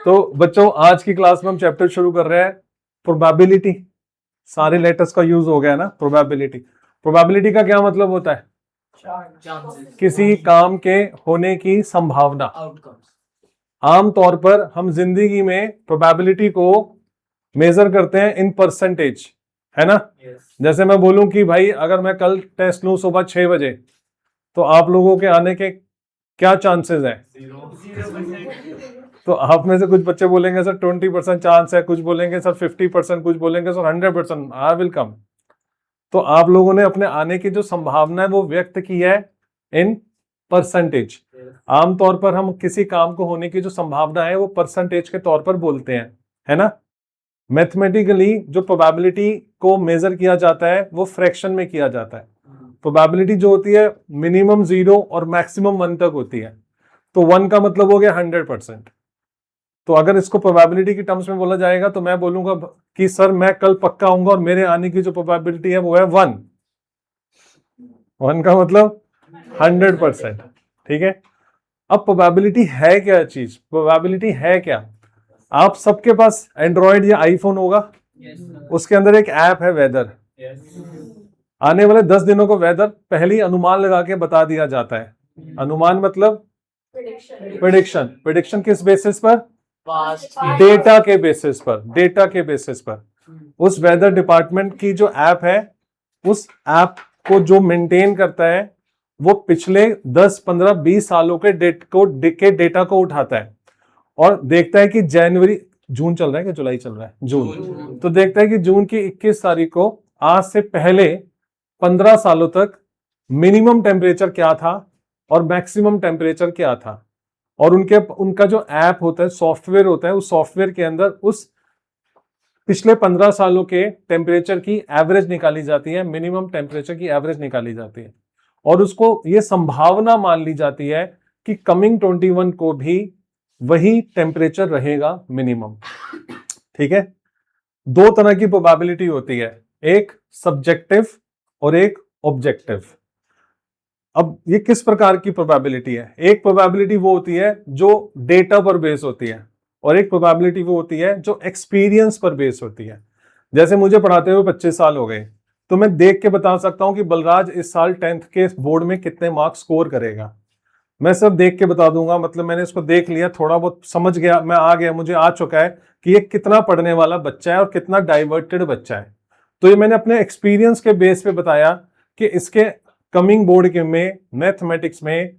तो बच्चों आज की क्लास में हम चैप्टर शुरू कर रहे हैं प्रोबेबिलिटी। सारे लेटर्स का यूज हो गया ना। प्रोबेबिलिटी, प्रोबेबिलिटी का क्या मतलब होता है? किसी काम के होने की संभावना। आमतौर पर हम जिंदगी में प्रोबेबिलिटी को मेजर करते हैं इन परसेंटेज, है ना। जैसे मैं बोलूं कि भाई अगर मैं कल टेस्ट लूं सुबह 6 बजे तो आप लोगों के आने के क्या चांसेस हैं? 0%। तो आप में से कुछ बच्चे बोलेंगे सर 20% चांस है, कुछ बोलेंगे सर 50%, कुछ बोलेंगे सर 100%, आई विल कम। तो आप लोगों ने अपने आने की जो संभावना है वो व्यक्त की है इन परसेंटेज। आमतौर पर हम किसी काम को होने की जो संभावना है वो परसेंटेज के तौर पर बोलते हैं, है ना। मैथमेटिकली जो प्रोबेबिलिटी को मेजर किया जाता है वो फ्रैक्शन में किया जाता है। प्रोबेबिलिटी जो होती है मिनिमम 0 और मैक्सिमम 1 तक होती है। तो 1 का मतलब हो गया 100%। तो अगर इसको प्रोबेबिलिटी की टर्म्स में बोला जाएगा तो मैं बोलूंगा कि सर मैं कल पक्का आऊंगा और मेरे आने की जो प्रोबेबिलिटी है वो है 1। 1 का मतलब 100%, ठीक है। अब प्रोबेबिलिटी है क्या चीज? प्रोबेबिलिटी है क्या? आप सबके पास एंड्रॉयड या आईफोन होगा, उसके अंदर एक ऐप है वेदर। आने वाले 10 दिनों को वेदर पहले ही अनुमान लगा के बता दिया जाता है। अनुमान मतलब प्रेडिक्शन। प्रेडिक्शन किस बेसिस पर? डेटा के बेसिस पर। डेटा के बेसिस पर उस वेदर डिपार्टमेंट की जो ऐप है, उस ऐप को जो मेंटेन करता है वो पिछले 10, 15, 20 सालों के डेटा को उठाता है और देखता है कि जनवरी, जून चल रहा है कि जुलाई चल रहा है? जून। तो देखता है कि जून की 21 तारीख को आज से पहले 15 सालों तक मिनिमम टेम्परेचर क्या था और मैक्सिमम टेम्परेचर क्या था। और उनका जो ऐप होता है, सॉफ्टवेयर होता है, उस सॉफ्टवेयर के अंदर उस पिछले 15 सालों के टेम्परेचर की एवरेज निकाली जाती है, मिनिमम टेम्परेचर की एवरेज निकाली जाती है और उसको ये संभावना मान ली जाती है कि कमिंग 21 को भी वही टेम्परेचर रहेगा मिनिमम, ठीक है। 2 तरह की प्रोबेबिलिटी होती है, एक सब्जेक्टिव और एक ऑब्जेक्टिव। अब ये किस प्रकार की प्रोबेबिलिटी है? एक प्रोबेबिलिटी वो होती है जो डेटा पर बेस होती है और एक प्रोबेबिलिटी वो होती है जो एक्सपीरियंस पर बेस होती है। जैसे मुझे पढ़ाते हुए 25 साल हो गए तो मैं देख के बता सकता हूं कि बलराज इस साल 10th के बोर्ड में कितने मार्क्स स्कोर करेगा। मैं सब देख के बता दूंगा, मतलब मैंने इसको देख लिया, थोड़ा बहुत समझ गया, मैं आ गया, मुझे आ चुका है कि ये कितना पढ़ने वाला बच्चा है और कितना डाइवर्टेड बच्चा है। तो ये मैंने अपने एक्सपीरियंस के बेस पे बताया कि इसके कमिंग बोर्ड के में मैथमेटिक्स में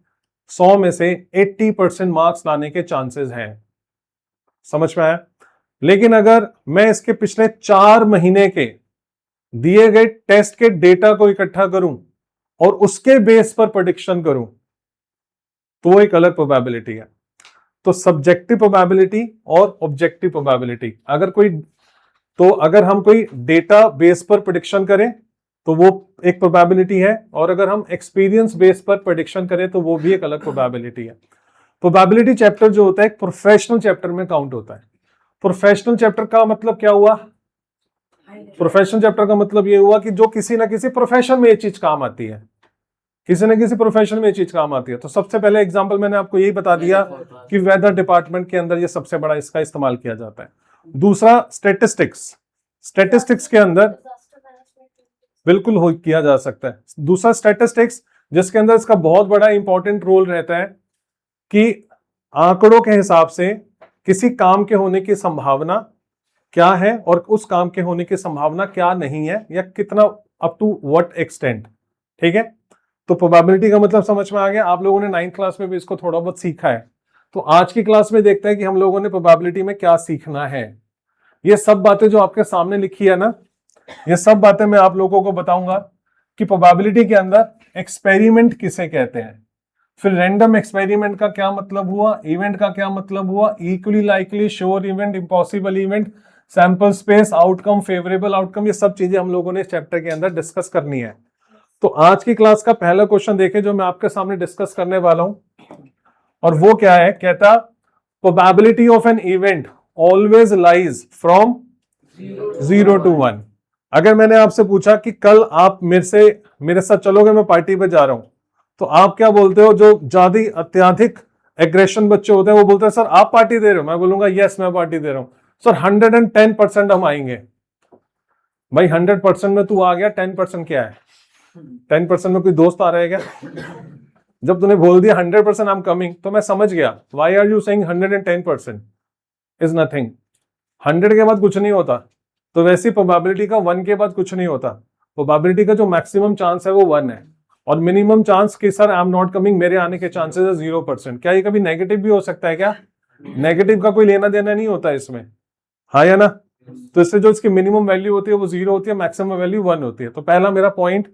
100 में से 80% मार्क्स लाने के चांसेस हैं। समझ में आया? लेकिन अगर मैं इसके पिछले 4 महीने के दिए गए टेस्ट के डेटा को इकट्ठा करूं और उसके बेस पर प्रेडिक्शन करूं तो एक अलग प्रोबेबिलिटी है। तो सब्जेक्टिव प्रोबेबिलिटी और ऑब्जेक्टिव प्रोबेबिलिटी, अगर हम कोई डेटा बेस पर प्रेडिक्शन करें तो वो एक प्रोबेबिलिटी है और अगर हम एक्सपीरियंस बेस पर प्रेडिक्शन करें तो वो भी एक अलग प्रोबेबिलिटी है। प्रोबेबिलिटी चैप्टर जो होता है एक प्रोफेशनल चैप्टर में काउंट होता है। प्रोफेशनल चैप्टर का मतलब क्या हुआ? प्रोफेशनल चैप्टर का मतलब ये हुआ कि जो किसी ना किसी प्रोफेशन में ये चीज काम आती है, किसी न किसी प्रोफेशन में ये चीज काम आती है। तो सबसे पहले एग्जांपल मैंने आपको यही बता दिया कि वेदर डिपार्टमेंट के अंदर ये सबसे बड़ा इसका इस्तेमाल किया जाता है। दूसरा स्टैटिस्टिक्स, स्टैटिस्टिक्स के अंदर बिल्कुल हो किया जा सकता है। दूसरा स्टैटिस्टिक्स जिसके अंदर इसका बहुत बड़ा इंपॉर्टेंट रोल रहता है कि आंकड़ों के हिसाब से किसी काम के होने की संभावना क्या है और उस काम के होने की संभावना क्या नहीं है या कितना, अप टू व्हाट एक्सटेंट, ठीक है। तो प्रोबेबिलिटी का मतलब समझ में आ गया। आप लोगों ने 9th क्लास में भी इसको थोड़ा बहुत सीखा है। तो आज की क्लास में देखते हैं कि हम लोगों ने प्रोबेबिलिटी में क्या सीखना है। ये सब बातें जो आपके सामने लिखी है ना, ये सब बातें मैं आप लोगों को बताऊंगा कि प्रोबेबिलिटी के अंदर एक्सपेरिमेंट किसे कहते हैं, फिर रैंडम एक्सपेरिमेंट का क्या मतलब हुआ, इवेंट का क्या मतलब हुआ, equally likely, sure event, impossible event, sample space, outcome, favourable outcome, ये सब चीजें हम लोगों ने इस चैप्टर के अंदर डिस्कस करनी है। तो आज की क्लास का पहला क्वेश्चन देखें जो मैं आपके सामने डिस्कस करने वाला हूं, और वो क्या है? कहता probability of an event always lies from 0 to 1। अगर मैंने आपसे पूछा कि कल आप मेरे साथ चलोगे, मैं पार्टी पे जा रहा हूं, तो आप क्या बोलते हो? जो ज्यादा अत्यधिक एग्रेशन बच्चे होते हैं, वो बोलते हैं सर आप पार्टी दे रहे हो, मैं बोलूंगा यस मैं पार्टी दे रहा हूं सर, 110% हम आएंगे। भाई 100% में तू आ गया, 10% क्या है? 10% में कोई दोस्त आ रहा है क्या? जब तूने बोल दिया 100% आई एम कमिंग, तो मैं समझ गया why are you saying 110% is nothing. 100 के बाद कुछ नहीं होता, तो वैसी प्रोबेबिलिटी का 1 के बाद कुछ नहीं होता। प्रोबेबिलिटी का जो मैक्सिमम चांस है वो 1 है, और मिनिमम चांस कि sir I am not coming, मेरे आने के चांसेस है 0%। क्या ये कभी नेगेटिव भी हो सकता है क्या? नेगेटिव का कोई लेना देना नहीं होता इसमें, हाँ या ना? तो इससे जो इसकी मिनिमम वैल्यू होती है वो 0 होती है, मैक्सिमम वैल्यू 1 होती है। तो पहला मेरा पॉइंट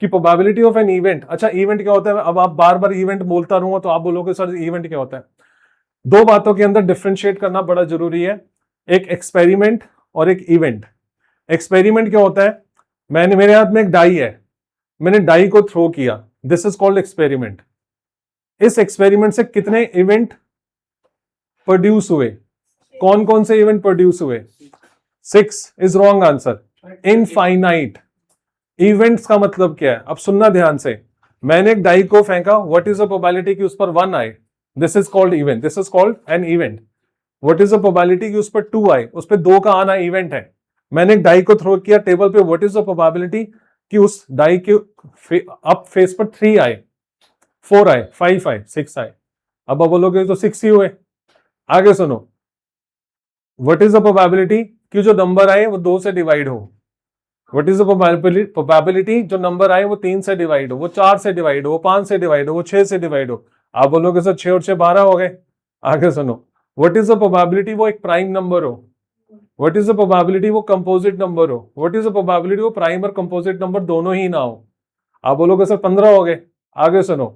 कि प्रोबेबिलिटी ऑफ एन इवेंट। अच्छा इवेंट क्या होता है? अब आप बार बार इवेंट बोलता रहूंगा तो आप बोलोगे सर इवेंट क्या होता है। दो बातों के अंदर डिफरेंशिएट करना बड़ा जरूरी है, एक एक्सपेरिमेंट और एक इवेंट। एक्सपेरिमेंट क्या होता है? मेरे हाथ में एक डाई है, मैंने डाई को थ्रो किया, दिस इज कॉल्ड एक्सपेरिमेंट। इस एक्सपेरिमेंट से कितने इवेंट प्रोड्यूस हुए? कौन कौन से इवेंट प्रोड्यूस हुए? 6 is wrong answer, infinite. Events का मतलब क्या है? अब सुनना ध्यान से, मैंने एक डाई को फेंका, व्हाट इज द प्रोबेबिलिटी कि उस पर 1 आए? This is called event, this is called an event. What is the probability कि उस पर 2 आए? उस पर 2 का आना इवेंट है। मैंने एक डाई को थ्रो किया टेबल पे, व्हाट इज द प्रोबेबिलिटी कि उस डाई के अप फेस पर 3 आए, 4 आए, 5 आए, 6 आए। अब आप बोलोगे तो 6 ही हुए। आगे सुनो, व्हाट इज द प्रोबेबिलिटी कि जो नंबर आए वो 2 से डिवाइड हो? व्हाट इज द प्रोबेबिलिटी जो नंबर आए वो 3 से डिवाइड हो, वो 4 से डिवाइड हो, वो 5 से डिवाइड हो, वो 6 से डिवाइड हो? आप बोलोगे सर 6 और 6 12 हो गए। आगे सुनो, व्हाट इज द प्रोबेबिलिटी वो एक प्राइम नंबर हो? व्हाट इज द प्रोबेबिलिटी वो कंपोजिट नंबर हो? व्हाट इज द प्रोबेबिलिटी वो प्राइम और कंपोजिट नंबर दोनों ही ना हो? आप बोलोगे सर 15 हो गए। आगे सुनो,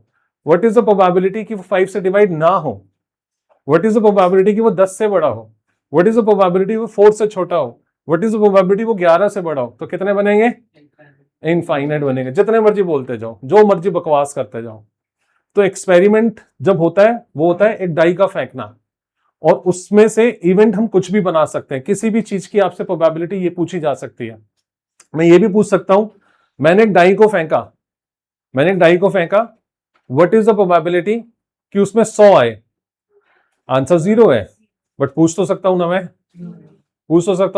व्हाट इज द प्रोबेबिलिटी कि वो 5 से डिवाइड ना हो? व्हाट इज द प्रोबेबिलिटी कि वो 10 से बड़ा हो? व्हाट इज द प्रोबेबिलिटी वो 4 से छोटा हो? व्हाट इज द प्रोबेबिलिटी वो 11 से बड़ा हो? तो कितने बनेंगे? इनफाइनाइट बनेंगे, जितने मर्जी बोलते जाओ, जो मर्जी बकवास करते जाओ। तो एक्सपेरिमेंट जब होता है वो होता है एक डाई का फेंकना, और उसमें से इवेंट हम कुछ भी बना सकते हैं। किसी भी चीज की आपसे प्रोबेबिलिटी ये पूछी जा सकती है। मैं ये भी पूछ सकता हूं, मैंने एक डाई को फेंका, व्हाट इज द प्रोबेबिलिटी कि उसमें 100 आए? आंसर 0 है, बट पूछ तो सकता हूं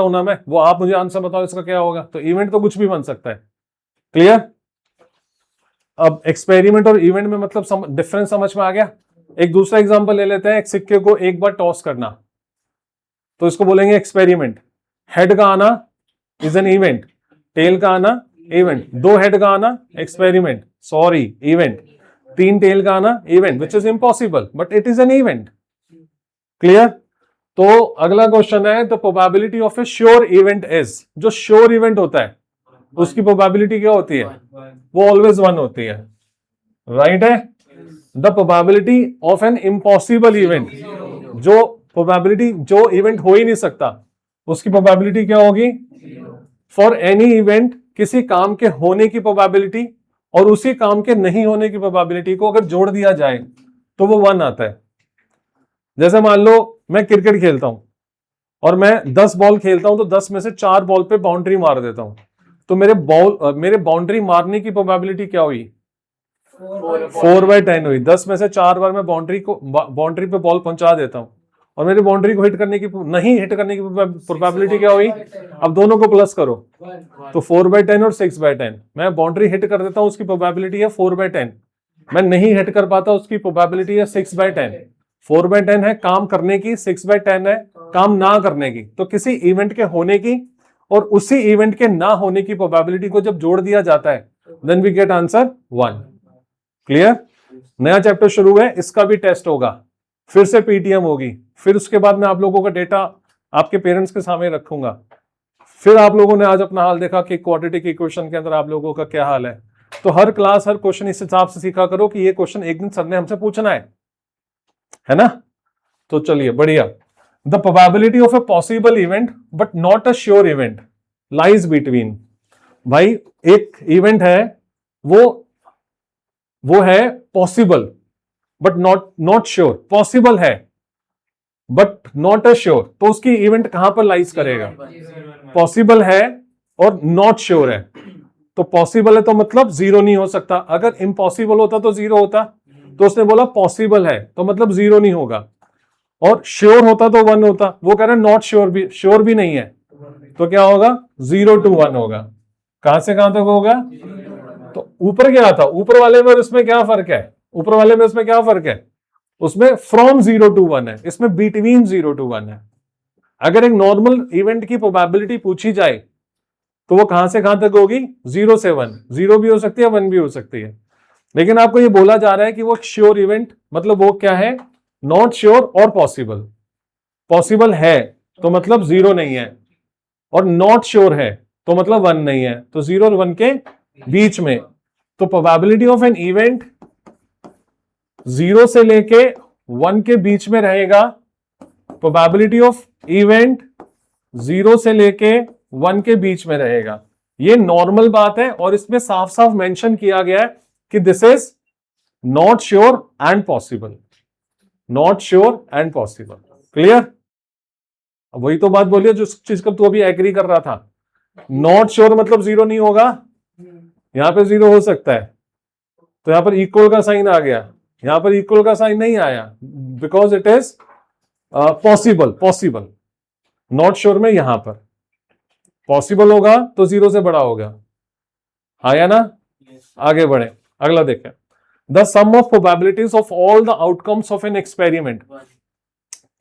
ना मैं, वो आप मुझे आंसर बताओ इसका क्या होगा। तो इवेंट तो कुछ भी बन सकता है। क्लियर? अब एक्सपेरिमेंट और इवेंट में मतलब डिफरेंस समझ में आ गया। एक दूसरा एग्जांपल ले लेते हैं, एक सिक्के को एक बार टॉस करना, तो इसको बोलेंगे एक्सपेरिमेंट। हेड का आना इज एन इवेंट, टेल का आना इवेंट, 2 हेड का आना एक्सपेरिमेंट, सॉरी इवेंट, 3 टेल का आना event, which is impossible but it is an event. Clear? तो अगला क्वेश्चन है, the probability of A sure event is. जो श्योर इवेंट होता है उसकी प्रोबेबिलिटी क्या होती है? वो ऑलवेज 1 होती है, राइट है? The probability of an impossible event, जो प्रोबेबिलिटी जो इवेंट हो ही नहीं सकता, उसकी प्रोबेबिलिटी क्या होगी? फॉर एनी इवेंट, किसी काम के होने की प्रोबेबिलिटी और उसी काम के नहीं होने की प्रोबेबिलिटी को अगर जोड़ दिया जाए तो वो 1 आता है। जैसे मान लो मैं क्रिकेट खेलता हूं और मैं 10 बॉल खेलता हूं, तो 10 में से 4 बॉल पे बाउंड्री मार देता हूं, तो मेरे बाउंड्री मारने की प्रोबेबिलिटी क्या हुई? 4/10 हुई। 10 में से 4 बार मैं बाउंड्री पे बॉल पहुंचा देता हूं, और मेरी बाउंड्री को नहीं हिट करने की प्रोबेबिलिटी क्या हुई? अब दोनों को प्लस करो, तो 4/10 और 6/10। मैं बाउंड्री हिट कर देता हूं, उसकी प्रोबेबिलिटी है 4/10। मैं नहीं हिट कर पाता, उसकी प्रोबेबिलिटी है 6/10। 4/10 है काम करने की, 6/10 है काम ना करने की। तो किसी इवेंट के होने की और उसी इवेंट के ना होने की प्रोबेबिलिटी को जब जोड़ दिया जाता है, then we get answer 1। Clear? नया चैप्टर शुरू है, इसका भी टेस्ट होगा, फिर से पीटीएम होगी, फिर उसके बाद मैं आप लोगों का डेटा आपके पेरेंट्स के सामने रखूंगा। फिर आप लोगों ने आज अपना हाल देखा कि क्वाड्रेटिक इक्वेशन के अंदर आप लोगों का क्या हाल है। तो हर क्लास हर क्वेश्चन इस हिसाब से सीखा करो कि ये क्वेश्चन एक दिन सर ने हमसे पूछना है ना? तो चलिए बढ़िया। The probability of a possible event but not a sure event lies between. भाई एक इवेंट है, वो है possible but not sure. Possible है बट नॉट अ श्योर, तो उसकी इवेंट कहां पर लाइज करेगा? पॉसिबल है और नॉट श्योर है, तो पॉसिबल है तो मतलब 0 नहीं हो सकता। अगर इम्पॉसिबल होता तो 0 होता, तो उसने बोला पॉसिबल है, तो मतलब 0 नहीं होगा। और श्योर होता तो 1 होता, वो कह रहा है नॉट श्योर भी नहीं है, तो क्या होगा 0 to 1 होगा। कहां से कहां तक होगा? तो ऊपर क्या था, ऊपर वाले में उसमें क्या फर्क है, ऊपर वाले में उसमें क्या फर्क है, उसमें फ्रॉम 0 to 1 है, इसमें बिटवीन 0 to 1 है। अगर एक नॉर्मल इवेंट की प्रोबेबिलिटी पूछी जाए तो वो कहां से कहां तक होगी, 0 से 1, 0 भी हो सकती है 1 भी हो सकती है। लेकिन आपको ये बोला जा रहा है कि वो श्योर इवेंट, मतलब वो क्या है, नॉट श्योर और पॉसिबल। पॉसिबल है तो मतलब 0 नहीं है, और नॉट श्योर है तो मतलब 1 नहीं है, तो 0 और 1 के बीच में। तो प्रोबेबिलिटी ऑफ एन इवेंट 0 से लेके 1 के बीच में रहेगा। प्रोबेबिलिटी ऑफ इवेंट 0 से लेके 1 के बीच में रहेगा। ये नॉर्मल बात है, और इसमें साफ साफ मेंशन किया गया है कि this is not sure and possible, not sure and possible. Clear? वही तो बात बोलिए जो चीज का तू अभी एग्री कर रहा था। नॉट श्योर मतलब 0 नहीं होगा, यहां पे 0 हो सकता है, तो यहां पर इक्वल का साइन आ गया, यहां पर इक्वल का साइन नहीं आया, because it is possible. Not sure में यहां पर पॉसिबल होगा तो 0 से बड़ा होगा। आया ना? आगे बढ़े, अगला देखें। The sum of probabilities of all the outcomes of an experiment.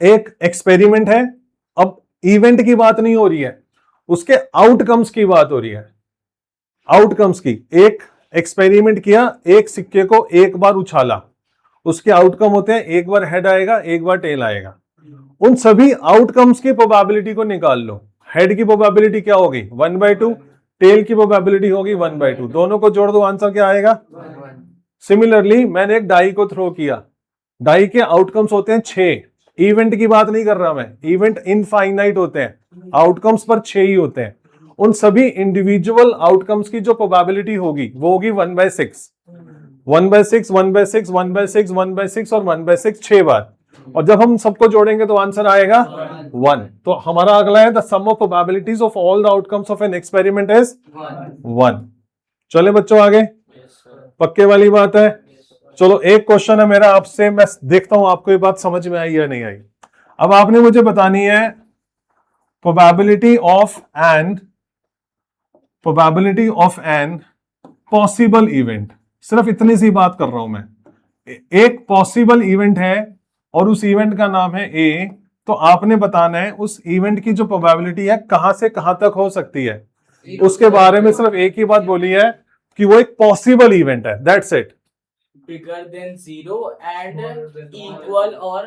एक एक्सपेरिमेंट है, अब इवेंट की बात नहीं हो रही है, उसके आउटकम्स की बात हो रही है। आउटकम्स की, एक एक्सपेरिमेंट किया, एक सिक्के को एक बार उछाला, उसके आउटकम होते हैं एक बार हेड आएगा एक बार टेल आएगा। उन सभी आउटकम्स की प्रोबेबिलिटी को निकाल लो। हेड की प्रोबेबिलिटी क्या होगी 1/2, टेल की प्रोबेबिलिटी होगी 1/2, दोनों को जोड़ दो, आंसर क्या आएगा? सिमिलरली मैंने एक डाई को थ्रो किया, डाई के आउटकम्स होते हैं 6। इवेंट की बात नहीं कर रहा मैं, इवेंट इनफाइनाइट होते हैं, आउटकम्स पर 6 ही होते हैं। उन सभी इंडिविजुअल आउटकम्स की जो प्रोबेबिलिटी होगी वो होगी 1/6, 1/6, 1/6, 1/6, 1/6 और 1/6, 6 बार। और जब हम सबको जोड़ेंगे तो आंसर आएगा 1। तो हमारा अगला है the sum of probabilities of all the outcomes of an experiment is 1। चले बच्चों आगे, पक्के वाली बात है। चलो एक क्वेश्चन है मेरा आपसे, मैं देखता हूं आपको ये बात समझ में आई या नहीं आई। अब आपने मुझे बतानी है probability of an possible event. सिर्फ इतनी सी बात कर रहा हूं मैं। एक पॉसिबल इवेंट है और उस इवेंट का नाम है ए, तो आपने बताना है उस इवेंट की जो प्रोबेबिलिटी है कहां से कहां तक हो सकती है, उसके बारे में सिर्फ एक ही बात बोली है कि वो एक पॉसिबल इवेंट है, that's it. bigger than 0 and equal or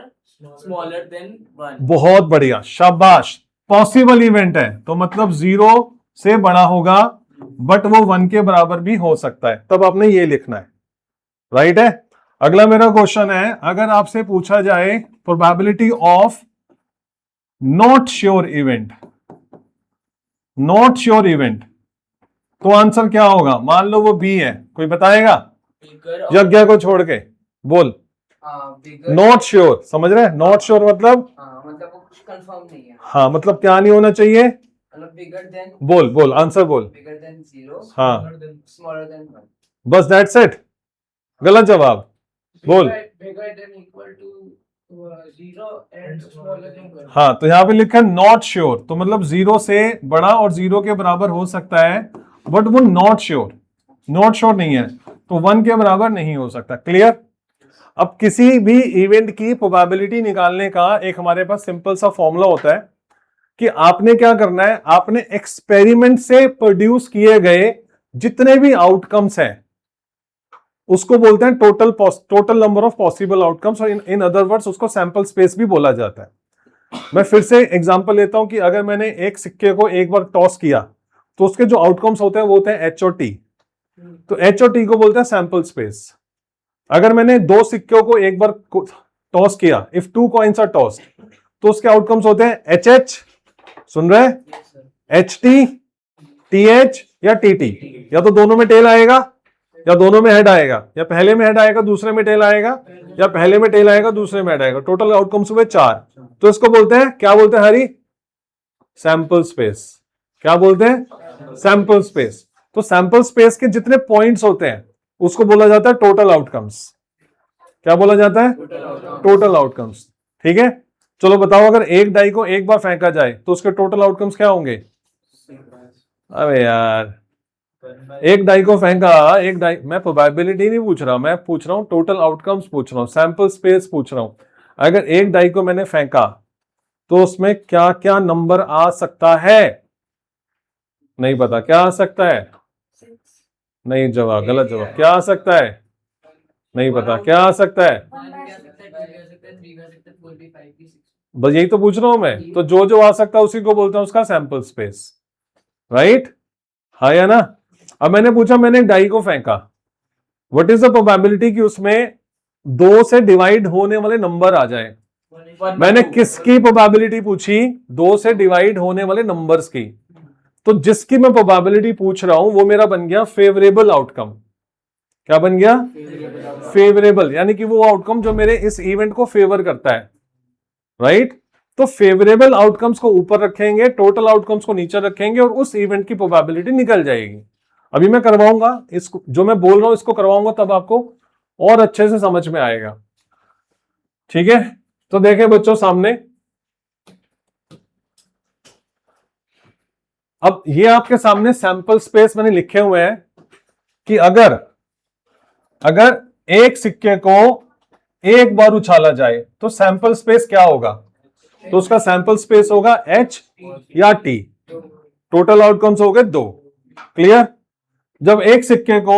smaller than 1। बहुत बढ़िया, शाबाश। पॉसिबल इवेंट है तो मतलब 0 से बड़ा होगा, बट वो 1 के बराबर भी हो सकता है, तब आपने ये लिखना है, राइट है। अगला मेरा क्वेश्चन है, अगर आपसे पूछा जाए probability of not sure event, not sure event, तो आंसर क्या होगा? मान लो वो बी है, कोई बताएगा? यज्ञ को छोड़ के बोल। नॉट श्योर, समझ रहे? नॉट श्योर मतलब मतलब वो कुछ कंफर्म नहीं है। हाँ, मतलब क्या नहीं होना चाहिए? मतलब बिगर देन, बोल आंसर बोल। बिगर देन 0, हाँ, स्मॉलर देन 1। बस दैट्स इट। गलत जवाब। बोल। Bigger than equal to 0 and smaller than 1। हाँ, तो यहाँ पे लिखा है नॉट श्योर, तो मतलब 0 से बड़ा और 0 के बराबर हो सकता है, बट वो नॉट श्योर नहीं है, तो 1 के बराबर नहीं हो सकता। क्लियर? अब किसी भी इवेंट की प्रोबेबिलिटी निकालने का एक हमारे पास सिंपल सा फॉर्मूला होता है कि आपने क्या करना है, आपने एक्सपेरिमेंट से प्रोड्यूस किए गए जितने भी आउटकम्स हैं उसको बोलते हैं total number of possible outcomes, और इन अदर वर्ड्स उसको सैंपल स्पेस भी बोला जाता है। मैं फिर से एग्जांपल लेता हूं कि अगर मैंने एक सिक्के को एक बार टॉस किया तो उसके जो आउटकम्स होते हैं वो होते हैं एच और टी, तो एच और टी को बोलते हैं सैंपल स्पेस। अगर मैंने 2 सिक्कों को एक बार टॉस किया, इफ 2 कॉइन्स आर टॉस्ड, तो उसके आउटकम्स होते हैं एच एच, सुन रहे? एच टी, टी एच या टी टी, या तो दोनों में टेल आएगा या दोनों में हेड आएगा, या पहले में हेड आएगा दूसरे में टेल आएगा, या पहले में टेल आएगा दूसरे में हेड आएगा। टोटल आउटकम्स हुए 4, तो इसको बोलते हैं, क्या बोलते हैं हरी? Sample space. क्या बोलते हैं? Sample space. तो सैंपल स्पेस के जितने पॉइंट्स होते हैं उसको बोला जाता है टोटल आउटकम्स। क्या बोला जाता है? Total outcomes. ठीक है, चलो बताओ, अगर एक डाई को एक बार फेंका जाए तो उसके टोटल आउटकम्स क्या होंगे? अबे यार, एक डाई को फेंका, एक डाई, मैं प्रोबेबिलिटी नहीं पूछ रहा, मैं पूछ रहा हूं टोटल आउटकम्स पूछ रहा हूं, सैंपल स्पेस पूछ रहा हूं। अगर एक डाई को मैंने फेंका तो उसमें क्या क्या नंबर आ सकता है? नहीं पता, क्या आ सकता है? नहीं, जवाब गलत जवाब। क्या आ सकता है? नहीं पता, क्या आ सकता है? बस यही तो पूछ रहा हूं मैं, तो जो जो आ सकता है उसी को बोलता हूं उसका सैंपल स्पेस, राइट? हाँ या ना? अब मैंने पूछा, मैंने एक डाई को फेंका, व्हाट इज द प्रोबेबिलिटी कि उसमें 2 से डिवाइड होने वाले नंबर आ जाए? मैंने किसकी प्रोबेबिलिटी पूछी? 2 से डिवाइड होने वाले नंबर्स की। तो जिसकी मैं प्रोबेबिलिटी पूछ रहा हूं वो मेरा बन गया फेवरेबल आउटकम। क्या बन गया? फेवरेबल, यानी कि वो आउटकम जो मेरे इस इवेंट को फेवर करता है, राइट? तो फेवरेबल आउटकम्स को ऊपर रखेंगे, टोटल आउटकम्स को नीचे रखेंगे और उस इवेंट की प्रोबेबिलिटी निकल जाएगी। अभी मैं करवाऊंगा इसको, जो मैं बोल रहा हूं इसको करवाऊंगा, तब आपको और अच्छे से समझ में आएगा। ठीक है, तो देखें बच्चों सामने, अब ये आपके सामने सैंपल स्पेस मैंने लिखे हुए हैं कि अगर एक सिक्के को एक बार उछाला जाए तो सैंपल स्पेस क्या होगा? तो उसका सैंपल स्पेस होगा H या T। टोटल आउटकम्स हो गए 2। क्लियर? जब एक सिक्के को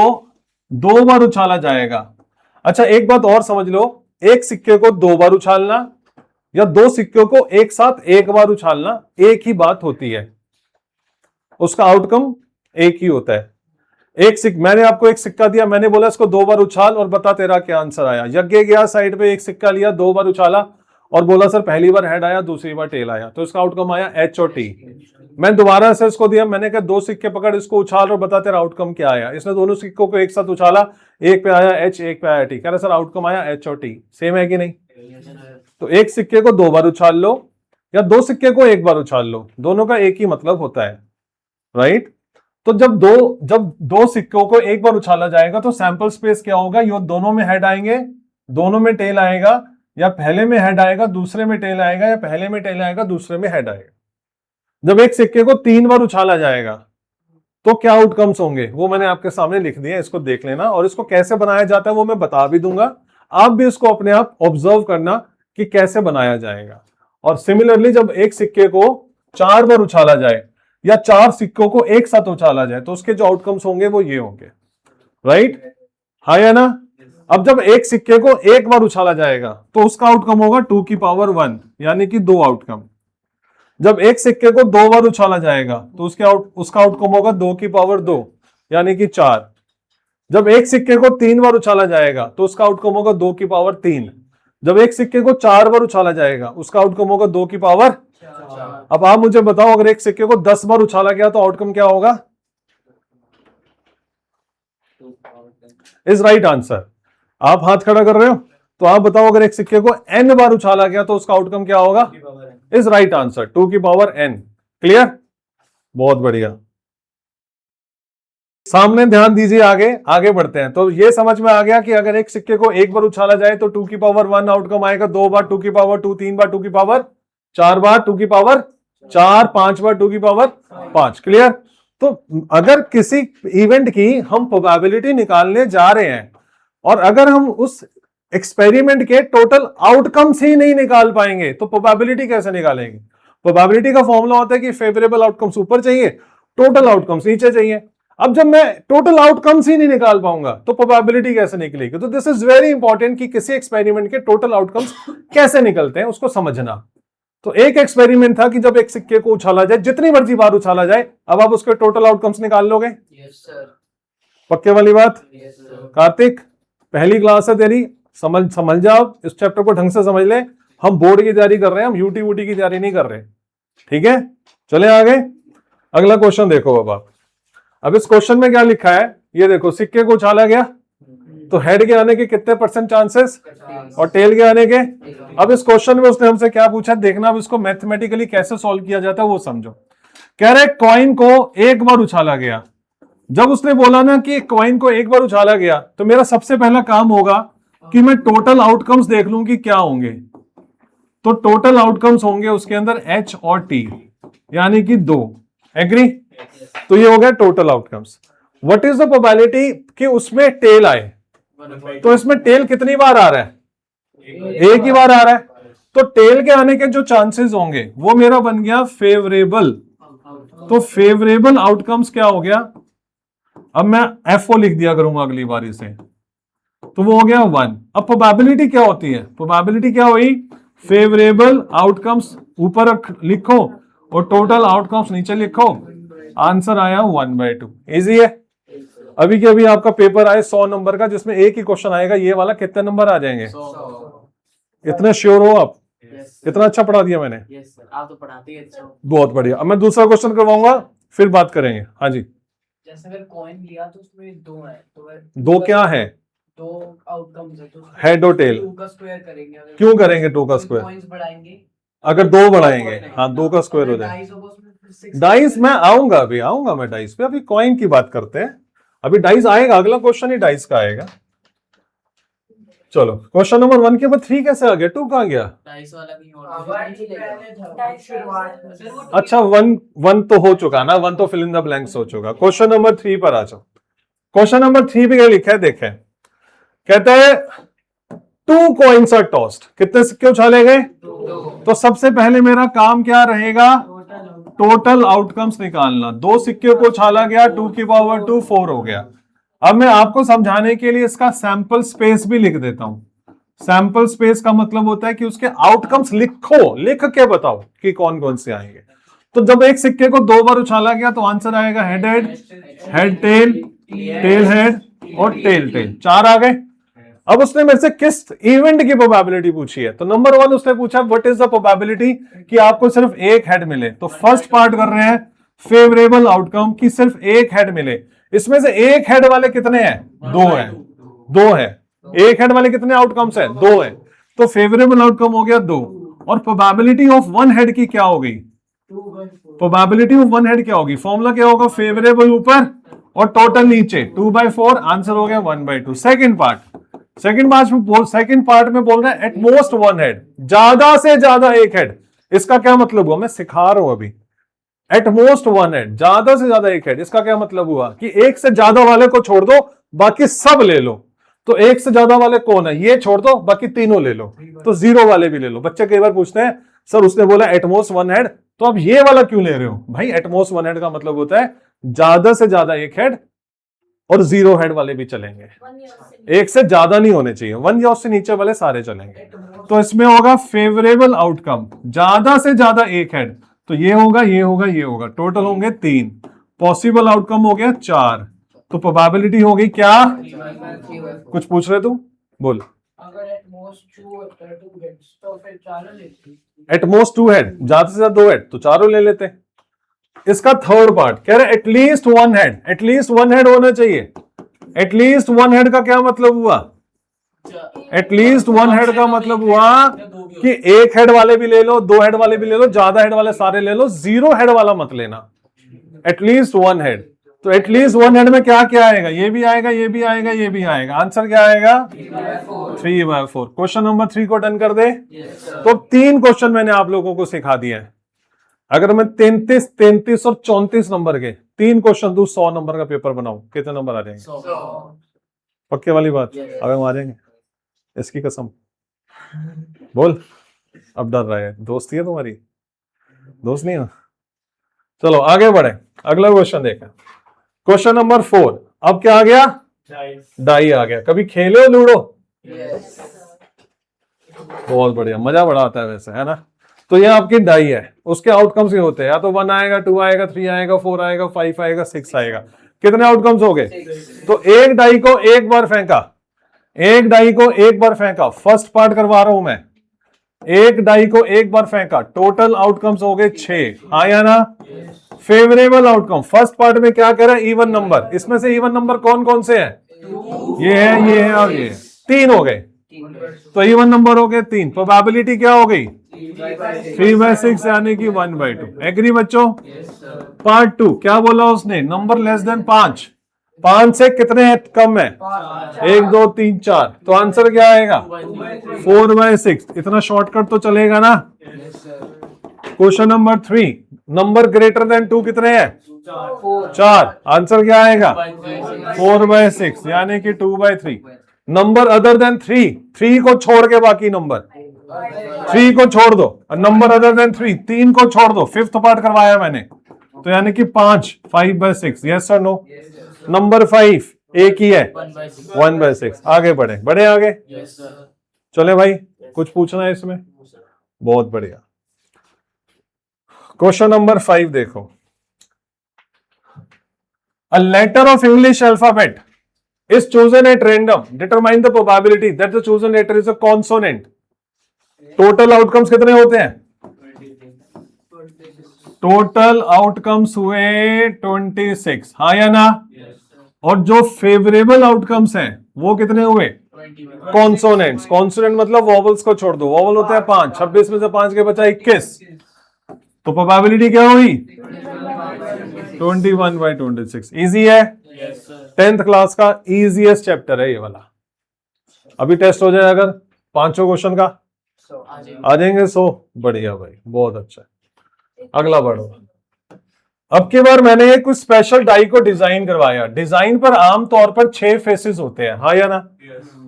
2 बार उछाला जाएगा, अच्छा एक बात और समझ लो, एक सिक्के को 2 बार उछालना या 2 सिक्कों को एक साथ एक बार उछालना एक ही बात होती है, उसका आउटकम एक ही होता है। मैंने आपको एक सिक्का दिया, मैंने बोला इसको 2 बार उछाल और बता तेरा क्या आंसर आया। यज्ञ गया साइड पे, एक सिक्का लिया, 2 बार उछाला और बोला सर पहली बार हेड आया, दूसरी बार टेल आया, तो इसका आउटकम आया H और T। मैं दोबारा से इसको दिया, मैंने कहा 2 सिक्के पकड़, इसको उछाल और बता तेरा आउटकम क्या आया। इसने दोनों सिक्कों को एक साथ उछाला, एक पे आया H, एक पे आया T, कह रहा सर आउटकम आया H और T। सेम है कि नहीं? तो एक सिक्के को 2 बार उछाल लो या 2 सिक्के को एक बार उछाल लो, दोनों का एक ही मतलब होता है, राइट? तो जब दो सिक्कों को एक बार उछाला जाएगा तो सैंपल स्पेस क्या होगा? ये दोनों में हेड आएंगे, दोनों में टेल आएगा, या पहले में हेड आएगा दूसरे में टेल आएगा, या पहले में टेल आएगा दूसरे में हेड आएगा। जब एक सिक्के को 3 बार उछाला जाएगा तो क्या आउटकम्स होंगे वो मैंने आपके सामने लिख दिए, इसको देख लेना। और इसको कैसे बनाया जाता है वो मैं बता भी दूंगा, आप भी इसको अपने आप ऑब्जर्व करना कि कैसे बनाया जाएगा। और सिमिलरली जब एक सिक्के को 4 बार उछाला जाए या 4 सिक्कों को एक साथ उछाला जाए तो उसके जो आउटकम्स होंगे वो ये होंगे, राइट? हाँ या ना? अब जब एक सिक्के को एक बार उछाला जाएगा तो उसका आउटकम होगा 2 की पावर 1, यानी कि 2 आउटकम। जब एक सिक्के को 2 बार उछाला जाएगा तो उसका आउटकम होगा 2 की पावर 2, यानी कि 4। जब एक सिक्के को 3 बार उछाला जाएगा तो उसका आउटकम होगा 2 की पावर 3। जब एक सिक्के को 4 बार उछाला जाएगा उसका आउटकम होगा 2 की पावर 4। अब आप मुझे बताओ, अगर एक सिक्के को 10 बार उछाला गया तो आउटकम क्या होगा? Is right answer. आप हाथ खड़ा कर रहे हो, तो आप बताओ, अगर एक सिक्के को n बार उछाला गया तो उसका आउटकम क्या होगा? इज राइट आंसर, 2 की पावर n। क्लियर? बहुत बढ़िया। सामने ध्यान दीजिए, आगे बढ़ते हैं। तो ये समझ में आ गया कि अगर एक सिक्के को एक बार उछाला जाए तो 2 की पावर 1 आउटकम आएगा, 2 बार 2 की पावर 2, 3 बार 2 की पावर 4, बार 2 की पावर 4, 5 बार 2 की पावर 5। क्लियर? तो अगर किसी इवेंट की हम प्रोबेबिलिटी निकालने जा रहे हैं और अगर हम उस एक्सपेरिमेंट के टोटल आउटकम्स ही नहीं निकाल पाएंगे तो प्रोबेबिलिटी कैसे निकालेंगे? प्रोबेबिलिटी का फॉर्मूला होता है कि फेवरेबल आउटकम्स ऊपर चाहिए, टोटल आउटकम्स नीचे चाहिए। अब जब मैं टोटल आउटकम्स ही नहीं निकाल पाऊंगा तो प्रोबेबिलिटी कैसे निकलेगी? तो दिस इज वेरी इंपॉर्टेंट कि किसी एक्सपेरिमेंट के टोटल आउटकम्स कैसे निकलते हैं उसको समझना। तो एक एक्सपेरिमेंट था कि जब एक सिक्के को उछाला जाए, जितनी मर्जी बार उछाला जाए, अब आप उसके टोटल आउटकम्स निकाल लोगे? Yes sir. पक्के वाली बात? Yes sir. कार्तिक, पहली क्लास है तेरी, समझ जाओ, इस चैप्टर को ढंग से समझ ले। हम बोर्ड की तैयारी कर रहे हैं, हम यूटी वूटी की तैयारी नहीं कर रहे। ठीक है, चले आगे। अगला क्वेश्चन देखो। अब इस क्वेश्चन में क्या लिखा है ये देखो, सिक्के को उछाला गया तो हेड के आने के कितने % चांसेस और टेल के आने के। अब इस क्वेश्चन में उसने हमसे क्या पूछा, देखना अब इसको मैथमेटिकली कैसे सॉल्व किया जाता है वो समझो। कह रहे कॉइन को एक बार उछाला गया। जब उसने बोला ना कि कॉइन को एक बार उछाला गया तो मेरा सबसे पहला काम होगा कि मैं टोटल आउटकम्स देख लूं कि क्या होंगे। तो टोटल आउटकम्स होंगे उसके अंदर H और T, यानी कि 2। एग्री? तो ये हो गया total outcomes. What is the probability कि उसमें टेल आए? तो इसमें टेल कितनी बार आ रहा है? एक ही बार आ रहा है। तो टेल के आने के जो चांसेस होंगे वो मेरा बन गया फेवरेबल। तो फेवरेबल आउटकम्स क्या हो गया? अब मैं FO लिख दिया करूंगा अगली बार इसे, तो वो हो गया 1। अब प्रोबेबिलिटी क्या होती है? प्रोबेबिलिटी क्या हुई? फेवरेबल आउटकम्स ऊपर लिखो और टोटल आउटकम्स नीचे लिखो, आंसर आया 1/2। इजी है। अभी के अभी आपका पेपर आए 100 नंबर का, जिसमें एक ही क्वेश्चन आएगा, ये वाला कितने नंबर आ जाएंगे? 100। इतने श्योर हो आप? Yes, इतना अच्छा पढ़ा दिया मैंने? yes, sir. आप तो पढ़ाते ही अच्छा हो। बहुत बढ़िया। अब मैं दूसरा क्वेश्चन करवाऊंगा, फिर बात करेंगे। हाँ जी। जैसे अगर कॉइन लिया तो उसमें दो है, तो दो क्या है? दो आउटकम्स है, तो हेड और टेल। 2 का स्क्वायर करेंगे। अगर क्यों करेंगे 2 का स्क्वायर? कॉइंस बढ़ाएंगे, अगर 2 बढ़ाएंगे, हाँ 2 का स्क्वायर हो जाए। डाइस होगा उसमें, फिर 6 डाइस मैं आऊंगा, अभी आऊंगा मैं डाइस पे। अभी कॉइन की बात करते हैं, अभी डाइस आएगा, अगला क्वेश्चन ही डाइस का आएगा। चलो क्वेश्चन नंबर 1 के बाद 3 कैसे आ गया? 2 कहां गया? डाइस वाला भी और अच्छा 1 तो हो चुका ना, 1 तो फिल इन द ब्लैंक्स हो चुका। क्वेश्चन नंबर 3 पर आ जाओ। क्वेश्चन नंबर 3 पे क्या लिखा है देखें। कहता है 2 कॉइन्स आर टॉस्ड। कितने सिक्के उछाले गए? तो सबसे पहले मेरा काम क्या रहेगा? टोटल आउटकम्स निकालना। 2 सिक्के को उछाला गया, 2 की पावर 2 4 हो गया। अब मैं आपको समझाने के लिए इसका सैंपल स्पेस भी लिख देता हूं। सैंपल स्पेस का मतलब होता है कि उसके आउटकम्स लिखो, लिख के बताओ कि कौन कौन से आएंगे। तो जब एक सिक्के को 2 बार उछाला गया तो आंसर आएगा head head, head tail, tail head और टेल टेल। 4 आ गए। अब उसने मेरे से किस इवेंट की प्रोबेबिलिटी पूछी है? तो नंबर 1 उसने पूछा व्हाट इज द प्रोबेबिलिटी कि आपको सिर्फ एक हेड मिले। तो फर्स्ट पार्ट कर रहे हैं फेवरेबल आउटकम की सिर्फ एक हेड मिले। इसमें से एक हेड वाले कितने हैं? 2 हैं। 2 है। एक हेड वाले कितने आउटकम्स है? 2 है। तो फेवरेबल आउटकम हो गया 2। और प्रोबेबिलिटी ऑफ 1 हेड की क्या होगी? प्रोबेबिलिटी ऑफ 1 हेड क्या होगी? फॉर्मूला क्या होगा? फेवरेबल ऊपर और टोटल नीचे, 2/4। आंसर हो गया 1/2। सेकंड पार्ट में बोल रहा है एट मोस्ट 1 हेड, ज्यादा से ज्यादा एक हेड। इसका क्या मतलब हुआ? मैं सिखा रहा हूं अभी। एट मोस्ट 1 हेड, ज्यादा से ज्यादा एक हेड। इसका क्या मतलब हुआ कि एक से ज्यादा वाले को छोड़ दो, बाकी सब ले लो। तो एक से ज्यादा वाले कौन है? ये छोड़ दो, बाकी तीनों ले लो। तो 0 वाले भी ले लो। बच्चे कई बार पूछते हैं सर उसने बोला एटमोस्ट 1 हेड, तो अब ये वाला क्यों ले रहे हो? भाई एटमोस्ट 1 हेड का मतलब होता है ज्यादा से ज्यादा एक हेड, और 0 हेड वाले भी चलेंगे। एक से ज्यादा नहीं होने चाहिए, 1 या उससे नीचे वाले सारे चलेंगे। तो इसमें होगा फेवरेबल आउटकम, ज्यादा से ज्यादा एक हेड। तो ये होगा, ये होगा, ये होगा। टोटल होंगे 3। पॉसिबल आउटकम हो गया 4। तो प्रोबेबिलिटी हो गई क्या? कुछ पूछ रहे तू? बोल। अगर एट मोस्ट 2 हेड्स तो फिर 4 लेते। एटमोस्ट 2 हेड, ज्यादा से ज्यादा 2 हेड, तो चारों ले लेते। इसका थर्ड पार्ट कह रहे एटलीस्ट 1 हेड। एटलीस्ट 1 हेड होना चाहिए। एटलीस्ट 1 हेड का क्या मतलब हुआ? एटलीस्ट 1 हेड का मतलब हुआ कि एक हेड वाले भी ले लो, 2 हेड वाले भी ले लो, ज्यादा हेड वाले सारे ले लो, 0 हेड वाला मत लेना। At least 1 head. तो एटलीस्ट 1 हेड में क्या क्या आएगा? ये भी आएगा, ये भी आएगा, ये भी आएगा। आंसर क्या आएगा? 3/4। क्वेश्चन नंबर 3 को डन कर दे। तो 3 क्वेश्चन मैंने आप लोगों को सिखा दिया है। अगर मैं 33, 33 और 34 नंबर के 3 क्वेश्चन दूं, 100 नंबर का पेपर बनाऊं, कितने नंबर आ जाएंगे? 100। पक्के वाली बात? अगर हम आ जाएंगे इसकी कसम बोल। अब डर रहा है, दोस्ती है तुम्हारी? दोस्त नहीं हो? चलो आगे बढ़े, अगला क्वेश्चन देखा। Question number 4। अब क्या आ गया? डाई आ गया। कभी खेले हो लूडो? बहुत बढ़िया, मजा बड़ा आता है वैसे, है ना? तो ये आपकी डाई है, उसके आउटकम्स ये होते हैं, या तो 1 आएगा, 2 आएगा, 3 आएगा, 4 आएगा, 5 आएगा, 6 आएगा। कितने आउटकम्स हो गए? तो एक डाई को एक बार फेंका, एक डाई को एक बार फेंका। फर्स्ट पार्ट करवा रहा हूं मैं। एक डाई को एक बार फेंका, टोटल आउटकम्स हो गए 6। हाँ या ना? फेवरेबल आउटकम फर्स्ट पार्ट में क्या कह रहा है? Even number. इसमें से इवन नंबर कौन कौन से हैं? ये है, ये है और ये है। 3 हो गए। तो इवन नंबर हो गए 3। प्रोबेबिलिटी क्या हो गई? 3/6 यानी कि 1/2। एग्री बच्चों? पार्ट 2 क्या बोला उसने? Number less than 5। 5 से कितने है कम है? 1 2 3 4, तो आंसर क्या आएगा? 4/6। इतना शॉर्टकट तो चलेगा ना? Question number 3, number greater than 2 कितने हैं? 4। आंसर क्या आएगा? 4/6 यानी कि 2/3। नंबर अदर देन 3 को छोड़ के बाकी नंबर 3 को छोड़ दो, नंबर अदर देन 3 को छोड़ दो, 5th पार्ट करवाया मैंने, तो यानी कि 5/6। यस और नो? नंबर 5 एक ही है, 1/6। आगे बढ़े आगे। चले भाई, कुछ पूछना है इसमें? बहुत बढ़िया। क्वेश्चन नंबर 5 देखो। A letter of English alphabet is chosen at random. Determine the probability that the chosen letter is a consonant. Total outcomes कितने होते हैं? टोटल आउटकम्स हुए 26, हाँ या ना? और जो फेवरेबल आउटकम्स हैं वो कितने हुए? कॉन्सोनेंट्स। कॉन्सोनेंट मतलब वॉवल्स को छोड़ दो, वॉवल होते हैं 5, 26 में से 5 के बचा 21, तो प्रोबेबिलिटी क्या हुई? 21/26। इजी है? 10th क्लास का इजीएस्ट चैप्टर है ये वाला। अभी टेस्ट हो जाए अगर 5 क्वेश्चन का आ जाएंगे 100, बढ़िया भाई, बहुत अच्छा है। अगला बढ़ो। अब की बार मैंने ये कुछ स्पेशल डाई को डिजाइन करवाया। डिजाइन पर आमतौर पर 6 फेसेस होते हैं, हाँ या ना?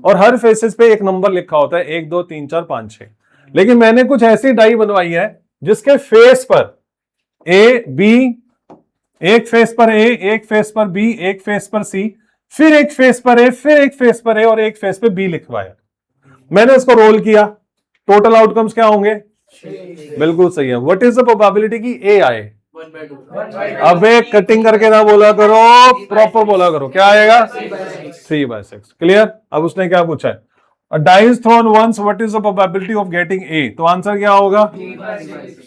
और हर फेसेस पे एक नंबर लिखा होता है, 1 2 3 4 5 6। लेकिन मैंने कुछ ऐसी डाई बनवाई है जिसके फेस पर ए बी, एक फेस पर ए, एक फेस पर बी, एक फेस पर सी, फिर एक फेस पर ए, फिर एक फेस पर ए और एक फेस पे बी लिखवाया। मैंने इसको रोल किया, टोटल आउटकम्स क्या होंगे? बिल्कुल सही है। व्हाट इज द प्रोबेबिलिटी की ए आए? 1/2। अबे कटिंग करके ना बोला करो, प्रॉपर बोला करो। क्या आएगा? 3/6। क्लियर? अब उसने क्या पूछा है? A die is thrown once, what is the probability of getting A? तो आंसर क्या होगा?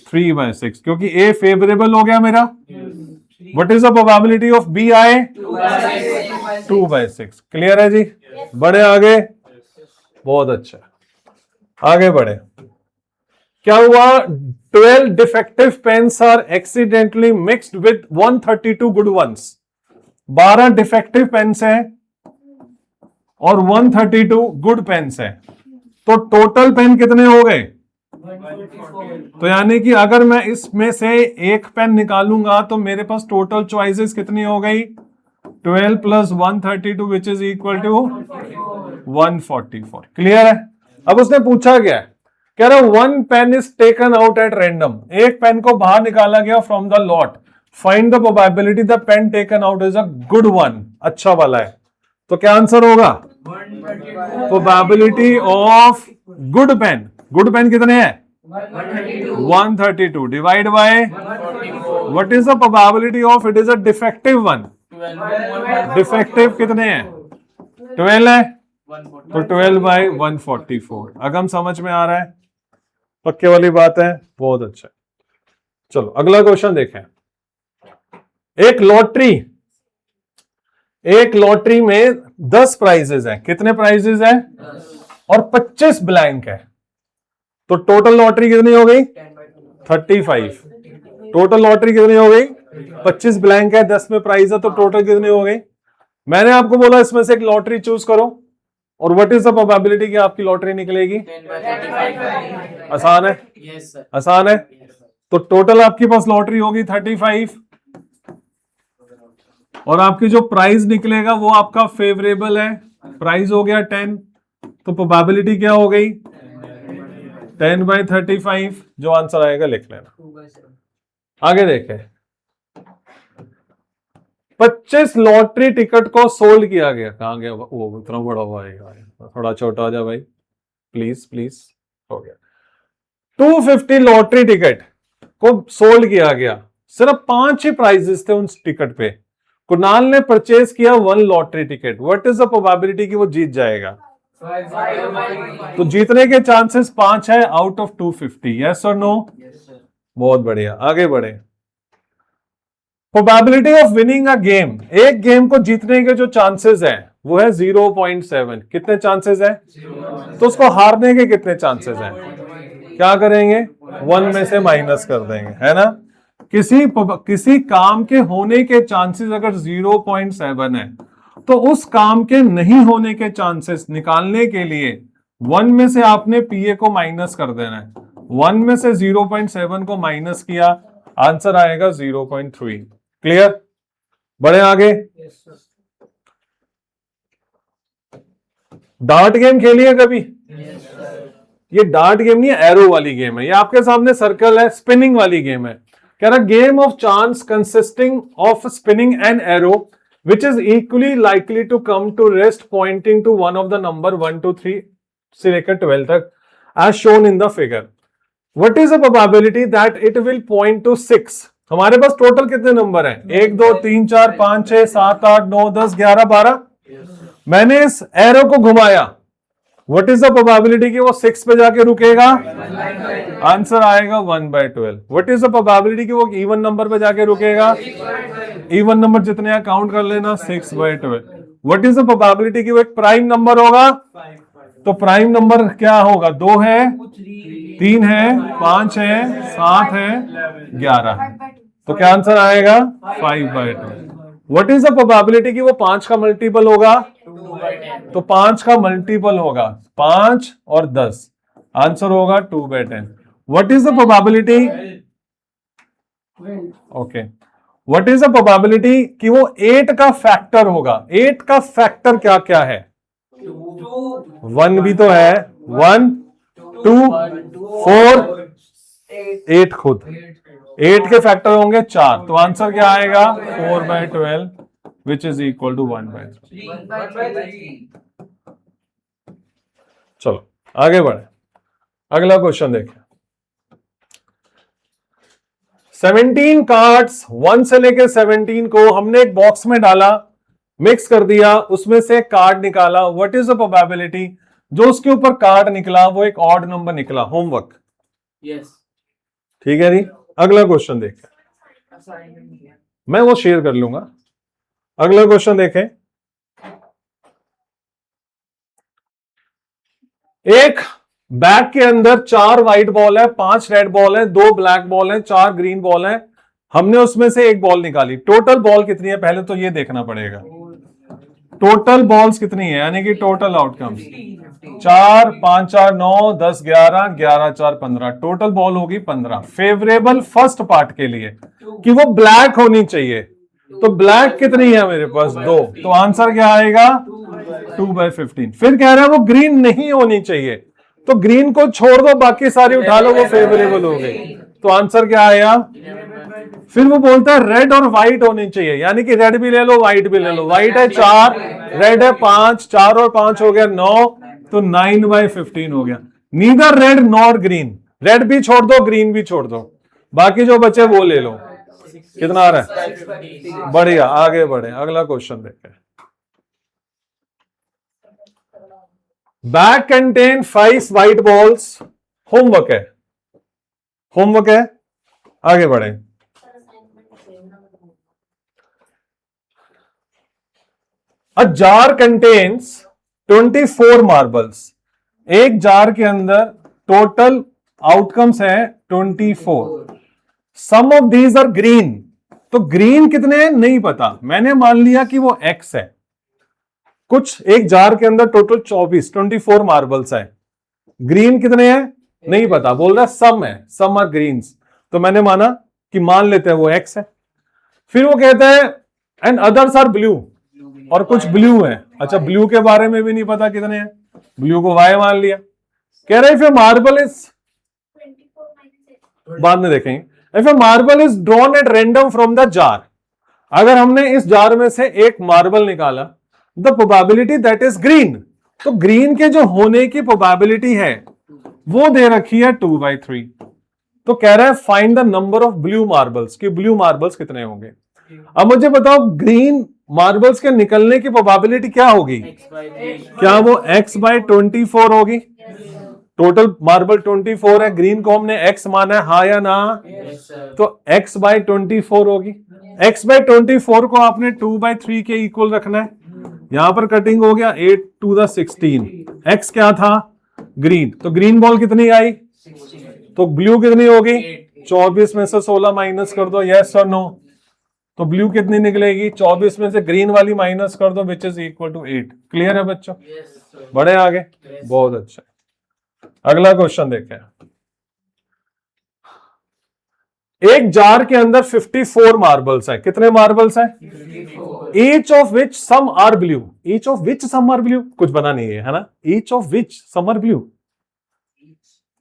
3/6, क्योंकि A फेवरेबल हो गया मेरा। What is the probability of B आए? 2/6। क्लियर है जी? बढ़े आगे। बहुत अच्छा, आगे बढ़े। क्या हुआ? 12 defective pens are accidentally mixed with 132 good ones। 12 defective pens हैं और 132 गुड पेन्स हैं, तो टोटल पेन कितने हो गए? तो यानी कि अगर मैं इसमें से एक पेन निकालूंगा तो मेरे पास टोटल चॉइसेस कितनी हो गई? 12 + 132 which is equal to 144। Clear है? अब उसने पूछा क्या है? कह रहा 1 pen is taken out at random. एक पेन को बाहर निकाला गया from the lot. Find the probability the pen taken out is a good one, अच्छा वाला है। तो क्या आंसर होगा? Probability of good pen. Good pen कितने हैं? 132 divide by what is the probability of it is a defective one. Defective कितने हैं? 12 है, तो 12/144। अगम समझ में आ रहा है? पक्के वाली बात है, बहुत अच्छा। चलो अगला क्वेश्चन देखें। एक लॉटरी में 10 प्राइजेस हैं। कितने प्राइजेस हैं? और 25 ब्लैंक है, तो टोटल लॉटरी कितनी हो गई? 35। टोटल लॉटरी कितनी हो गई? 25 ब्लैंक है, 10 में प्राइज है, तो टोटल कितनी हो गई? मैंने आपको बोला इसमें से एक लॉटरी चूज करो, और व्हाट इज द प्रोबेबिलिटी कि आपकी लॉटरी निकलेगी? 10/35। आसान है? Yes sir. आसान है। तो टोटल आपके पास लॉटरी होगी 35, और आपकी जो प्राइस निकलेगा वो आपका फेवरेबल है, प्राइस हो गया 10, तो प्रोबेबिलिटी क्या हो गई? 10/35। जो आंसर आएगा लिख लेना। आगे देखें। 25 लॉटरी टिकट को सोल्ड किया गया। कहां गया वो? इतना बड़ा हुआ है, थोड़ा छोटा हो जा भाई, प्लीज प्लीज। हो गया। 250 लॉटरी टिकट को सोल्ड किया गया। सिर्फ 5 ही प्राइजेस थे उन टिकट पे। कुणाल ने परचेज किया 1 lottery ticket. What is the probability कि वो जीत जाएगा? तो जीतने के चांसेस 5 है आउट ऑफ 250। यस और नो? बहुत बढ़िया, आगे बढ़े। Probability of winning a game. एक गेम को जीतने के जो चांसेस हैं वो है 0.7। कितने चांसेस हैं? तो उसको हारने के कितने चांसेस हैं? क्या करेंगे? 1 में से माइनस कर देंगे, है ना? किसी काम के होने के चांसेस अगर 0.7 है तो उस काम के नहीं होने के चांसेस निकालने के लिए 1 में से आपने पीए को माइनस कर देना है। 1 में से 0.7 को माइनस किया, आंसर आएगा 0.3। क्लियर? बढ़े आगे। Yes, sir. डार्ट गेम खेलिए कभी? Yes, sir. ये डार्ट गेम नहीं, एरो वाली गेम है। ये आपके सामने सर्कल है, स्पिनिंग वाली गेम है। कह रहा game of chance consisting of spinning an arrow which is equally likely to come to rest pointing to one of the number 1 to 3 से लेकर 12 तक as shown in the figure. What is the probability that it will point to 6? हमारे पास total कितने number हैं? 1 2 3 4 5 6 7 8 9 10 11 12। मैंने इस arrow को घुमाया, व्हाट इज द प्रोबेबिलिटी कि वो 6 पे जाके रुकेगा? आंसर आएगा 1/12। व्हाट इज द प्रोबेबिलिटी कि वो इवन नंबर पे जाके रुकेगा? इवन नंबर जितने काउंट कर लेना, 6/12। व्हाट इज द प्रोबेबिलिटी कि वो एक प्राइम नंबर होगा? तो प्राइम नंबर क्या होगा? 2 है, 3 है, 5 है, 7 है, 11। तो क्या आंसर आएगा? 5/2। व्हाट इज द प्रोबेबिलिटी कि वो 5 का मल्टीपल होगा? 2/10. तो 5 का मल्टीपल होगा 5 और 10, आंसर होगा 2/10। What is the probability? 12. Okay, what is the probability कि वो 8 का फैक्टर होगा? 8 का फैक्टर क्या क्या है? 1 भी तो है, 1 2 4 8 खुद 8 के फैक्टर होंगे 4, तो आंसर क्या आएगा? 4/12 विच इज इक्वल टू 1/3। 1/3. चलो आगे बढ़े, अगला क्वेश्चन देखें। 17 कार्ड्स 1 से लेकर 17 को हमने एक बॉक्स में डाला, मिक्स कर दिया, उसमें से कार्ड निकाला। व्हाट इज द प्रोबेबिलिटी जो उसके ऊपर कार्ड निकला वो एक ऑड नंबर निकला? Homework, Yes. ठीक है जी। अगला क्वेश्चन देखें, Assignment here. मैं वो शेयर कर लूंगा। अगला क्वेश्चन देखें। एक बैग के अंदर 4 व्हाइट बॉल है, 5 रेड बॉल है, 2 ब्लैक बॉल है, 4 ग्रीन बॉल है। हमने उसमें से एक बॉल निकाली। टोटल बॉल कितनी है पहले तो ये देखना पड़ेगा। टोटल बॉल्स कितनी है, यानी कि टोटल आउटकम्स 4 5 4 9 10 11 11 4 15, टोटल बॉल होगी 15। फेवरेबल फर्स्ट पार्ट के लिए कि वो ब्लैक होनी चाहिए, तो ब्लैक कितनी है मेरे पास? 2, तो आंसर क्या आएगा? 2/15। फिर कह रहा है वो ग्रीन नहीं होनी चाहिए, तो ग्रीन को छोड़ दो, बाकी सारी उठा लो, वो फेवरेबल हो गई, तो आंसर क्या आया? फिर वो बोलता है रेड और व्हाइट होनी चाहिए, यानी कि रेड भी ले लो व्हाइट भी ले लो। व्हाइट है 4, रेड है 5, 4 और 5 हो गया 9, तो 9/15 हो गया। Neither red nor green, red भी छोड़ दो ग्रीन भी छोड़ दो, बाकी जो बचे वो ले लो। कितना आ रहा है? बढ़िया, आगे बढ़े, अगला क्वेश्चन देखते हैं। Bag contain 5 white balls. Homework है, होमवर्क है, आगे बढ़े। A jar contains 24 marbles। एक जार के अंदर टोटल आउटकम्स है 24। सम ऑफ दीज आर ग्रीन, तो ग्रीन कितने हैं नहीं पता, मैंने मान लिया कि वो एक्स है। कुछ एक जार के अंदर टोटल 24 मार्बल्स है, ग्रीन कितने हैं नहीं पता, बोल रहा सम है, सम आर ग्रीन्स, तो मैंने माना कि मान लेते हैं वो एक्स है। फिर वो कहता है एंड अदर्स आर ब्लू, और कुछ ब्लू है। अच्छा, ब्लू के बारे में भी नहीं पता कितने हैं, ब्लू को वाई मान लिया। कह रहे इफ ए मार्बल इज, बाद में देखेंगे, if A marble is drawn at random from the jar, अगर हमने इस जार में से एक मार्बल निकाला, the probability that is green, तो ग्रीन के जो होने की प्रोबेबिलिटी है वो दे रखी है 2/3। तो कह रहा है find the number of blue marbles, कि ब्लू मार्बल्स कितने होंगे। अब मुझे बताओ ग्रीन मार्बल्स के निकलने की प्रोबेबिलिटी क्या होगी? क्या वो x/24 होगी? टोटल मार्बल 24 है, ग्रीन को हमने x माना है, हाँ या ना? तो x/24 होगी। x/24 को आपने 2/3 के इक्वल रखना है। यहां पर कटिंग हो गया 8 to the 16। x क्या था? ग्रीन, तो ग्रीन बॉल कितनी आई? तो ब्लू कितनी होगी? 24 में से 16 माइनस कर दो, यस और नो? तो ब्लू कितनी निकलेगी? 24 में से ग्रीन वाली माइनस कर दो, which is equal to 8। Clear है बच्चों? Yes, sir. बढ़े आगे? बहुत अच्छा। अगला क्वेश्चन देखें। एक जार के अंदर 54 मार्बल्स हैं। कितने मार्बल्स हैं? 54. Each of which some are blue. Each of which some are blue, कुछ बना नहीं है ना? Each of which some are blue,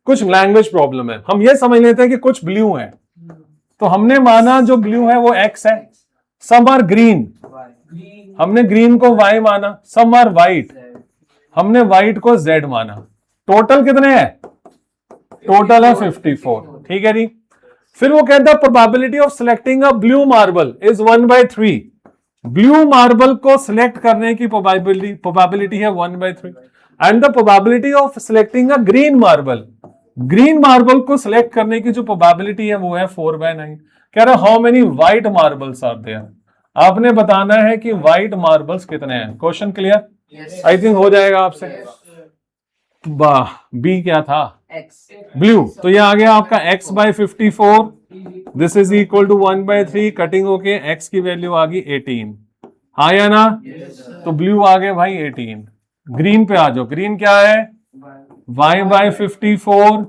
कुछ लैंग्वेज प्रॉब्लम है। हम ये समझ लेते हैं कि कुछ ब्लू है, तो हमने माना जो ब्लू है वो एक्स है। सम आर ग्रीन, हमने ग्रीन को वाई माना। सम आर वाइट, हमने वाइट को जेड माना। टोटल कितने हैं? टोटल है 54। ठीक है जी। फिर वो कहता है probability of selecting a blue marble is 1/3। Blue marble को सिलेक्ट करने की प्रोबेबिलिटी है 1/3 and the probability of selecting a green marble, green marble को सिलेक्ट करने की जो प्रोबेबिलिटी है वो है 4/9। कह रहा how many white marbles are there. आपने बताना है कि व्हाइट मार्बल्स कितने हैं। Question clear? Yes. I think हो जाएगा आपसे। वाह, बी क्या था? X. ब्लू। तो ये आ गया आपका x/54, this is equal to 1/3। Cutting होके x की वैल्यू आ गई 18। हाँ या ना? तो ब्लू आ गए भाई 18। ग्रीन पे आ जाओ। ग्रीन क्या है? y/54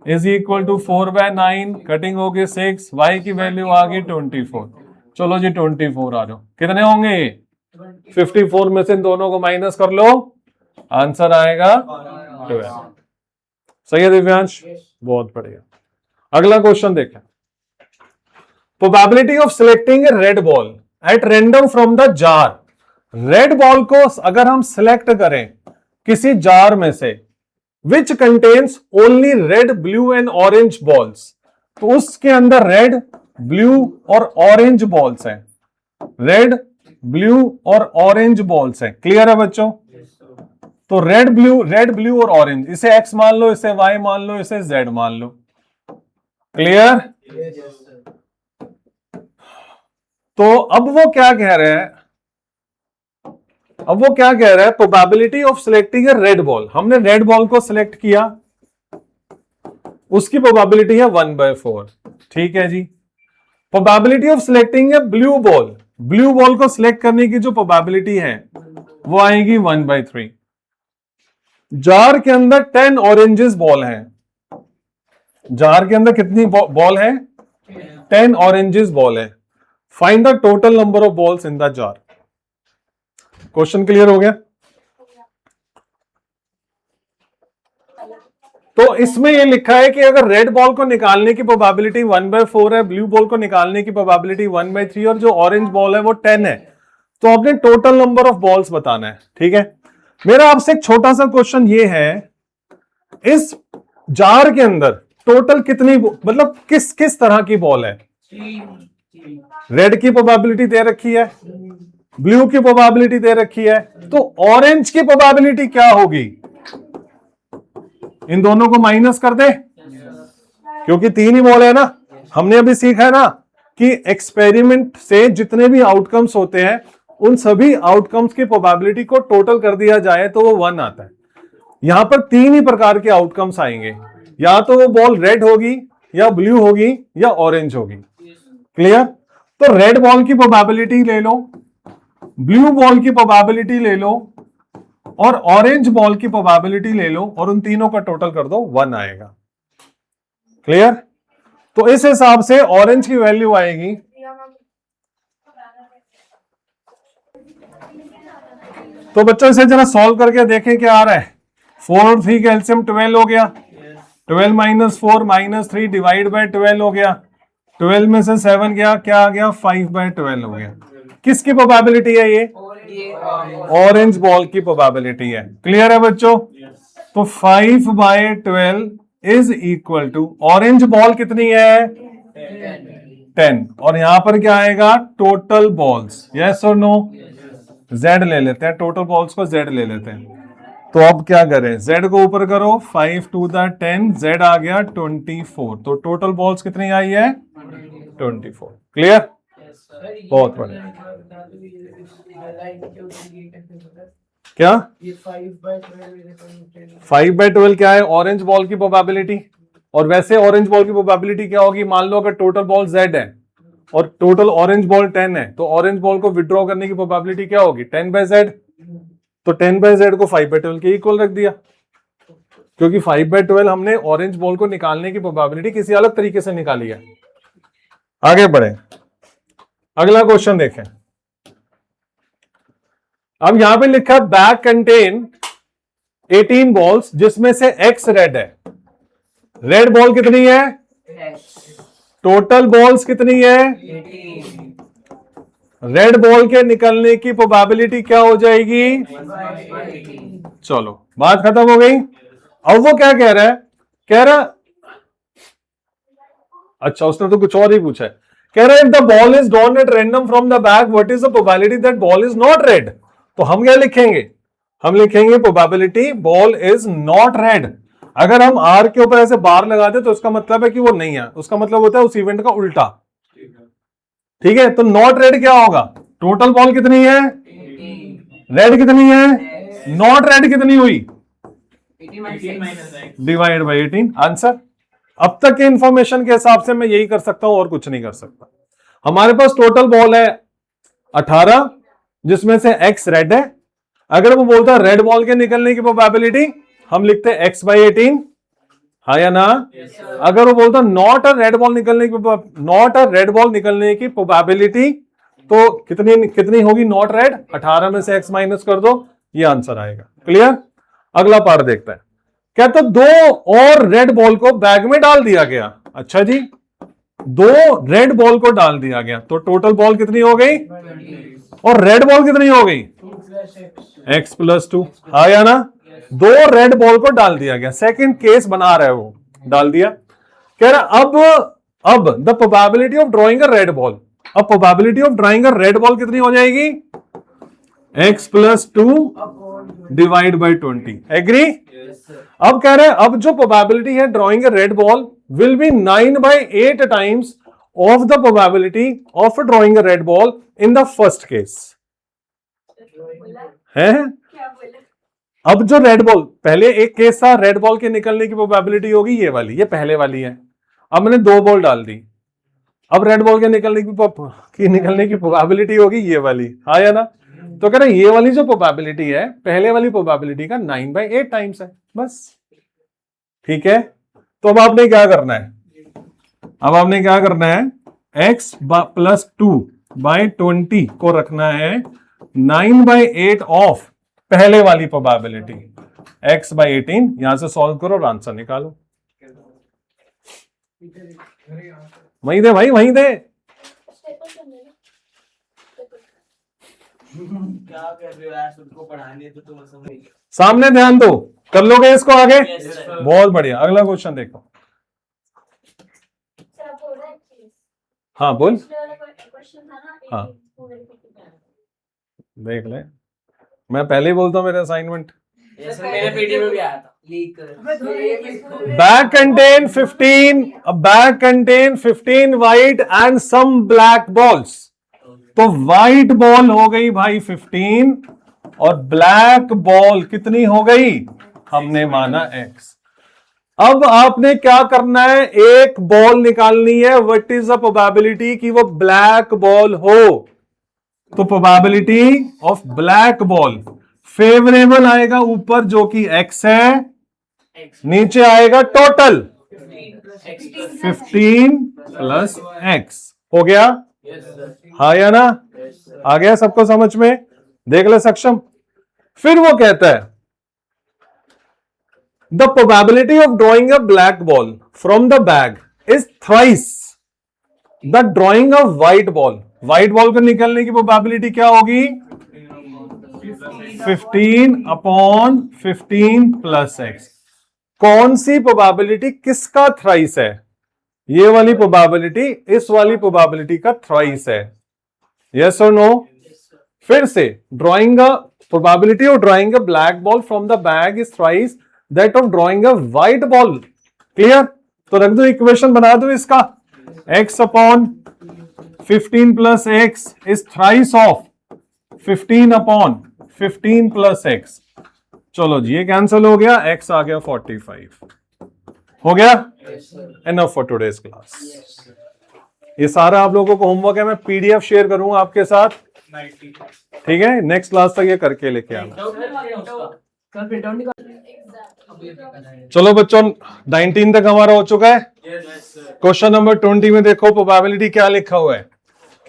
is equal to 4/9। Cutting होके 6, y की वैल्यू आ गई 24। चलो जी 24 आ जाओ। कितने होंगे ये? 54 में से इन दोनों को माइनस कर लो, आंसर आएगा 12। सही है दिव्यांश? बहुत बढ़िया। अगला क्वेश्चन देखें। Probability of selecting a red ball eight random from the jar. Red ball को अगर हम सिलेक्ट करें किसी जार में से which contains only red, blue and orange balls, तो उसके अंदर रेड, ब्लू और ऑरेंज बॉल्स हैं। रेड, ब्लू और ऑरेंज बॉल्स हैं। क्लियर है बच्चों? तो रेड, ब्लू और ऑरेंज, इसे एक्स मान लो, इसे वाई मान लो, इसे जेड मान लो। क्लियर? तो अब वो क्या कह रहे हैं? Probability of selecting a red ball. हमने रेड बॉल को सिलेक्ट किया, उसकी प्रोबेबिलिटी है 1/4। ठीक है जी। Probability of selecting a blue ball, blue ball को सिलेक्ट करने की जो प्रोबेबिलिटी है वो आएगी 1/3। जार के अंदर 10 ऑरेंजेस बॉल हैं। जार के अंदर कितनी बॉल है? 10 ऑरेंजेस बॉल है। Find the total number of balls in the jar. Question clear हो गया? तो इसमें ये लिखा है कि अगर रेड बॉल को निकालने की प्रोबेबिलिटी 1/4 है, ब्लू बॉल को निकालने की प्रोबेबिलिटी 1/3 और जो ऑरेंज बॉल है वो 10 है, तो आपने टोटल नंबर ऑफ बॉल्स बताना है। ठीक है। मेरा आपसे एक छोटा सा क्वेश्चन ये है, इस जार के अंदर टोटल कितनी, मतलब किस किस तरह की बॉल है? रेड की प्रोबेबिलिटी दे रखी है, ब्लू की प्रोबेबिलिटी दे रखी है, तो ऑरेंज की प्रोबेबिलिटी क्या होगी? इन दोनों को माइनस कर दे, क्योंकि 3 ही बॉल है ना। हमने अभी सीखा है ना कि एक्सपेरिमेंट से जितने भी आउटकम्स होते हैं उन सभी आउटकम्स की प्रोबेबिलिटी को टोटल कर दिया जाए तो वो 1 आता है। यहां पर 3 ही प्रकार के आउटकम्स आएंगे, या तो वो बॉल रेड होगी, या ब्लू होगी, या ऑरेंज होगी। क्लियर? तो रेड बॉल की प्रोबेबिलिटी ले लो, ब्लू बॉल की प्रोबेबिलिटी ले लो और ऑरेंज बॉल की प्रोबेबिलिटी ले लो और उन तीनों का टोटल कर दो, 1 आएगा। क्लियर? तो इस हिसाब से ऑरेंज की वैल्यू आएगी तो बच्चों इसे जरा सॉल्व करके देखें क्या आ रहा है। 4 और 3 का एलसीएम 12 हो गया। 12 - 4 - 3 डिवाइड बाय 12 हो गया। 12 में से 7 गया, क्या आ गया? 5/12 हो गया। किसकी प्रोबेबिलिटी है ये? ऑरेंज बॉल की प्रोबेबिलिटी है। क्लियर है बच्चों? तो 5/12 is equal to, orange ball कितनी है? 10। और यहां पर क्या आएगा? Total balls. यस और नो? Z ले लेते हैं, टोटल बॉल्स को Z ले लेते हैं। तो अब क्या करें? Z को ऊपर करो, 5 to the 10, Z आ गया 24। तो टोटल बॉल्स कितनी आई है? 24। क्लियर? बहुत बढ़िया। क्या? ये 5/12 5/12 क्या है? ऑरेंज बॉल की प्रोबेबिलिटी। और वैसे ऑरेंज बॉल की प्रोबेबिलिटी क्या होगी? मान लो अगर टोटल बॉल Z है और टोटल ऑरेंज बॉल 10 है, तो ऑरेंज बॉल को विड्रॉ करने की प्रोबेबिलिटी क्या होगी 10/z। तो 10/z को 5/12 के इक्वल रख दिया, क्योंकि 5/12 हमने ऑरेंज बॉल को निकालने की प्रोबेबिलिटी किसी अलग तरीके से निकाली है। आगे बढ़े, अगला क्वेश्चन देखें। अब यहां पे लिखा है बैग कंटेन 18 बॉल्स जिसमें से x रेड है। रेड बॉल कितनी है, टोटल बॉल्स कितनी है, रेड बॉल के निकलने की प्रोबेबिलिटी क्या हो जाएगी, चलो बात खत्म हो गई। अब वो क्या कह रहा है, कह रहा अच्छा उसने तो कुछ और ही पूछा है, कह रहा है if the ball is drawn at random from the bag what is the probability that ball is not red. तो हम क्या लिखेंगे, हम लिखेंगे probability ball is not red. अगर हम आर के ऊपर ऐसे बार लगा दे तो उसका मतलब है कि वो नहीं है, उसका मतलब होता है उस इवेंट का उल्टा। ठीक है, तो नॉट रेड क्या होगा, टोटल बॉल कितनी है, रेड कितनी है, नॉट रेड कितनी हुई, डिवाइड बाई 18 आंसर। अब तक के इंफॉर्मेशन के हिसाब से मैं यही कर सकता हूं और कुछ नहीं कर सकता। हमारे पास टोटल बॉल है 18 जिसमें से x रेड है। अगर वो बोलता है रेड बॉल के निकलने की प्रोबेबिलिटी हम लिखते हैं x/18, हाँ या ना। अगर वो बोलता नॉट अ रेड बॉल निकलने की प्रोबेबिलिटी तो कितनी होगी नॉट रेड, 18 में से x माइनस कर दो, ये आंसर आएगा। क्लियर। अगला पार्ट देखते हैं, कहता 2 और रेड बॉल को बैग में डाल दिया गया। अच्छा जी, 2 रेड बॉल को डाल दिया गया तो टोटल बॉल कितनी हो गई, और रेड बॉल कितनी हो गई, x+2, हाँ या ना। 2 रेड बॉल को डाल दिया गया, सेकंड केस बना रहा है वो, डाल दिया। कह रहा अब the probability of drawing a red ball, अब probability of drawing a red ball कितनी हो जाएगी, x+2 डिवाइड बाई 20। एग्री। अब कह रहे हैं अब जो प्रोबेबिलिटी है drawing a red ball will be 9/8 times of the probability of drawing a red ball in the first case है। अब जो रेड बॉल, पहले एक केस था रेड बॉल के निकलने की प्रोबेबिलिटी होगी ये वाली, ये पहले वाली है। अब मैंने 2 बॉल डाल दी, अब रेड बॉल के निकलने की प्रोबेबिलिटी होगी ये वाली, हाँ या ना। तो कह रहे ये वाली जो प्रोबेबिलिटी है पहले वाली प्रोबेबिलिटी का 9/8 टाइम्स है बस। ठीक है, तो अब आपने क्या करना है, अब आपने क्या करना है, x+2/20 को रखना है 9/8 ऑफ पहले वाली प्रोबेबिलिटी, x/18। यहां से सॉल्व करो और आंसर निकालो। वहीं दे भाई, वहीं दे। क्या कर रहे हो यार, सबको पढ़ाने तो तुम समझ। सामने ध्यान दो, कर लोगे इसको आगे। Yes, sir. बहुत बढ़िया, अगला क्वेश्चन देखो। हाँ बोल। हाँ देख ले, मैं पहले ही बोलता हूँ मेरे असाइनमेंट। Yes, sir, मेरे पीडी में भी आया था। Bag contain 15 white and some black balls. तो व्हाइट बॉल हो गई भाई 15 और ब्लैक बॉल कितनी हो गई, हमने माना x। अब आपने क्या करना है, एक बॉल निकालनी है, व्हाट इज द प्रोबेबिलिटी कि वो ब्लैक बॉल हो। तो probability of black ball favourable आएगा ऊपर जो कि x है, नीचे आएगा टोटल 15 प्लस x। हो गया, हाँ या ना। आ गया सबको समझ में, देख ले सक्षम। फिर वो कहता है the probability of drawing a black ball from the bag is thrice the drawing a white ball. White ball को निकलने की प्रोबेबिलिटी क्या होगी, 15/15 प्लस x। कौन सी प्रोबेबिलिटी किसका थ्राइस है, ये वाली प्रोबेबिलिटी इस वाली प्रोबेबिलिटी का थ्राइस है। यस और नो। फिर से drawing a probability of drawing a black ball from the bag is thrice that of drawing a white ball. Clear. तो रख दो, इक्वेशन बना दो इसका, x/15 plus x is thrice of 15/15 plus x। चलो जी ये कैंसिल हो गया, x आ गया 45। हो गया। Enough for today's class. ये सारा आप लोगों को होमवर्क है, मैं पीडीएफ शेयर करूंगा आपके साथ, 90। ठीक है। नेक्स्ट क्लास तक ये करके लेके आना। कल प्रिंट आउट निकाल। चलो बच्चों, 19 तक हमारा हो चुका है। Yes sir. क्वेश्चन नंबर 20 में देखो प्रोबेबिलिटी क्या लिखा हुआ है।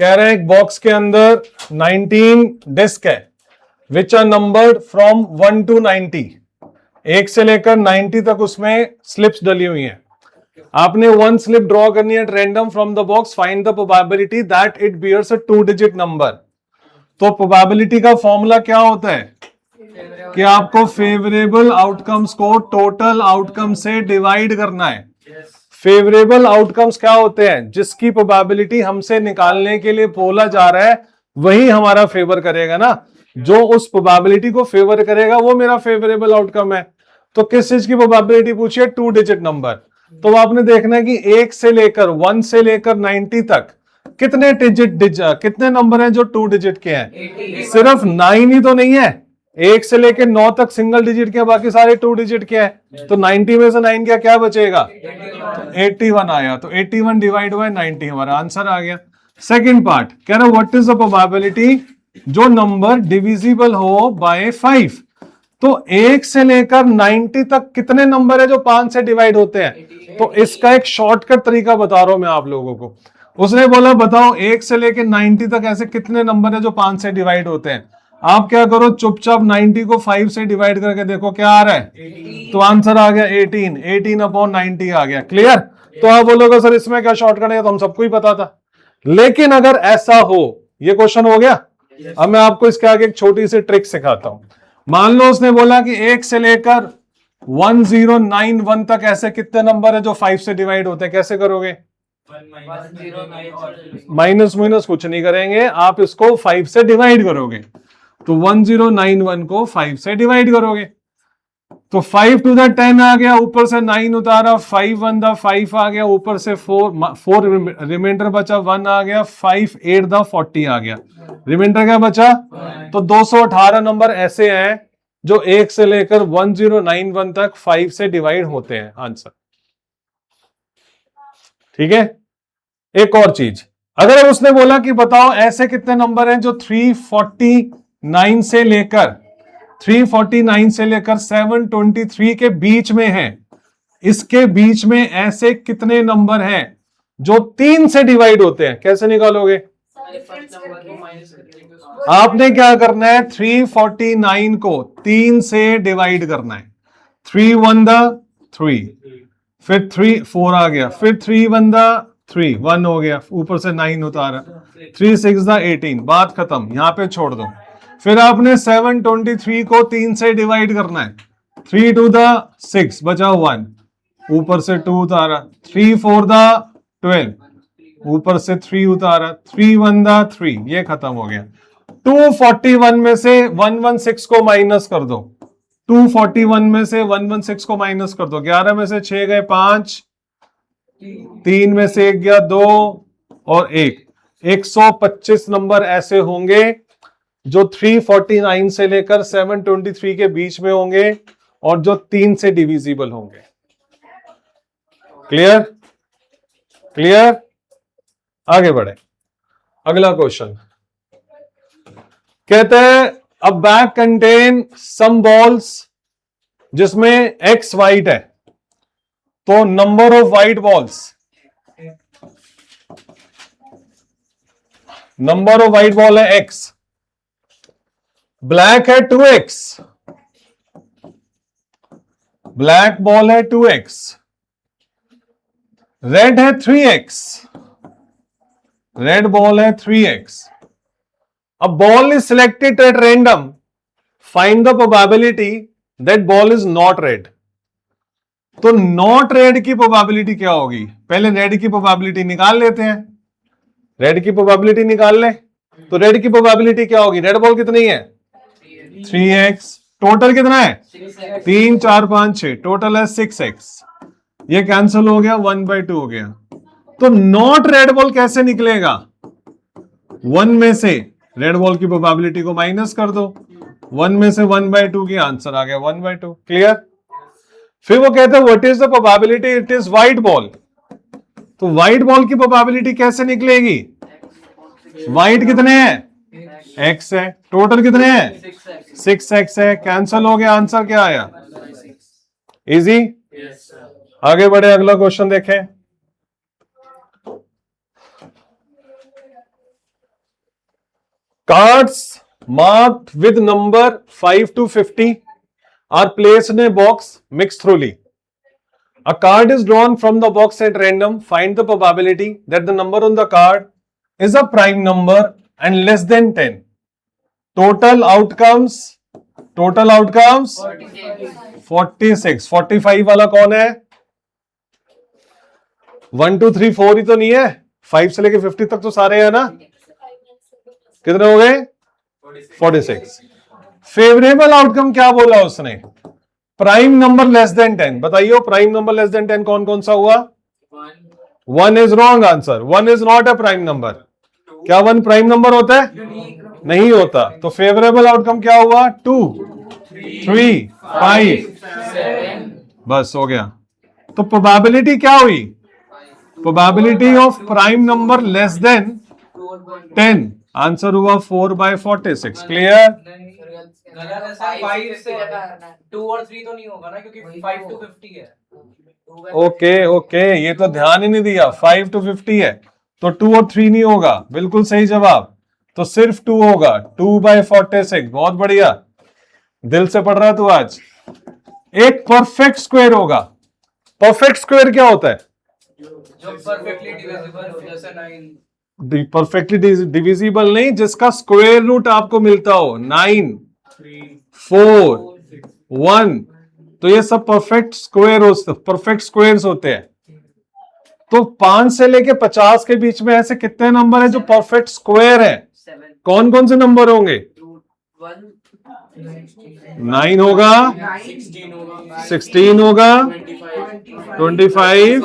कह रहे हैं एक बॉक्स के अंदर 19 डिस्क है which are numbered from 1 to 90, 1 से लेकर 90 तक उसमें स्लिप्स डली हुई हैं। आपने 1 स्लिप ड्रॉ करनी है at random from the box, find the probability that it bears a 2-digit number. तो प्रोबेबिलिटी का फॉर्मूला क्या होता है कि आपको फेवरेबल आउटकम्स को टोटल आउटकम से डिवाइड करना है। फेवरेबल आउटकम्स क्या होते हैं? जिसकी प्रोबेबिलिटी हमसे निकालने के लिए बोला जा रहा है वही हमारा फेवर करेगा ना। जो उस प्रोबेबिलिटी को फेवर करेगा वो मेरा फेवरेबल आउटकम है। तो किस चीज की प्रोबेबिलिटी पूछी है? 2-digit number. तो आपने देखना है कि 1 से लेकर 1 से लेकर 90 तक कितने कितने नंबर हैं जो 2-digit के हैं? सिर्फ 9 ही तो नहीं है, 1 से लेकर 9 तक सिंगल डिजिट के, बाकी सारे 2-digit के हैं। तो 90 में से 9 क्या बचेगा? 81 आया। तो 81 डिवाइड बाय 90 हमारा आंसर आ गया। सेकंड पार्ट कह रहा है व्हाट इज द प्रोबेबिलिटी जो नंबर डिविजिबल हो बाय 5। तो 1 से लेकर 90 तक कितने नंबर है जो 5 से डिवाइड होते हैं? तो इसका एक शॉर्टकट तरीका बता रहा हूं मैं आप लोगों को। उसने बोला बताओ 1 से लेकर 90 तक ऐसे कितने नंबर है जो 5 से डिवाइड होते हैं। आप क्या करो, चुपचाप 90 को 5 से डिवाइड करके देखो क्या आ रहा है। तो आंसर आ गया 18, 18/90 आ गया। क्लियर? तो आप बोलोगे सर इसमें क्या शॉर्टकट है? तो हम सबको ही पता था। लेकिन अगर ऐसा हो, ये क्वेश्चन हो गया। अब मैं आपको इसके आगे एक छोटी सी ट्रिक सिखाता हूं। मान लो उसने बोला कि 1 से लेकर 1091 तक ऐसे कितने नंबर है जो 5 से डिवाइड होते हैं। कैसे करोगे? माइनस माइनस कुछ नहीं करेंगे, आप इसको 5 से डिवाइड करोगे। तो 1091 को 5 से डिवाइड करोगे तो 5 to the 10 आ गया, ऊपर से 9 उतारा, 5 1 the 5 आ गया, ऊपर से 4 रिमाइंडर बचा, 1 आ गया, 5 8 the 40 आ गया, रिमाइंडर क्या बचा? तो 218 नंबर ऐसे हैं जो 1 से लेकर 1091 तक 5 से डिवाइड होते हैं। आंसर ठीक है। एक और चीज, अगर उसने बोला कि बताओ ऐसे कितने नंबर हैं जो 349 से लेकर 723 के बीच में है, इसके बीच में ऐसे कितने नंबर हैं जो 3 से डिवाइड होते हैं। कैसे निकालोगे? आपने क्या करना है, 349 को 3 से डिवाइड करना है। 3 1 the 3, फिर 3 4 आ गया, फिर 3 1 the 3 1 हो गया, ऊपर से 9 उतारा, 3 6 the 18, बात खत्म, यहां पे छोड़ दो। फिर आपने 723 को 3 से डिवाइड करना है। 3 2 the 6 बचा 1, ऊपर से 2 उतारा, 3 4 the 12, ऊपर से 3 उतारा, 3 1 the 3, ये खत्म हो गया। 241 में से 116 को माइनस कर दो, 241 में से 116 को माइनस कर दो, 11 में से 6 गए 5, 3 में से 1 गया 2 और 1, 125 नंबर ऐसे होंगे जो 349 से लेकर 723 के बीच में होंगे और जो 3 से डिविजिबल होंगे। क्लियर? क्लियर? आगे बढ़े। अगला क्वेश्चन कहते हैं a bag contain some balls जिसमें एक्स वाइट है, तो number of white balls, number of white ball है एक्स, ब्लैक है 2x, ब्लैक बॉल है 2x, रेड है 3x, रेड बॉल है 3x। अब ball is selected at random, find the probability that ball is not red. तो not red की probability क्या होगी? पहले रेड की प्रोबेबिलिटी निकाल लेते हैं। रेड की प्रोबेबिलिटी निकाल ले, तो रेड की प्रोबेबिलिटी क्या होगी? रेड बॉल कितनी है? 3x, टोटल कितना है? 3 4 5 6, टोटल है 6x। ये कैंसिल हो गया, 1/2 हो गया। तो नॉट रेड बॉल कैसे निकलेगा? 1 में से रेड बॉल की प्रोबेबिलिटी को माइनस कर दो, 1 में से 1/2 की, आंसर आ गया 1/2। क्लियर? फिर वो कहते हैं what is the probability it is white ball. तो व्हाइट बॉल की प्रोबेबिलिटी कैसे निकलेगी? व्हाइट कितने हैं? एक्स है। टोटल कितने हैं? 6x है। कैंसल हो गया, आंसर क्या आया? इजी। आगे बढ़े, अगला क्वेश्चन देखें। Cards marked with number 5 to 50 are placed in a box mixed thoroughly. A card is drawn from the box at random. Find the probability that the number on the card is a prime number and less than 10. Total outcomes 46. 45 वाला कौन है? 1 2 3 4 ही तो नहीं है, 5 से लेके 50 तक तो सारे हैं ना। कितने हो गए? 46। फेवरेबल आउटकम क्या बोला उसने? Prime number less than 10। बताइए प्राइम नंबर लेस देन 10 कौन कौन सा हुआ? 1 is wrong answer. 1 is not a prime number. क्या 1 प्राइम नंबर होता है? नहीं होता। तो फेवरेबल आउटकम क्या हुआ? 2 3 5 बस हो गया। तो प्रोबेबिलिटी क्या हुई? Probability of prime number less than 10। Answer हुआ 4/46। क्लियर? गलत है सर। 5 से 2 और 3 तो नहीं होगा ना, क्योंकि 5 to 50 है। ओके, ये तो ध्यान ही नहीं दिया। 5 to 50 है तो 2 और 3 नहीं होगा। बिल्कुल सही जवाब। तो सिर्फ 2 होगा। 2/46। बहुत बढ़िया, दिल से पढ़ रहा तू आज। एक परफेक्ट स्क्वायर होगा। परफेक्ट स्क्वायर क्या होता है? जो परफेक्टली डिविजिबल हो, जैसे 9। परफेक्टली डिविजिबल नहीं, जिसका स्क्वायर रूट आपको मिलता हो। 9 4 1। तो ये सब परफेक्ट स्क्वायर्स होते हैं। तो 5 से लेके 50 के बीच में ऐसे कितने नंबर है जो परफेक्ट स्क्वायर है? कौन कौन से नंबर होंगे? 9 होगा, 16 होगा, 25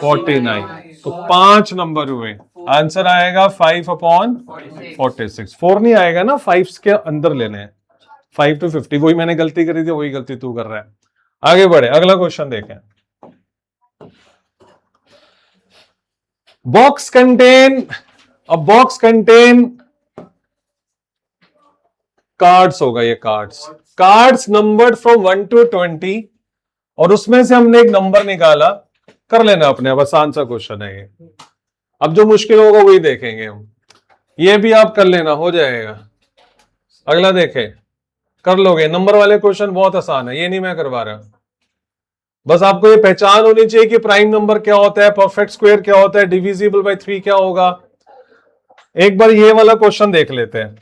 49। तो 5 नंबर हुए। आंसर आएगा 5/46। 4 नहीं आएगा ना, 5 के अंदर लेने हैं। 5 to 50। वही मैंने गलती करी थी, वही गलती तू कर रहा है। आगे बढ़े, अगला क्वेश्चन देखें। बॉक्स कंटेन कार्ड्स होगा। ये कार्ड्स नंबर्ड फ्रॉम 1 to 20 और उसमें से हमने एक नंबर निकाला। कर लेना अपने, अब आसान सा क्वेश्चन है ये। अब जो मुश्किल होगा वही देखेंगे हम। ये भी आप कर लेना, हो जाएगा। अगला देखें, कर लोगे। नंबर वाले क्वेश्चन बहुत आसान है, ये नहीं मैं करवा रहा। बस आपको ये पहचान होनी चाहिए कि प्राइम नंबर क्या होता है, परफेक्ट स्क्वायर क्या होता है, डिविजिबल बाय 3 क्या होगा। एक बार ये वाला क्वेश्चन देख लेते हैं।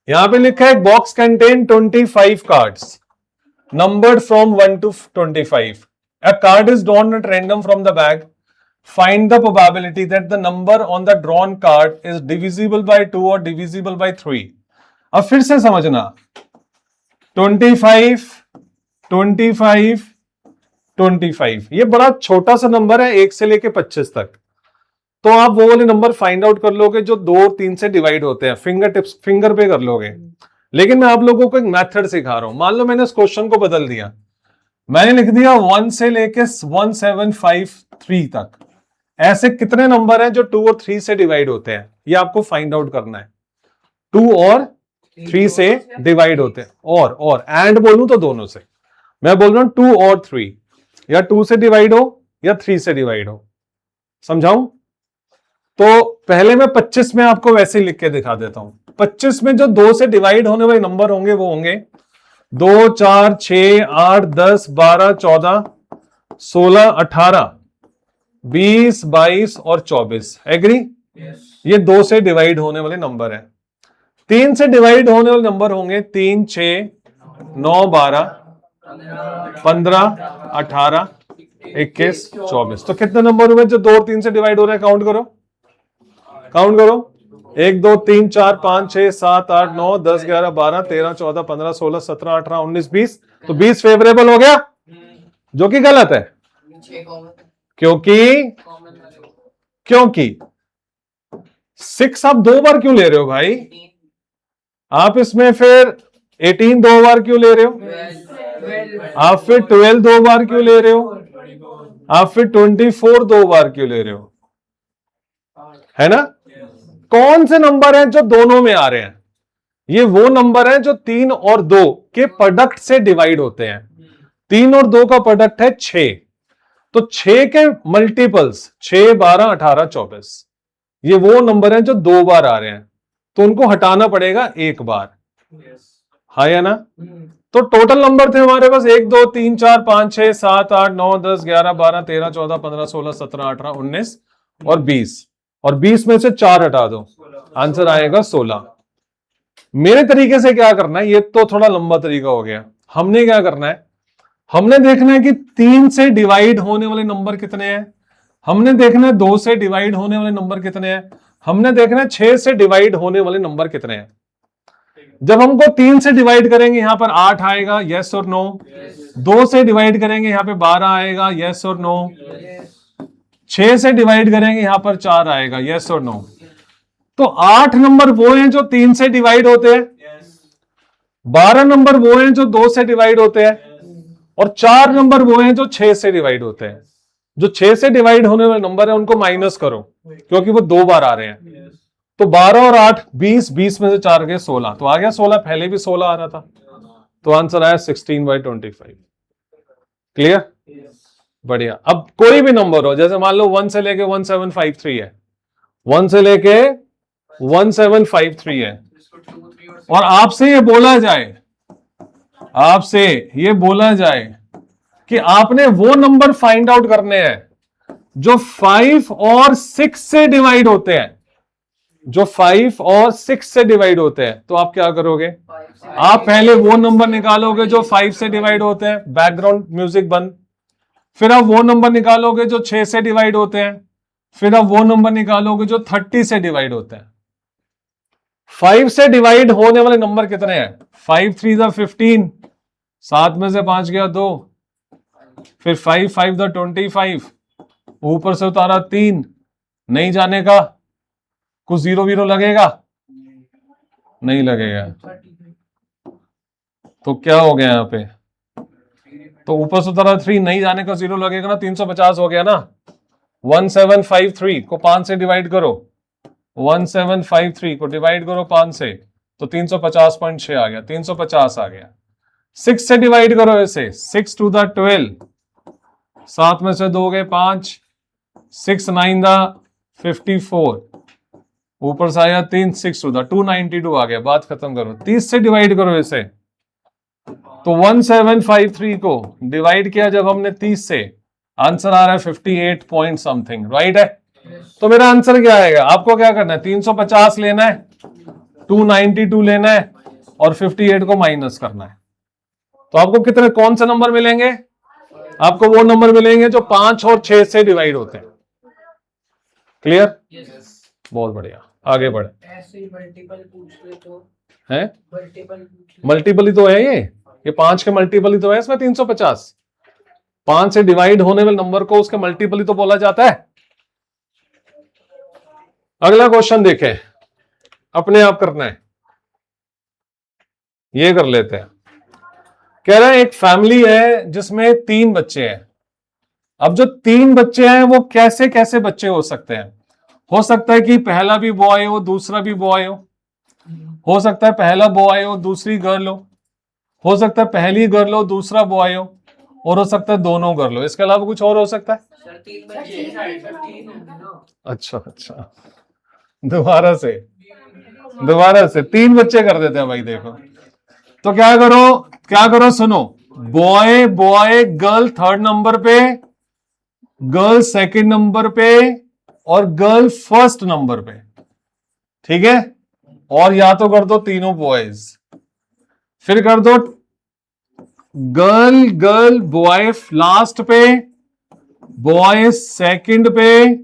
यहां पे लिखा है box contain 25 cards numbered from 1 to 25. A card is drawn at random from the bag. Find the probability that the number on the drawn card is divisible by 2 or divisible by 3. अब फिर से समझना, 25 25 25 ये बड़ा छोटा सा number है, 1 से लेके 25 तक। तो आप वो वाले नंबर फाइंड आउट कर लोगे जो 2 3 से डिवाइड होते हैं। फिंगर पे कर लोगे। लेकिन मैं आप लोगों को एक मेथड सिखा रहा हूं। मान लो मैंने इस क्वेश्चन को बदल दिया, मैंने लिख दिया 1 से लेके 1753 तक। ऐसे कितने नंबर हैं जो 2 और 3 से डिवाइड होते हैं? ये आपको फाइंड आउट करना है। 2 और 3 से डिवाइड होते हैं। और एंड बोलूं तो दोनों से। मैं बोल रहा हूं 2 और 3, या 2 से डिवाइड हो या 3 से डिवाइड हो। समझाऊं? तो पहले मैं 25 में आपको वैसे ही लिख के दिखा देता हूं। 25 में जो 2 से डिवाइड होने वाले नंबर होंगे वो होंगे 2 4 6 8 10 12 14 16 18 20 22 और 24। एग्री? ये 2 से डिवाइड होने वाले नंबर है। 3 से डिवाइड होने वाले नंबर होंगे 3 6 9 12 15 18 21 24। तो कितने नंबर हुए जो 2 और 3 से डिवाइड हो रहे हैं? काउंट करो 1 2 3 4 5 6 7 8 9 10 11 12 13 14 15 16 17 18 19 20। तो 20 फेवरेबल हो गया, जो कि गलत है। क्योंकि 6 आप 2 बार क्यों ले रहे हो भाई? आप इसमें फिर 18 2 बार क्यों ले रहे हो? आप फिर 12 2 बार क्यों ले रहे हो? आप फिर 24 2 बार क्यों ले रहे हो? है ना? कौन से नंबर हैं जो दोनों में आ रहे हैं? ये वो नंबर हैं जो 3 और 2 के प्रोडक्ट से डिवाइड होते हैं। 3 और 2 का प्रोडक्ट है 6, तो 6 के मल्टीपल्स 6 12 18 24, ये वो नंबर हैं जो 2 बार आ रहे हैं, तो उनको हटाना पड़ेगा 1 बार। हाँ या ना? तो टोटल नंबर थे हमारे पास 1 2 3 4 5 6 7 8 9 10 11 12 13 14 15 16 17 18 19 और 20, और 20 में से 4 हटा दो, आंसर आएगा 16। मेरे तरीके से क्या करना है, ये तो थोड़ा लंबा तरीका हो गया। हमने क्या करना है, हमने देखना है कि 3 से डिवाइड होने वाले नंबर कितने हैं, हमने देखना है 2 से डिवाइड होने वाले नंबर कितने हैं, हमने देखना है 6 से डिवाइड होने वाले नंबर कितने हैं। जब हमको 3 से डिवाइड करेंगे यहां पर 8 आएगा, यस और नो। 2 से डिवाइड करेंगे यहां पे 12 आएगा, यस और नो। 6 से डिवाइड करेंगे यहां पर 4 आएगा, यस और नो। तो 8 नंबर वो हैं जो 3 से डिवाइड होते हैं, 12 नंबर वो हैं जो 2 से डिवाइड होते हैं, और 4 नंबर वो हैं जो 6 से डिवाइड होते हैं। जो 6 से डिवाइड होने वाले नंबर है उनको माइनस करो, क्योंकि वो 2 बार आ रहे हैं। तो 12 और 8 20, 20 में से 4 गए 16, तो आ गया 16, पहले भी 16 आ रहा था, तो आंसर आया 16/25। क्लियर? बढ़िया। अब कोई भी नंबर हो, जैसे मान लो 1 से लेके 1753 है, 1 से लेके 1753 है, और आपसे ये बोला जाए, आपसे ये बोला जाए कि आपने वो नंबर फाइंड आउट करने हैं जो 5 और 6 से डिवाइड होते हैं, जो 5 और 6 से डिवाइड होते हैं, तो आप क्या करोगे? आप पहले वो नंबर निकालोगे जो 5 से डिवाइड होते हैं, बैकग्राउंड म्यूजिक बंद। फिर आप वो नंबर निकालोगे जो 6 से डिवाइड होते हैं, फिर आप वो नंबर निकालोगे जो 30 से डिवाइड होते हैं। 5 से डिवाइड होने वाले नंबर कितने हैं? 5 3 दा 15, 7 में से 5 गया 2, फिर 5 5 दा 25, ऊपर से उतारा 3, नहीं जाने का, कुछ जीरो वीरो लगेगा? नहीं लगेगा। तो क्या हो गया यहां पे? तो ऊपर से उतारा 3, नहीं जाने का जीरो लगेगा ना, 350 हो गया ना। 1753 को 5 से डिवाइड करो, 1753 को डिवाइड करो 5 से, तो 350.6 आ गया, 350 आ गया। 6 से डिवाइड करो ऐसे, 6 2 दा 12, 7 में से 2 गए 5, 6 9 दा 54, ऊपर से आया 3, 6 2 दा 292 आ गया। बात खत्म करो। 30 से डिवाइड करो इसे, तो 1753 को डिवाइड किया जब हमने 30 से, आंसर आ रहा है 58 पॉइंट समथिंग, राइट है? तो मेरा आंसर क्या आएगा? आपको क्या करना है? 350 लेना है, 292 लेना है, और 58 को माइनस करना है। तो आपको कितने, कौन से नंबर मिलेंगे? आपको वो नंबर मिलेंगे जो 5 और 6 से डिवाइड होते हैं। क्लियर? बहुत बढ़िया, आगे बढ़े। ऐसे ही मल्टीपल पूछ ले तो है मल्टीपल मल्टीपल ही तो है ये 5 के मल्टीपल ही तो है इसमें 350। 5 से डिवाइड होने वाले नंबर को उसके मल्टीपल ही तो बोला जाता है। अगला क्वेश्चन देखें, अपने आप करना है, ये कर लेते हैं। कह रहे हैं एक फैमिली है जिसमें 3 बच्चे हैं। अब जो 3 बच्चे हैं वो कैसे कैसे बच्चे हो सकते हैं? हो सकता है कि पहला भी बॉय हो, दूसरा भी बॉय हो सकता है पहला बॉय हो, दूसरी गर्ल हो सकता है पहली गर्ल हो, दूसरा बॉय और हो सकता है दोनों गर्ल हो। इसके अलावा कुछ और हो सकता है? सर 3 बच्चे हैं, 15 होंगे ना। अच्छा, दोबारा से 3 बच्चे कर देते हैं भाई। देखो तो क्या करो सुनो, boy boy, girl 3rd number पे, गर्ल 2nd नंबर पे, और गर्ल 1st नंबर पे, ठीक है? और या तो कर दो तीनों बॉयज, फिर कर दो गर्ल गर्ल बॉय लास्ट पे, बॉय 2nd पे,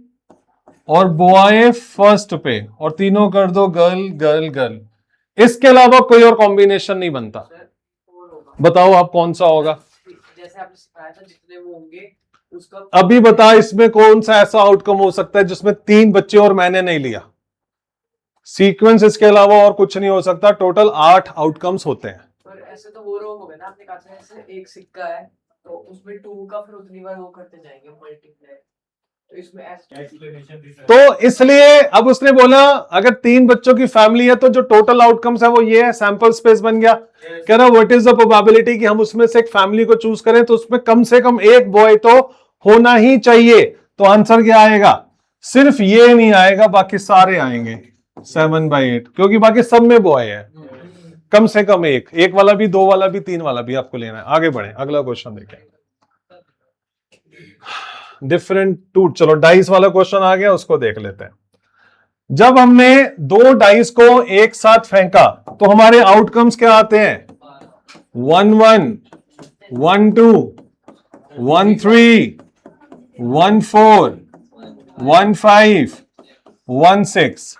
और बॉय 1st पे, और तीनों कर दो गर्ल गर्ल गर्ल। इसके अलावा कोई और कॉम्बिनेशन नहीं बनता। बताओ आप कौन सा होगा? जैसे आपने सिखाया था जितने वो होंगे उसका अभी बता, इसमें कौन सा ऐसा आउटकम हो सकता है जिसमें 3 बच्चे और मैंने नहीं लिया? सीक्वेंस इसके अलावा और कुछ नहीं हो सकता। टोटल 8 आउटकम्स होते हैं। पर ऐसे तो वो रोग हो गए ना, आपने कहा था ऐसे एक सिक्का है तो उसमें 2 का फिर उतनी बार वो करते जाएंगे मल्टीप्लाई, तो इसमें तो इसलिए अब उसने बोला अगर 3 बच्चों की फैमिली है तो जो टोटल आउटकम्स है वो ये है, सैंपल स्पेस बन गया। कह रहा व्हाट इज द प्रोबेबिलिटी कि हम उसमें से एक फैमिली को चूज करें तो उसमें कम से कम एक बॉय तो होना ही चाहिए। तो आंसर क्या आएगा? सिर्फ ये नहीं आएगा, बाकी सारे आएंगे 7/8, क्योंकि बाकी सब में बॉय है। कम से कम एक वाला भी, 2 वाला भी, 3 वाला भी आपको लेना है। आगे बढ़े, अगला क्वेश्चन देखें। डिफरेंट टू, चलो डाइस वाला क्वेश्चन आ गया, उसको देख लेते हैं। जब हमने 2 डाइस को एक साथ फेंका तो हमारे आउटकम्स क्या आते हैं? 1 1 1 2 1 3 1 4 1 5 1 6,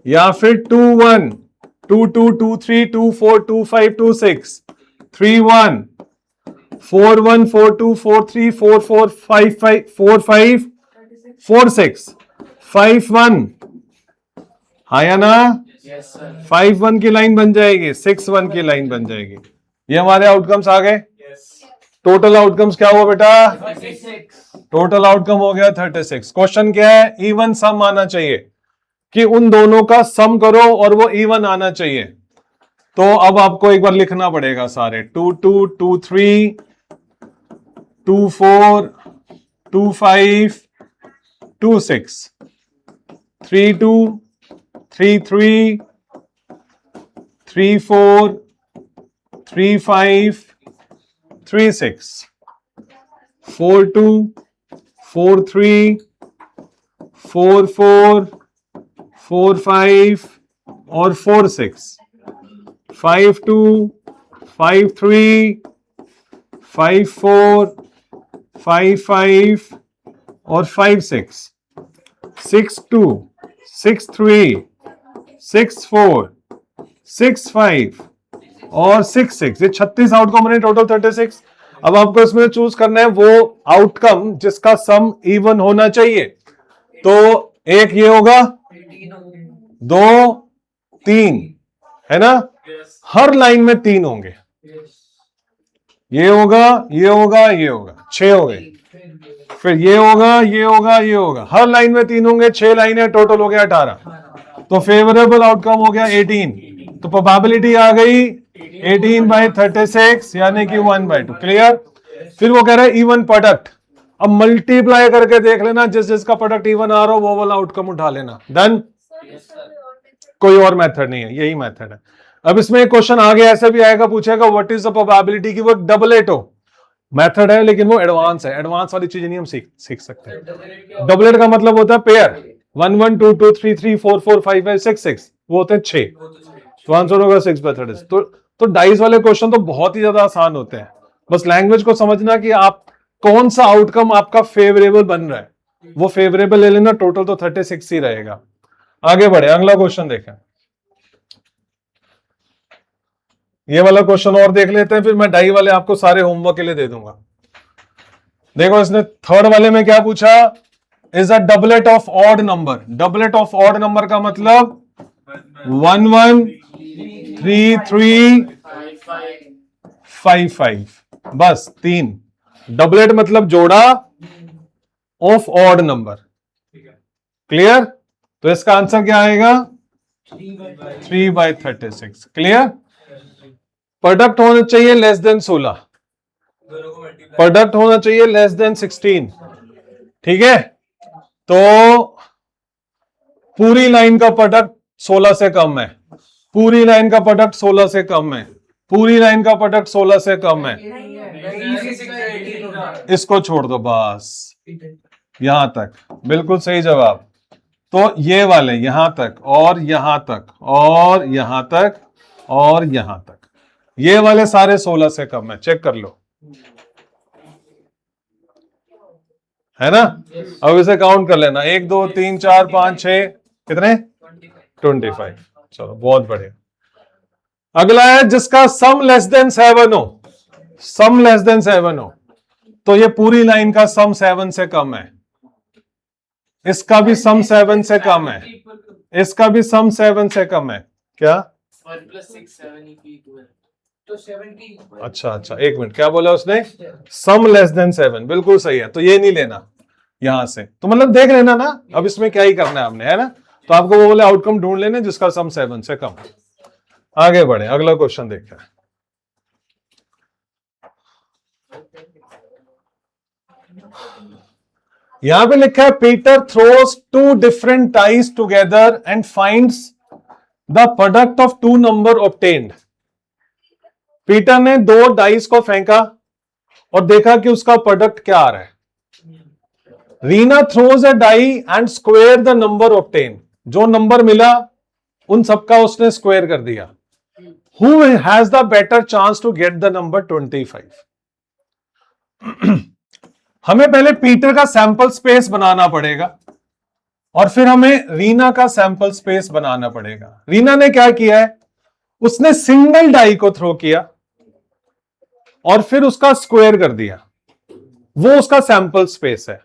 या फिर 2 1 2 2 2 3 2 4 2 5 2 6 3 1 4 1 4 2 4 3 4 4 5 5 4 5 4 6 5 1, हाँ या ना? 5 1 की लाइन बन जाएगी, 6 1 की लाइन बन जाएगी। ये हमारे आउटकम्स आ गए। टोटल आउटकम्स क्या हुआ बेटा? 36। टोटल आउटकम हो गया 36। क्वेश्चन क्या है? इवन सम आना चाहिए, कि उन दोनों का सम करो और वो इवन आना चाहिए। तो अब आपको एक बार लिखना पड़ेगा सारे 2 2 2 3 2 4 2 5 2 6 3 2 3 3 3 4 3 5 3 6 4 2 4 3 4 4 4 5 और 4 6 5 2 5 3 5 4 5 5 और 5 6 6 2 6 3 6 4 6 5 और 6 6, ये 36 आउटकम बने, टोटल 36। अब आपको इसमें चूज करना है वो आउटकम जिसका सम इवन होना चाहिए। तो एक ये होगा, 2 3, है ना? हर लाइन में 3 होंगे। ये होगा, ये होगा, ये होगा, 6 हो गए। फिर ये होगा, ये होगा, ये होगा, हर लाइन में 3 होंगे। 6 लाइनें, टोटल हो गया 18। तो फेवरेबल आउटकम हो गया 18। तो प्रोबेबिलिटी आ गई 18/36, यानी कि 1/2। क्लियर? फिर वो कह रहा है इवन प्रोडक्ट। अब मल्टीप्लाई करके देख लेना, जिस जिसका प्रोडक्ट इवन आ रहा हो वो वाला आउटकम उठा लेना। डन? कोई और मेथड नहीं है, यही मेथड है। अब इसमें एक क्वेश्चन आगे ऐसा भी आएगा, पूछेगा व्हाट इज द प्रोबेबिलिटी कि वो डबलेट हो। मेथड है लेकिन वो एडवांस है, एडवांस वाली चीजें नहीं हम सीख सकते हैं। डबलेट का मतलब होता है पेयर, 1 1 2 2 3 3 4 4 5 5 6 6, वो होते हैं 6। तो आंसर होगा 6/36। तो डाइस वाले क्वेश्चन तो बहुत ही ज्यादा आसान होते हैं। बस लैंग्वेज को समझना कि आप कौन सा आउटकम आपका फेवरेबल बन रहा है, वो फेवरेबल ले लेना। टोटल तो 36 ही रहेगा। आगे बढ़े, अगला क्वेश्चन देखें। ये वाला क्वेश्चन और देख लेते हैं, फिर मैं डाई वाले आपको सारे होमवर्क के लिए दे दूंगा। देखो इसने थर्ड वाले में क्या पूछा? Is a doublet of odd number. Doublet of odd number का मतलब 1 1 3 3 5 5, बस 3। डबलेट मतलब जोड़ा ऑफ ऑड नंबर। क्लियर? तो इसका आंसर क्या आएगा? 3/36। क्लियर? प्रोडक्ट होना चाहिए लेस देन 16, प्रोडक्ट होना चाहिए लेस देन 16। ठीक है? तो पूरी लाइन का प्रोडक्ट 16 से कम है, पूरी लाइन का प्रोडक्ट 16 से कम है, पूरी लाइन का प्रोडक्ट 16 से कम है। इसको छोड़ दो बस, यहां तक बिल्कुल सही जवाब। तो ये वाले यहां तक और यहां तक और यहां तक और यहां तक, ये वाले सारे 16 से कम है। चेक कर लो, है ना? अब इसे काउंट कर लेना, 1 2 3 4 5 6, कितने? 25। चलो बहुत बढ़िया। अगला है जिसका सम लेस देन 7 हो, सम लेस देन 7 हो। तो ये पूरी लाइन का सम 7 से कम है, इसका भी सम 7 से कम है, इसका भी सम 7 से कम है। क्या? 1 + 6 7 = तो 70। अच्छा, एक मिनट, क्या बोला उसने? सम लेस देन 7, बिल्कुल सही है। तो ये नहीं लेना यहां से, तो मतलब देख लेना ना, अब इसमें क्या ही करना है हमने, है ना। तो आपको वो वाले आउटकम ढूंढ लेने जिसका सम 7 से कम। आगे बढ़े, अगला क्वेश्चन देखते हैं। यहां पे लिखा है Peter throws 2 different dice together and finds the product of 2 number obtained. Peter ने 2 डाइस को फेंका और देखा कि उसका प्रोडक्ट क्या आ रहा है। Reena throws a die and square the number obtain. जो नंबर मिला उन सबका उसने स्क्वायर कर दिया। Who has the better chance to get the number 25? हमें पहले पीटर का सैंपल स्पेस बनाना पड़ेगा और फिर हमें रीना का सैंपल स्पेस बनाना पड़ेगा। रीना ने क्या किया है, उसने सिंगल डाई को थ्रो किया और फिर उसका स्क्वायर कर दिया, वो उसका सैंपल स्पेस है।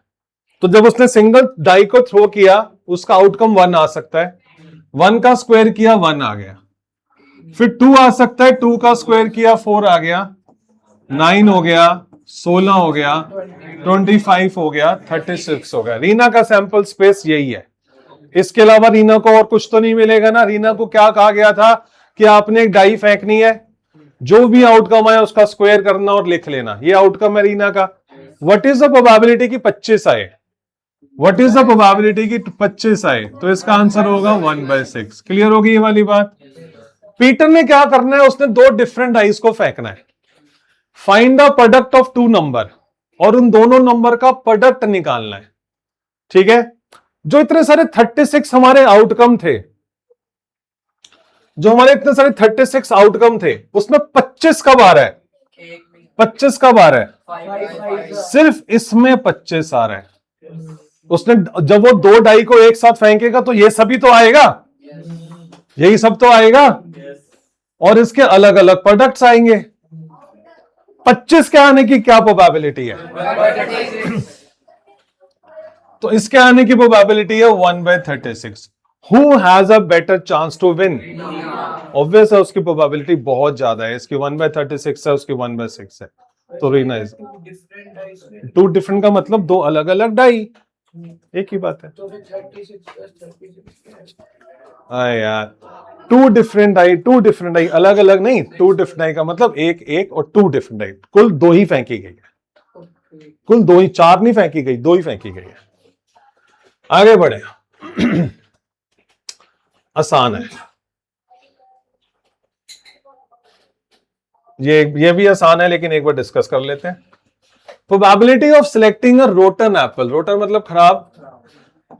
तो जब उसने सिंगल डाई को थ्रो किया उसका आउटकम 1 आ सकता है, 1 का स्क्वायर किया 1 आ गया, फिर 2 आ सकता है, 2 का स्क्वायर किया 4 आ गया, 9 हो गया, 16 हो गया, 25 हो गया, 36 हो गया। रीना का सैंपल स्पेस यही है। इसके अलावा रीना को और कुछ तो नहीं मिलेगा ना। रीना को क्या कहा गया था कि आपने एक डाई फेंकनी है, जो भी आउटकम आया उसका स्क्वायर करना और लिख लेना। ये आउटकम है रीना का। व्हाट इज द प्रोबेबिलिटी की 25 आए? व्हाट इज द प्रोबेबिलिटी की 25 आए? तो इसका आंसर होगा 1/6। क्लियर होगी ये वाली बात। पीटर ने क्या करना है, उसने 2 डिफरेंट डाइस को फेंकना है। Find the product of 2 number, और उन दोनों नंबर का प्रोडक्ट निकालना है। ठीक है, जो इतने सारे 36 हमारे आउटकम थे, जो हमारे इतने सारे 36 आउटकम थे, उसमें 25 कब आ रहा है? 25 कब आ रहा है? सिर्फ इसमें 25 आ रहा है। उसने जब वो 2 डाई को एक साथ फेंकेगा तो ये सभी तो आएगा, यही सब तो आएगा, और इसके अलग अलग प्रोडक्ट्स आएंगे। 25 के आने की क्या प्रोबेबिलिटी है? तो इसके आने की प्रोबेबिलिटी है 1/36। Who has a better chance to win? Obvious है, उसकी प्रोबेबिलिटी बहुत ज्यादा है। इसकी 1/36 है, उसकी 1/6 है। तो रीना इज 2 डिफरेंट का मतलब 2 अलग अलग डाई, एक ही बात है। तो 36 + 36 यार 2 डिफरेंट डाई, अलग अलग नहीं। 2 डिफरेंट डाई का मतलब एक और 2 डिफरेंट डाई, कुल 2 ही फेंकी गई है। कुल 2 ही, 4 नहीं फेंकी गई, 2 ही फेंकी गई है। आगे बढ़े। आसान है ये भी आसान है, लेकिन एक बार डिस्कस कर लेते हैं। Probability of selecting a rotten Apple, rotten मतलब खराब,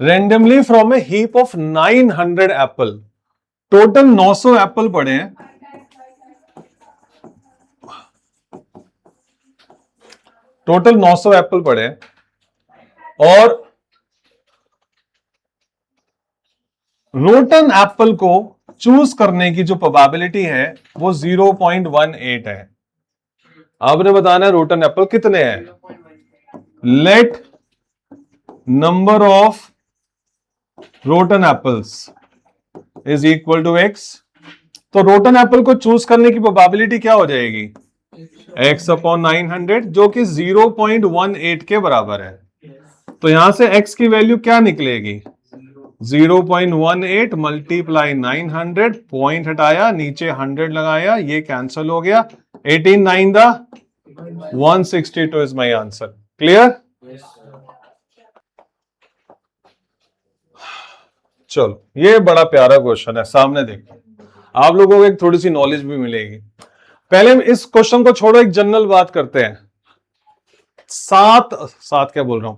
randomly from A heap of 900 Apple. Total 900 Apple पड़े हैं, टोटल 900 एप्पल पड़े हैं, और रोटन एप्पल को चूज करने की जो प्रोबेबिलिटी है वो 0.18 है। आपने बताना है रोटन एप्पल कितने हैं। Let number of rotten apples is equal to x। तो रोटन एप्पल को चूज करने की प्रोबेबिलिटी क्या हो जाएगी? x/900, जो कि 0.18 के बराबर है। तो यहां से x की वैल्यू क्या निकलेगी? 0.18 मल्टीप्लाई 900, पॉइंट हटाया, नीचे 100 लगाया, ये कैंसिल हो गया। 18 9 the 162 is my answer. Clear? चलो, ये बड़ा प्यारा क्वेश्चन है, सामने देखो। आप लोगों को एक थोड़ी सी नॉलेज भी मिलेगी। पहले इस क्वेश्चन को छोड़ो, एक जनरल बात करते हैं। 7 क्या बोल रहा हूं,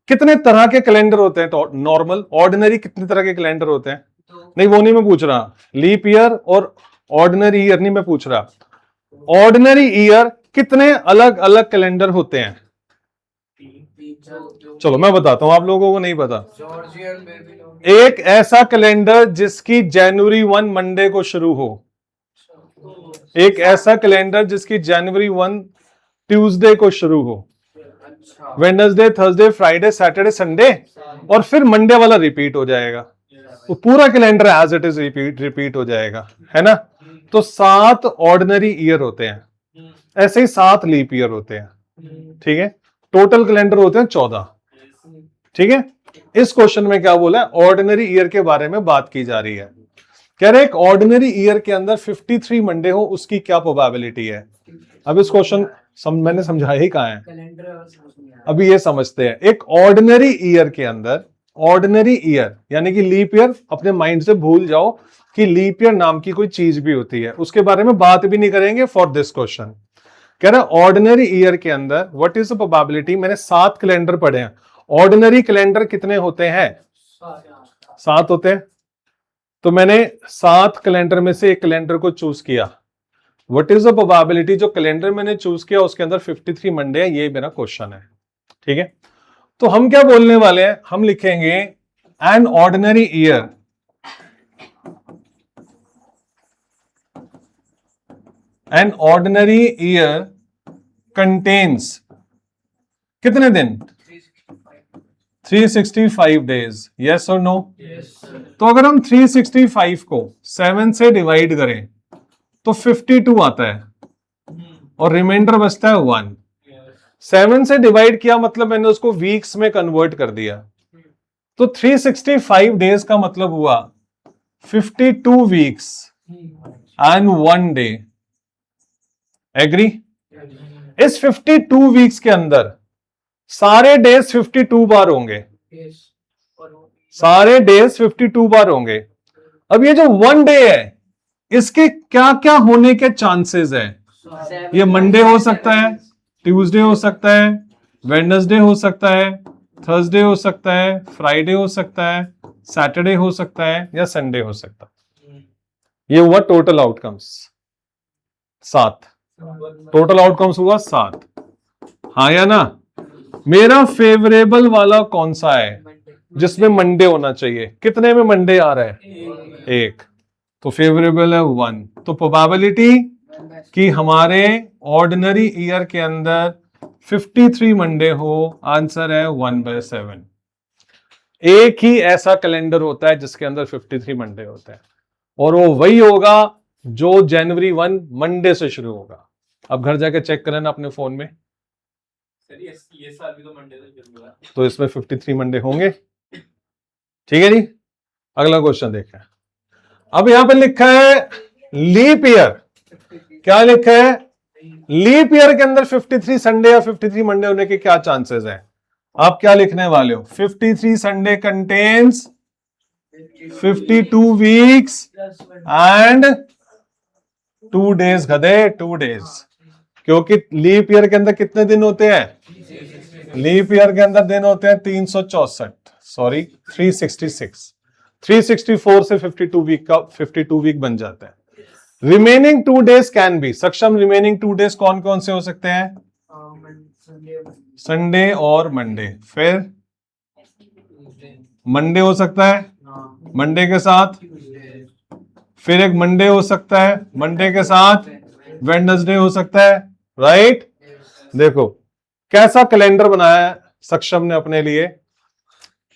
कितने तरह के कैलेंडर होते हैं? तो नॉर्मल, ऑर्डिनरी कितने तरह के कैलेंडर होते हैं? नहीं, वो नहीं मैं पूछ रहा। लीप ईयर और ऑर्डिनरी ईयर नहीं मैं पूछ रहा। ऑर्डिनरी ईयर कितने अलग अलग कैलेंडर होते हैं? चलो मैं बताता हूं, आप लोगों को नहीं पता। एक ऐसा कैलेंडर जिसकी जनवरी 1 मंडे को शुरू हो, एक ऐसा कैलेंडर जिसकी जनवरी 1 ट्यूसडे को शुरू हो, Wednesday, Thursday, Friday, Saturday, Sunday, और फिर मंडे वाला रिपीट हो जाएगा। वो पूरा calendar as it is repeat हो जाएगा, है ना। तो 7 ऑर्डिनरी ईयर होते हैं, ऐसे ही 7 लीप ईयर होते हैं, ठीक है। टोटल कैलेंडर होते हैं 14, ठीक है। इस क्वेश्चन में क्या बोला है, ऑर्डिनरी ईयर के बारे में बात की जा रही है। कह रहे एक ऑर्डिनरी ईयर के अंदर 53 मंडे हो, उसकी क्या प्रोबेबिलिटी है। अब इस क्वेश्चन मैंने समझाया ही कहा है, अभी ये समझते हैं। एक ऑर्डिनरी ईयर के अंदर, ऑर्डिनरी ईयर यानी कि लीप ईयर अपने माइंड से भूल जाओ कि लीप ईयर नाम की कोई चीज भी होती है, उसके बारे में बात भी नहीं करेंगे फॉर दिस क्वेश्चन। कह रहा ऑर्डिनरी ईयर के अंदर व्हाट इज द प्रोबेबिलिटी। मैंने 7 कैलेंडर पढ़े हैं, ऑर्डिनरी कैलेंडर कितने होते हैं, 7 होते हैं। तो मैंने 7 कैलेंडर में से एक कैलेंडर को चूज किया, व्हाट इज द प्रोबेबिलिटी जो कैलेंडर मैंने चूज किया उसके अंदर 53 मंडे है, ये मेरा क्वेश्चन है, ठीक है। तो हम क्या बोलने वाले हैं, हम लिखेंगे an ordinary year An ordinary year contains कितने दिन, 365 days, yes or no? Yes, sir. तो अगर हम 365 को 7 से डिवाइड करें तो 52 आता है और रिमाइंडर बचता है 1। 7 से डिवाइड किया मतलब मैंने उसको वीक्स में कन्वर्ट कर दिया, तो 365 डेज का मतलब हुआ 52 वीक्स एंड 1 डे। एग्री। इस 52 वीक्स के अंदर सारे डेज 52 बार होंगे, सारे डेज 52 बार होंगे। अब ये जो 1 डे है इसके क्या क्या होने के चांसेस है, ये मंडे हो सकता है, ट्यूसडे हो सकता है, वेडनेसडे हो सकता है, थर्सडे हो सकता है, फ्राइडे हो सकता है, सैटरडे हो सकता है या संडे हो सकता है। ये हुआ टोटल आउटकम्स 7, टोटल आउटकम्स हुआ 7, हाँ या ना। मेरा फेवरेबल वाला कौन सा है जिसमें मंडे होना चाहिए, कितने में मंडे आ रहा है, 1, तो फेवरेबल है 1। तो प्रोबेबिलिटी कि हमारे ऑर्डिनरी ईयर के अंदर 53 मंडे हो, आंसर है 1/7। एक ही ऐसा कैलेंडर होता है जिसके अंदर 53 मंडे होते हैं और वो वही होगा जो जनवरी 1 मंडे से शुरू होगा। अब घर जाके चेक करें अपने फोन में, ये साल भी तो मंडे से शुरू हुआ, तो इसमें 53 मंडे होंगे, ठीक है जी। अगला क्वेश्चन देखें। अब यहां पे लिखा है लीप ईयर, क्या लिखा है, लीप ईयर के अंदर 53 संडे या 53 मंडे होने के क्या चांसेस हैं। आप क्या लिखने वाले हो, 53 Sunday contains 52 weeks and 2 days, गधे 2 डेज, क्योंकि लीप ईयर के अंदर कितने दिन होते हैं, लीप ईयर के अंदर दिन होते हैं 364, सॉरी 366, 364 से 52 वीक का 52 वीक बन जाता है। रिमेनिंग 2 डेज कैन बी, सक्षम रिमेनिंग 2 डेज कौन कौन से हो सकते हैं, संडे और मंडे। फिर मंडे हो सकता है, मंडे के साथ फिर एक मंडे हो सकता है, मंडे के साथ वेडनेसडे हो सकता है, राइट। देखो कैसा कैलेंडर बनाया है सक्षम ने अपने लिए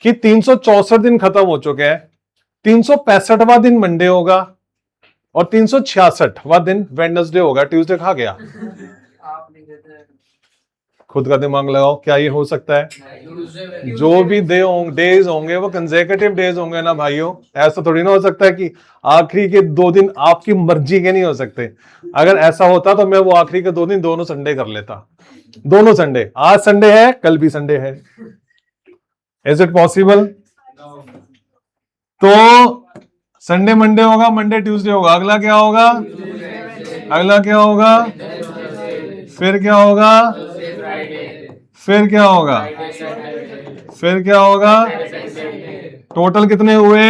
कि 364 दिन खत्म हो चुके हैं, 365वां दिन मंडे होगा और 366वां दिन वेडनेसडे होगा। ट्यूसडे खा गया, खुद का दिमाग लगाओ, क्या ये हो सकता है। जो भी डेज होंगे वो कंसेक्यूटिव डेज होंगे ना भाइयों, ऐसा थोड़ी ना हो सकता है कि आखिरी के 2 दिन आपकी मर्जी के नहीं हो सकते। अगर ऐसा होता तो मैं वो आखिरी के 2 दिन दोनों संडे कर लेता, दोनों संडे, आज संडे है कल भी संडे है, इज इट पॉसिबल। तो संडे मंडे होगा, मंडे ट्यूसडे होगा, अगला क्या होगा, अगला क्या होगा, फिर क्या होगा, फिर क्या होगा, फिर क्या होगा। टोटल कितने हुए,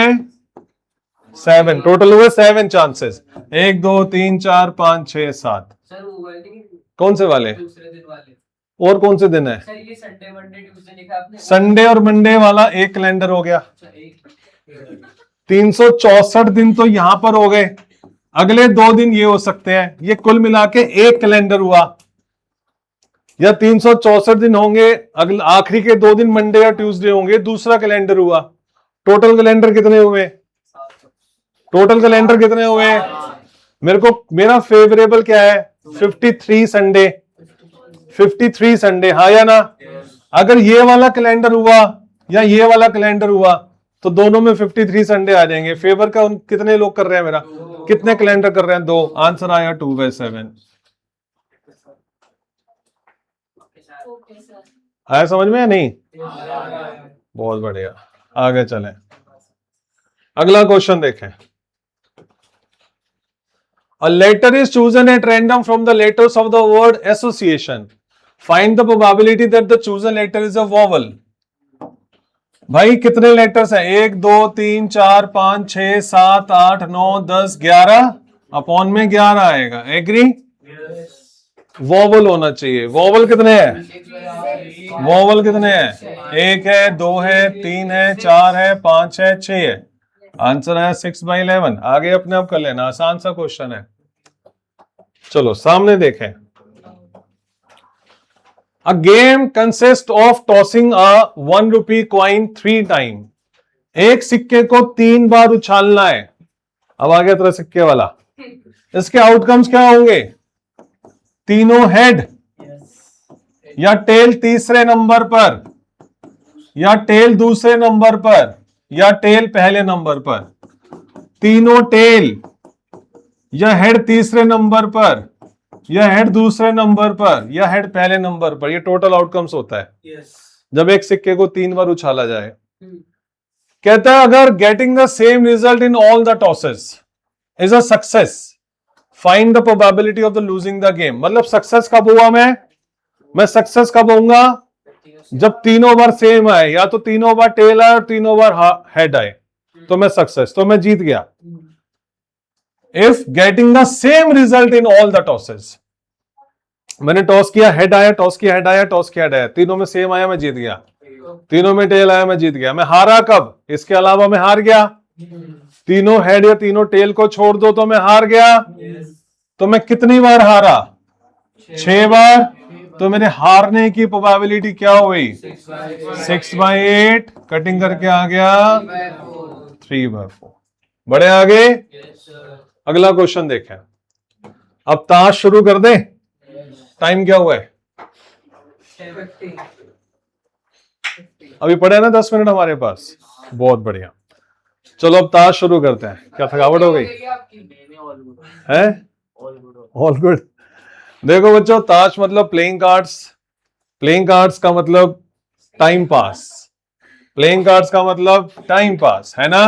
7, टोटल हुए 7 चांसेस, 1 2 3 4 5 6 7। सर वो वाले कौन से वाले, दूसरे दिन वाले, और कौन से दिन है, सर ये संडे मंडे ट्यूसडे लिखा आपने, संडे और मंडे वाला एक कैलेंडर हो गया, अच्छा एक 364 दिन तो यहां पर हो गए, अगले 2 दिन ये हो सकते हैं, ये कुल मिला के एक कैलेंडर हुआ। या 364 दिन होंगे, अगले आखिरी के 2 दिन मंडे या ट्यूसडे होंगे, दूसरा कैलेंडर हुआ। टोटल कैलेंडर कितने हुए, टोटल कैलेंडर कितने हुए, मेरे को मेरा फेवरेबल क्या है 53 संडे, 53 संडे, हाँ या ना? अगर ये वाला कैलेंडर हुआ या ये वाला कैलेंडर हुआ तो दोनों में 53 संडे आ जाएंगे। फेवर का कितने लोग कर रहे हैं मेरा, कितने कैलेंडर कर रहे हैं? 2। आंसर आया 2/7। आया समझ में या नहीं? बहुत बढ़िया, आगे चलें। अगला क्वेश्चन देखें। A letter is chosen at random from the letters of the word association. Find the probability that the chosen letter is a vowel. भाई कितने लेटर्स हैं? 1 2 3 4 5 6 7 8 9 10 11, अपॉन में 11 आएगा। एग्री? वोवल होना चाहिए। वोवल कितने हैं? वोवल कितने हैं? 1 है, 2 है, 3 है, 4 है, 5 है, 6 है। आंसर है 6/11। आगे अपने आप कर लेना, आसान सा क्वेश्चन है। चलो सामने देखें। A game consists of tossing a 1 rupee coin 3 times. एक सिक्के को 3 बार उछालना है। अब आ गया तेरा सिक्के वाला। इसके आउटकम्स क्या होंगे? तीनों हेड या टेल तीसरे नंबर पर, या टेल दूसरे नंबर पर, या टेल पहले नंबर पर। तीनों टेल या हेड तीसरे नंबर पर, या हेड दूसरे नंबर पर, या हेड पहले नंबर पर। ये टोटल आउटकम्स होता है जब एक सिक्के को 3 बार उछाला जाए। कहता है अगर getting the same result in all the tosses is a success, find the probability of the losing the game. मतलब सक्सेस कब हुआ? मैं सक्सेस कब होऊंगा? जब तीनों बार सेम आए, या तो तीनों बार टेल आए और तीनों बार हेड आए, तो मैं सक्सेस, तो मैं जीत गया। If getting the same result in all the tosses, मैंने टॉस किया, हेड आया, टॉस किया, हेड आया, टॉस किया, हेड आया, तीनों में सेम आया, मैं जीत गया। तीनों में टेल आया, मैं जीत गया। मैं हारा कब? इसके अलावा मैं हार गया। तीनों हेड या तीनों टेल को छोड़ दो तो मैं हार गया। तो मैं कितनी बार हारा? 6 बार। तो मेरे हारने की प्रोबेबिलिटी क्या हुई? 6/8। कटिंग करके आ गया 3/4। बड़े आगे। अगला क्वेश्चन देखें। अब ताश शुरू कर दें? टाइम क्या हुआ है? अभी पड़े ना 10 मिनट हमारे पास। बहुत बढ़िया, चलो अब ताश शुरू करते हैं। क्या थकावट हो गई है? All good. देखो बच्चों, ताश मतलब प्लेइंग कार्ड्स। प्लेइंग कार्ड्स का मतलब टाइम पास। प्लेइंग कार्ड्स का मतलब टाइम पास, है ना?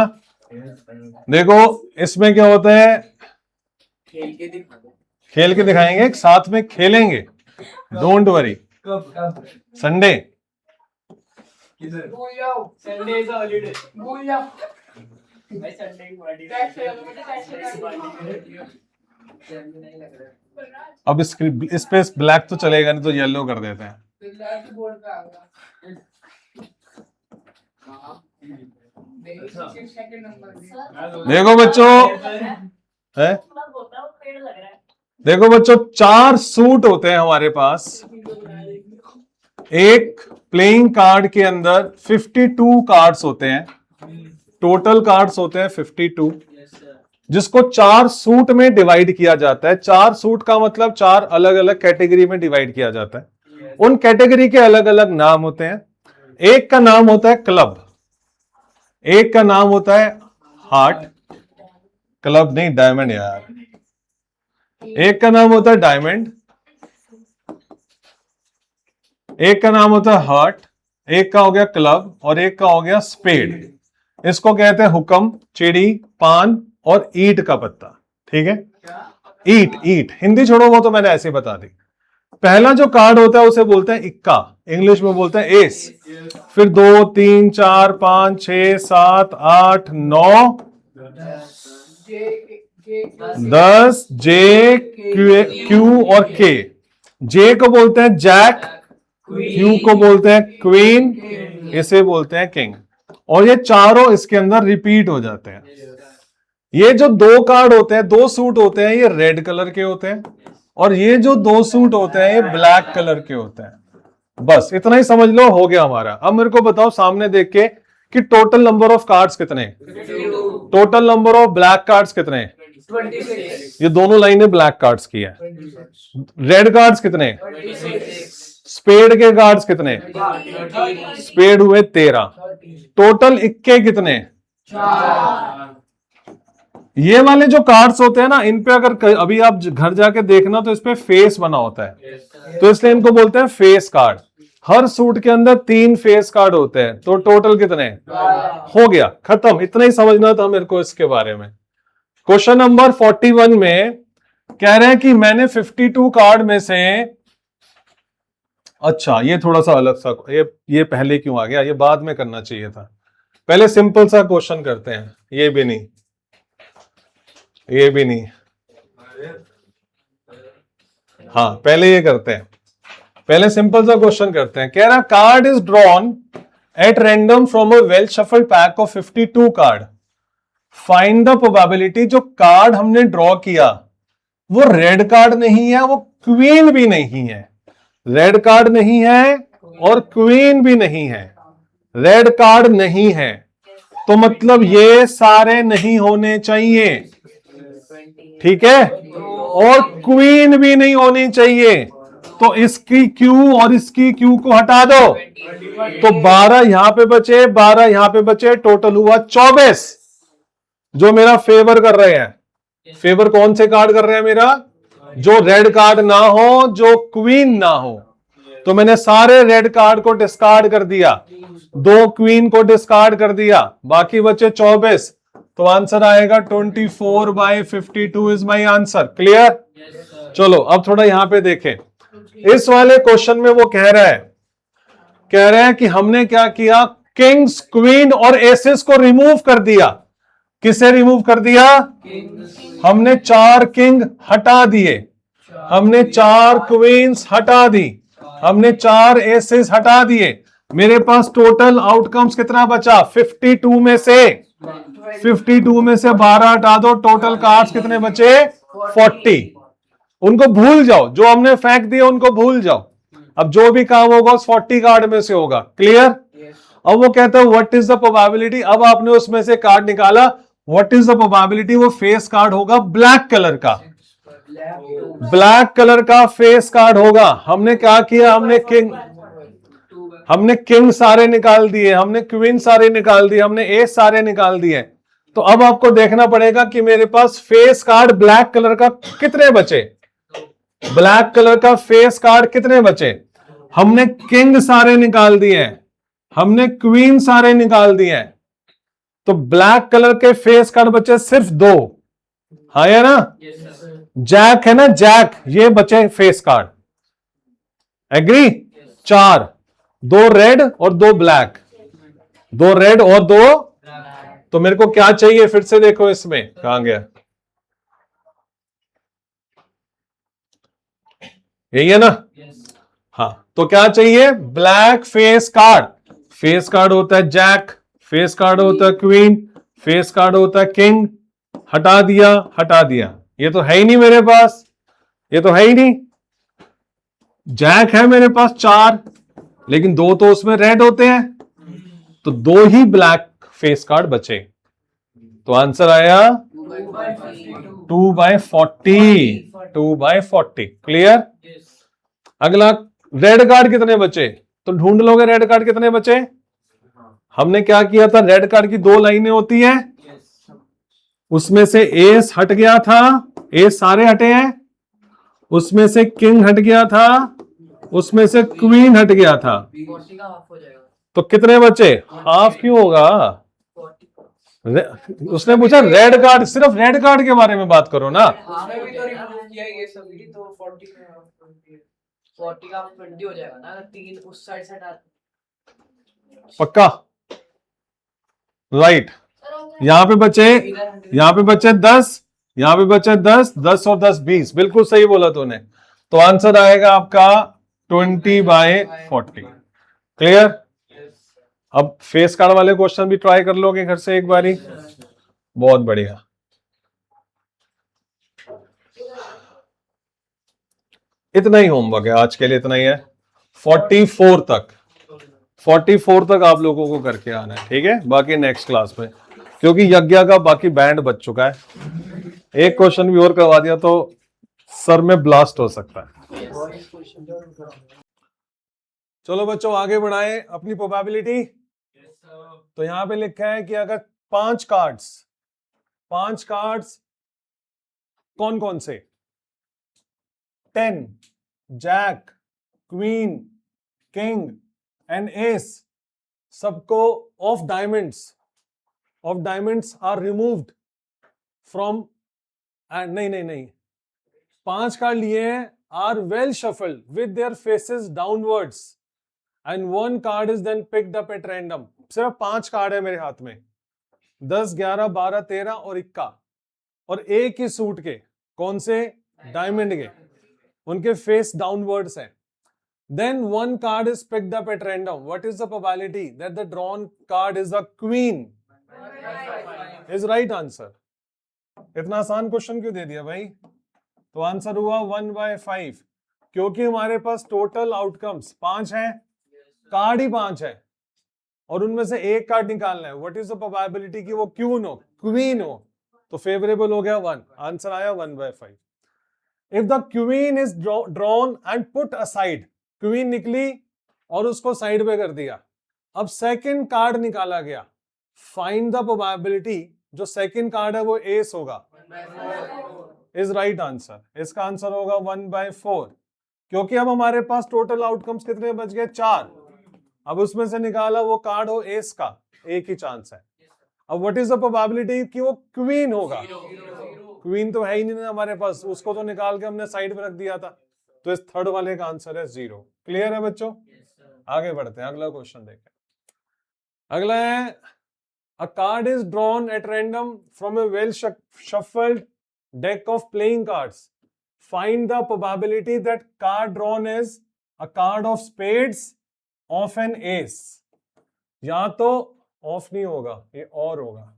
देखो इसमें क्या होता है, खेल के दिखाएंगे, साथ में खेलेंगे। Don't worry. संडे अब इस पे ब्लैक तो चलेगा नहीं, तो येलो कर देते हैं। देखो बच्चों, है? देखो बच्चों, 4 सूट होते हैं हमारे पास। एक प्लेइंग कार्ड के अंदर 52 कार्ड्स होते हैं। टोटल कार्ड्स होते हैं 52, जिसको 4 सूट में डिवाइड किया जाता है। 4 सूट का मतलब 4 अलग अलग कैटेगरी में डिवाइड किया जाता है। उन कैटेगरी के अलग अलग नाम होते हैं। एक का नाम होता है क्लब, एक का नाम होता है हार्ट। क्लब नहीं, डायमंड यार। एक का नाम होता है डायमंड, एक का नाम होता है हार्ट, एक का हो गया क्लब, और एक का हो गया स्पेड। इसको कहते हैं हुक्म, चिड़ी, पान और ईट का पत्ता। ठीक है? ईट, ईट हिंदी छोड़ो, वो तो मैंने ऐसे बता दी। पहला जो कार्ड होता है उसे बोलते हैं इक्का, इंग्लिश में बोलते हैं एस। फिर 2 3 4 5 6 7 8 9 10 जे, क्यू और के। जे को बोलते हैं जैक, क्यू को बोलते हैं क्वीन, इसे बोलते हैं किंग। और ये चारों इसके अंदर रिपीट हो जाते हैं। ये जो 2 कार्ड होते हैं, 2 सूट होते हैं, ये रेड कलर के होते हैं, और ये जो 2 सूट होते हैं ये ब्लैक कलर के होते हैं। बस इतना ही समझ लो, हो गया हमारा। अब मेरे को बताओ सामने देख के कि टोटल नंबर ऑफ कार्ड्स कितने? Total number of black cards कितने? 26 ये दोनों लाइनें ब्लैक कार्ड्स की है। रेड कार्ड्स कितने? 26 स्पेड के कार्ड्स कितने? 30 स्पेड हुए 13। टोटल इक्के कितने? 4 ये वाले जो कार्ड्स होते हैं ना, इन पे अगर अभी आप घर जाके देखना तो इस पे फेस बना होता है, तो इसलिए इनको बोलते हैं फेस कार्ड। हर सूट के अंदर 3 फेस कार्ड होते हैं, तो टोटल कितने? हो गया, खत्म। इतना ही समझना था मेरे को इसके बारे में। क्वेश्चन नंबर 41 में कह रहे हैं कि मैंने 52 कार्ड में से, अच्छा ये थोड़ा सा अलग सा, ये पहले क्यों आ गया, ये बाद में करना चाहिए था। पहले सिंपल सा क्वेश्चन करते हैं। ये भी नहीं, ये भी नहीं, हाँ पहले ये करते हैं। पहले सिंपल सा क्वेश्चन करते हैं। कह रहा card is drawn at random from a well shuffled pack of 52 card. Find the probability. जो कार्ड हमने ड्रॉ किया वो रेड कार्ड नहीं है, वो क्वीन भी नहीं है। रेड कार्ड नहीं है और क्वीन भी नहीं है। रेड कार्ड नहीं है तो मतलब ये सारे नहीं होने चाहिए, ठीक है, और क्वीन भी नहीं होनी चाहिए। तो इसकी क्यू और इसकी क्यू को हटा दो, तो 12 यहां पे बचे, 12 यहां पे बचे, टोटल हुआ 24 जो मेरा फेवर कर रहे हैं। फेवर कौन से कार्ड कर रहे हैं मेरा? जो रेड कार्ड ना हो, जो क्वीन ना हो। तो मैंने सारे रेड कार्ड को डिस्कार्ड कर दिया, 2 क्वीन को डिस्कार्ड कर दिया, बाकी बचे 24। तो आंसर आएगा 24/52 इज माई आंसर। क्लियर? चलो अब थोड़ा यहां पे देखें। इस वाले क्वेश्चन में वो कह रहा है कि हमने क्या किया, किंग्स, क्वीन और एसेस को रिमूव कर दिया। किसे रिमूव कर दिया? हमने 4 किंग हटा दिए, हमने 4 क्वींस हटा दी, हमने 4 एसेस हटा दिए। मेरे पास टोटल आउटकम्स कितना बचा? 52 में से 12 हटा दो, टोटल कार्ड्स कितने बचे? 40। उनको भूल जाओ, जो हमने फेंक दिए उनको भूल जाओ। अब जो भी काम होगा उस 40 कार्ड में से होगा। क्लियर? अब वो कहता है व्हाट इज द प्रोबेबिलिटी। अब आपने उसमें से कार्ड निकाला, व्हाट इज द प्रोबेबिलिटी। वो फेस कार्ड होगा ब्लैक कलर का, ब्लैक कलर का फेस कार्ड होगा। हमने क्या किया, हमने किंग सारे निकाल दिए, हमने क्वीन सारे निकाल दिए, हमने एस सारे निकाल दिए। तो अब आपको देखना पड़ेगा कि मेरे पास फेस कार्ड ब्लैक कलर का कितने बचे, ब्लैक कलर का फेस कार्ड कितने बचे। हमने किंग सारे निकाल दिए, हमने क्वीन सारे निकाल दिए, तो ब्लैक कलर के फेस कार्ड बचे सिर्फ 2। हाँ या ना? जैक है ना, जैक, ये बचे फेस कार्ड। एग्री? 4, 2 रेड और 2 ब्लैक, 2 रेड और 2। तो मेरे को क्या चाहिए, फिर से देखो इसमें कहां गया, यही है ना? हाँ, तो क्या चाहिए, black face card. Face card होता है जैक, फेस कार्ड होता है क्वीन, फेस कार्ड होता है किंग। हटा दिया, हटा दिया। ये तो है ही नहीं मेरे पास, ये तो है ही नहीं। जैक है मेरे पास 4, लेकिन 2 तो उसमें रेड होते हैं, तो 2 ही ब्लैक फेस कार्ड बचे। तो आंसर आया 2/40, 2/40। क्लियर? अगला, रेड कार्ड कितने बचे, तो ढूंढ लोगे रेड कार्ड कितने बचे। हमने क्या किया था, रेड कार्ड की 2 लाइनें होती हैं, उसमें से एस हट गया था, एस सारे हटे हैं, उसमें से किंग हट गया था, उसमें से क्वीन हट गया था। 40 का हाफ हो जाएगा। तो कितने बचे, हाफ क्यों होगा। 40 उसने पूछा रेड कार्ड, सिर्फ रेड कार्ड के बारे में बात करो ना। उसने भी तो रिमूव किया ये सभी, तो 40 में हाफ 40 का 20 हो जाएगा ना, 3 उस साइड से हटा। पक्का? राइट। यहां पे बचे 10, यहां पे बचे 10, 10 और 10 20। बिल्कुल सही बोला तूने। तो आंसर आएगा आपका 20/40। क्लियर? अब फेस कार्ड वाले क्वेश्चन भी ट्राई कर लोगे घर से एक बारी। बहुत बढ़िया। इतना ही होमवर्क है आज के लिए, इतना ही है। 44 तक आप लोगों को करके आना है, ठीक है। बाकी नेक्स्ट क्लास में, क्योंकि यज्ञ का बाकी बैंड बज चुका है। एक क्वेश्चन भी और करवा दिया तो सर में ब्लास्ट हो सकता है। चलो बच्चों आगे बढ़ाएं अपनी प्रोबेबिलिटी। तो यहां पे लिखा है कि अगर 5 कार्ड्स कौन कौन से, 10, jack, queen, king and ace, सबको of diamonds are removed from, नहीं 5 कार्ड लिए हैं, are well shuffled with their faces downwards and 1 card is then picked up at random. सिर्फ 5 कार्ड है मेरे हाथ में, 10, 11, 12, 13 और 21, और एक ही सूट के, कौन से, डायमंड के, उनके फेस डाउनवर्ड्स हैं। Then 1 card is picked up at random. What is the probability that the drawn card is a queen? Is right answer. इतना आसान क्वेश्चन क्यों दे दिया भाई? तो आंसर हुआ 1/5, क्योंकि हमारे पास टोटल आउटकम्स 5 हैं, कार्ड ही 5 है, और उनमें से एक कार्ड निकालना है। व्हाट इज द प्रोबेबिलिटी कि वो क्वीन हो, तो फेवरेबल हो गया 1, आंसर आया 1/5। If the queen is drawn and put aside, queen निकली और उसको साइड पे कर दिया, अब सेकंड कार्ड निकाला गया, फाइंड द प्रोबेबिलिटी, जो सेकंड कार्ड है वो एस होगा, इज राइट आंसर। इसका आंसर होगा 1/4, क्योंकि अब हमारे पास टोटल आउटकम्स कितने बच गए, 4। अब उसमें से निकाला वो कार्ड हो एस का, एक ही चांस है। अब व्हाट इज द प्रोबेबिलिटी कि वो क्वीन होगा, क्वीन तो है ही नहीं ना हमारे पास, उसको तो निकाल के हमने साइड पे रख दिया था, तो इस थर्ड वाले का आंसर है 0। क्लियर है बच्चों? आगे बढ़ते हैं, अगला क्वेश्चन देखें। अगला है, अ card is drawn at random from A well shuffled deck of playing cards. Find the probability that card drawn is a card of spades of an ace. या तो ऑफ नहीं होगा, ये और होगा,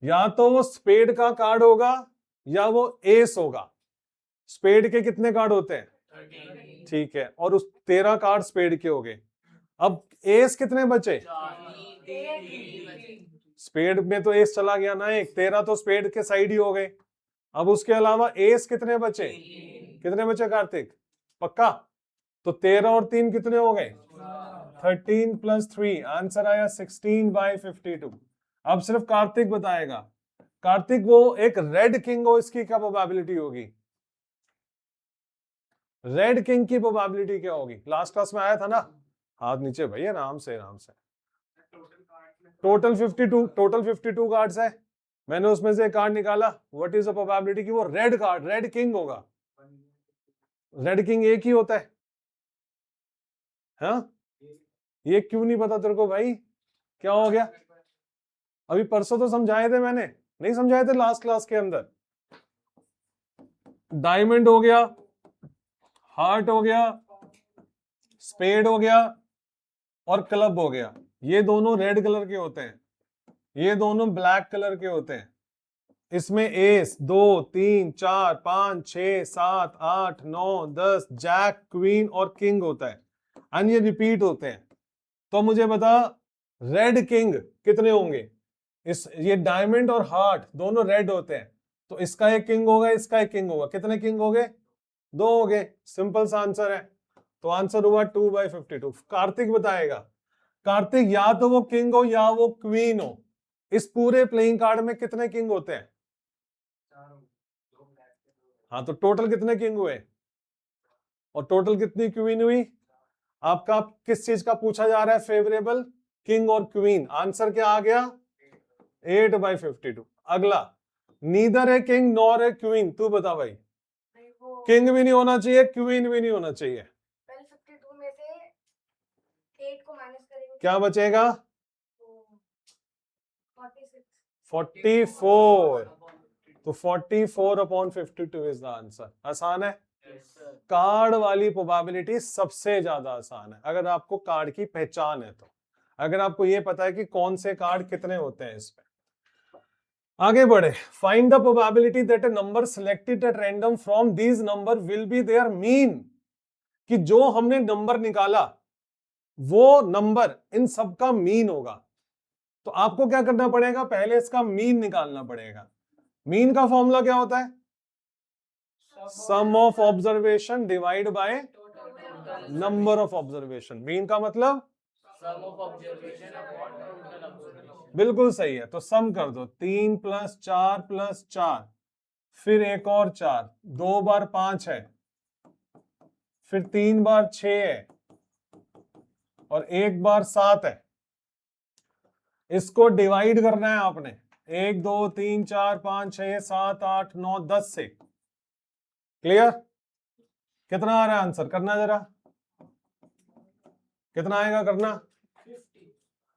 या तो वो स्पेड का कार्ड होगा या वो एस होगा। स्पेड के कितने कार्ड होते हैं, 13, ठीक है, और उस 13 कार्ड स्पेड के हो गए। अब एस कितने बचे, स्पेड में तो एस चला गया ना एक, 13 तो स्पेड के साइड ही हो गए। अब उसके अलावा एस कितने बचे, कितने बचे कार्तिक, पक्का? तो 13 और 3 कितने हो गए, 13 + 3, आंसर आया 16/52। अब सिर्फ कार्तिक बताएगा, कार्तिक वो एक रेड किंग हो, इसकी क्या प्रोबेबिलिटी होगी, रेड किंग की प्रोबेबिलिटी क्या होगी? लास्ट क्लास में आया था ना, हाथ नीचे भैया, आराम से आराम से। टोटल 52 कार्ड्स है, मैंने उसमें से एक कार्ड निकाला, व्हाट इज द प्रोबेबिलिटी कि वो रेड कार्ड, रेड किंग होगा। रेड किंग एक ही होता है, हाँ? ये क्यों नहीं पता तेरे को भाई, क्या हो गया? अभी परसों तो समझाए थे मैंने, नहीं समझाए थे लास्ट क्लास के अंदर? डायमंड हो गया, हार्ट हो गया, स्पेड हो गया और क्लब हो गया, ये दोनों रेड कलर के होते हैं, ये दोनों ब्लैक कलर के होते हैं। इसमें एस 2, 3, 4, 5, 6, 7, 8, 9, 10, जैक, क्वीन और किंग होता है, एंड ये रिपीट होते हैं। तो मुझे बता, रेड किंग कितने होंगे? ये डायमंड और हार्ट दोनों रेड होते हैं, तो इसका एक किंग होगा, इसका एक किंग होगा, कितने किंग हो गए, 2 हो गए, सिंपल सा आंसर है। तो आंसर हुआ 2/52। कार्तिक बताएगा, कार्तिक या तो वो किंग हो या वो क्वीन हो, इस पूरे प्लेइंग कार्ड में कितने किंग होते हैं? हाँ, तो टोटल कितने किंग हुए और टोटल कितनी क्वीन हुई? आपका किस चीज का पूछा जा रहा है फेवरेबल, किंग और क्वीन, आंसर क्या आ गया 8/52। अगला, नीदर है किंग नॉर है क्वीन, तू बता भाई, किंग भी नहीं होना चाहिए, क्वीन भी नहीं होना चाहिए, 52 में से 8 को माइनस करेंगे, क्या बचेगा? 44। तो 44/52 इज द आंसर। आसान है, कार्ड वाली प्रोबेबिलिटी सबसे ज्यादा आसान है, अगर आपको कार्ड की पहचान है तो, अगर आपको ये पता है कि कौन से कार्ड कितने होते हैं इसमें। आगे बढ़े, find the probability that a number selected eight random from these number will be there mean, कि जो हमने नंबर निकाला वो नंबर इन सब का मीन होगा। तो आपको क्या करना पड़ेगा, पहले इसका मीन निकालना पड़ेगा। मीन का फॉर्मूला क्या होता है? Sum of observation divide by number of observation. Mean का मतलब sum of observation upon total observation. बिल्कुल सही है, तो सम कर दो, 3 + 4 + 4, फिर एक और 4, 2 बार 5 है, फिर 3 बार 6 है, और 1 बार 7 है। इसको डिवाइड करना है आपने 1 2 3 4 5 6 7 8 9 10 से। क्लियर? कितना आ रहा है आंसर? करना जरा, कितना आएगा करना?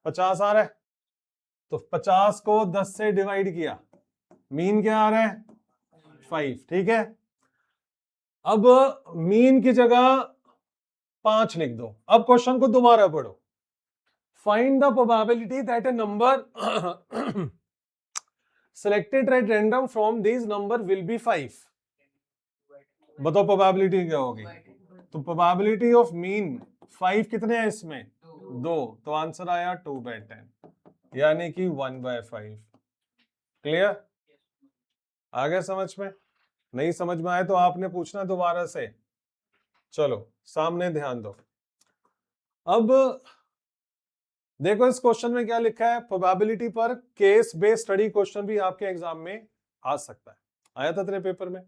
50 आ रहा है। तो 50 को 10 से डिवाइड किया, मीन क्या आ रहा है? 5। ठीक है, अब मीन की जगह 5 लिख दो। अब क्वेश्चन को दोबारा पढ़ो। Find the probability that A number selected at random from these number will be 5। बताओ प्रोबेबिलिटी क्या होगी? तो प्रोबेबिलिटी ऑफ मीन 5 कितने हैं इसमें? 2, तो आंसर आया 2/10, यानी कि 1/5। क्लियर? आ गया समझ में? नहीं समझ में आए तो आपने पूछना दोबारा से। चलो सामने ध्यान दो। अब देखो इस क्वेश्चन में क्या लिखा है, प्रोबेबिलिटी पर केस बेस्ड स्टडी क्वेश्चन भी आपके एग्जाम में आ सकता है। आया था तेरे पेपर में।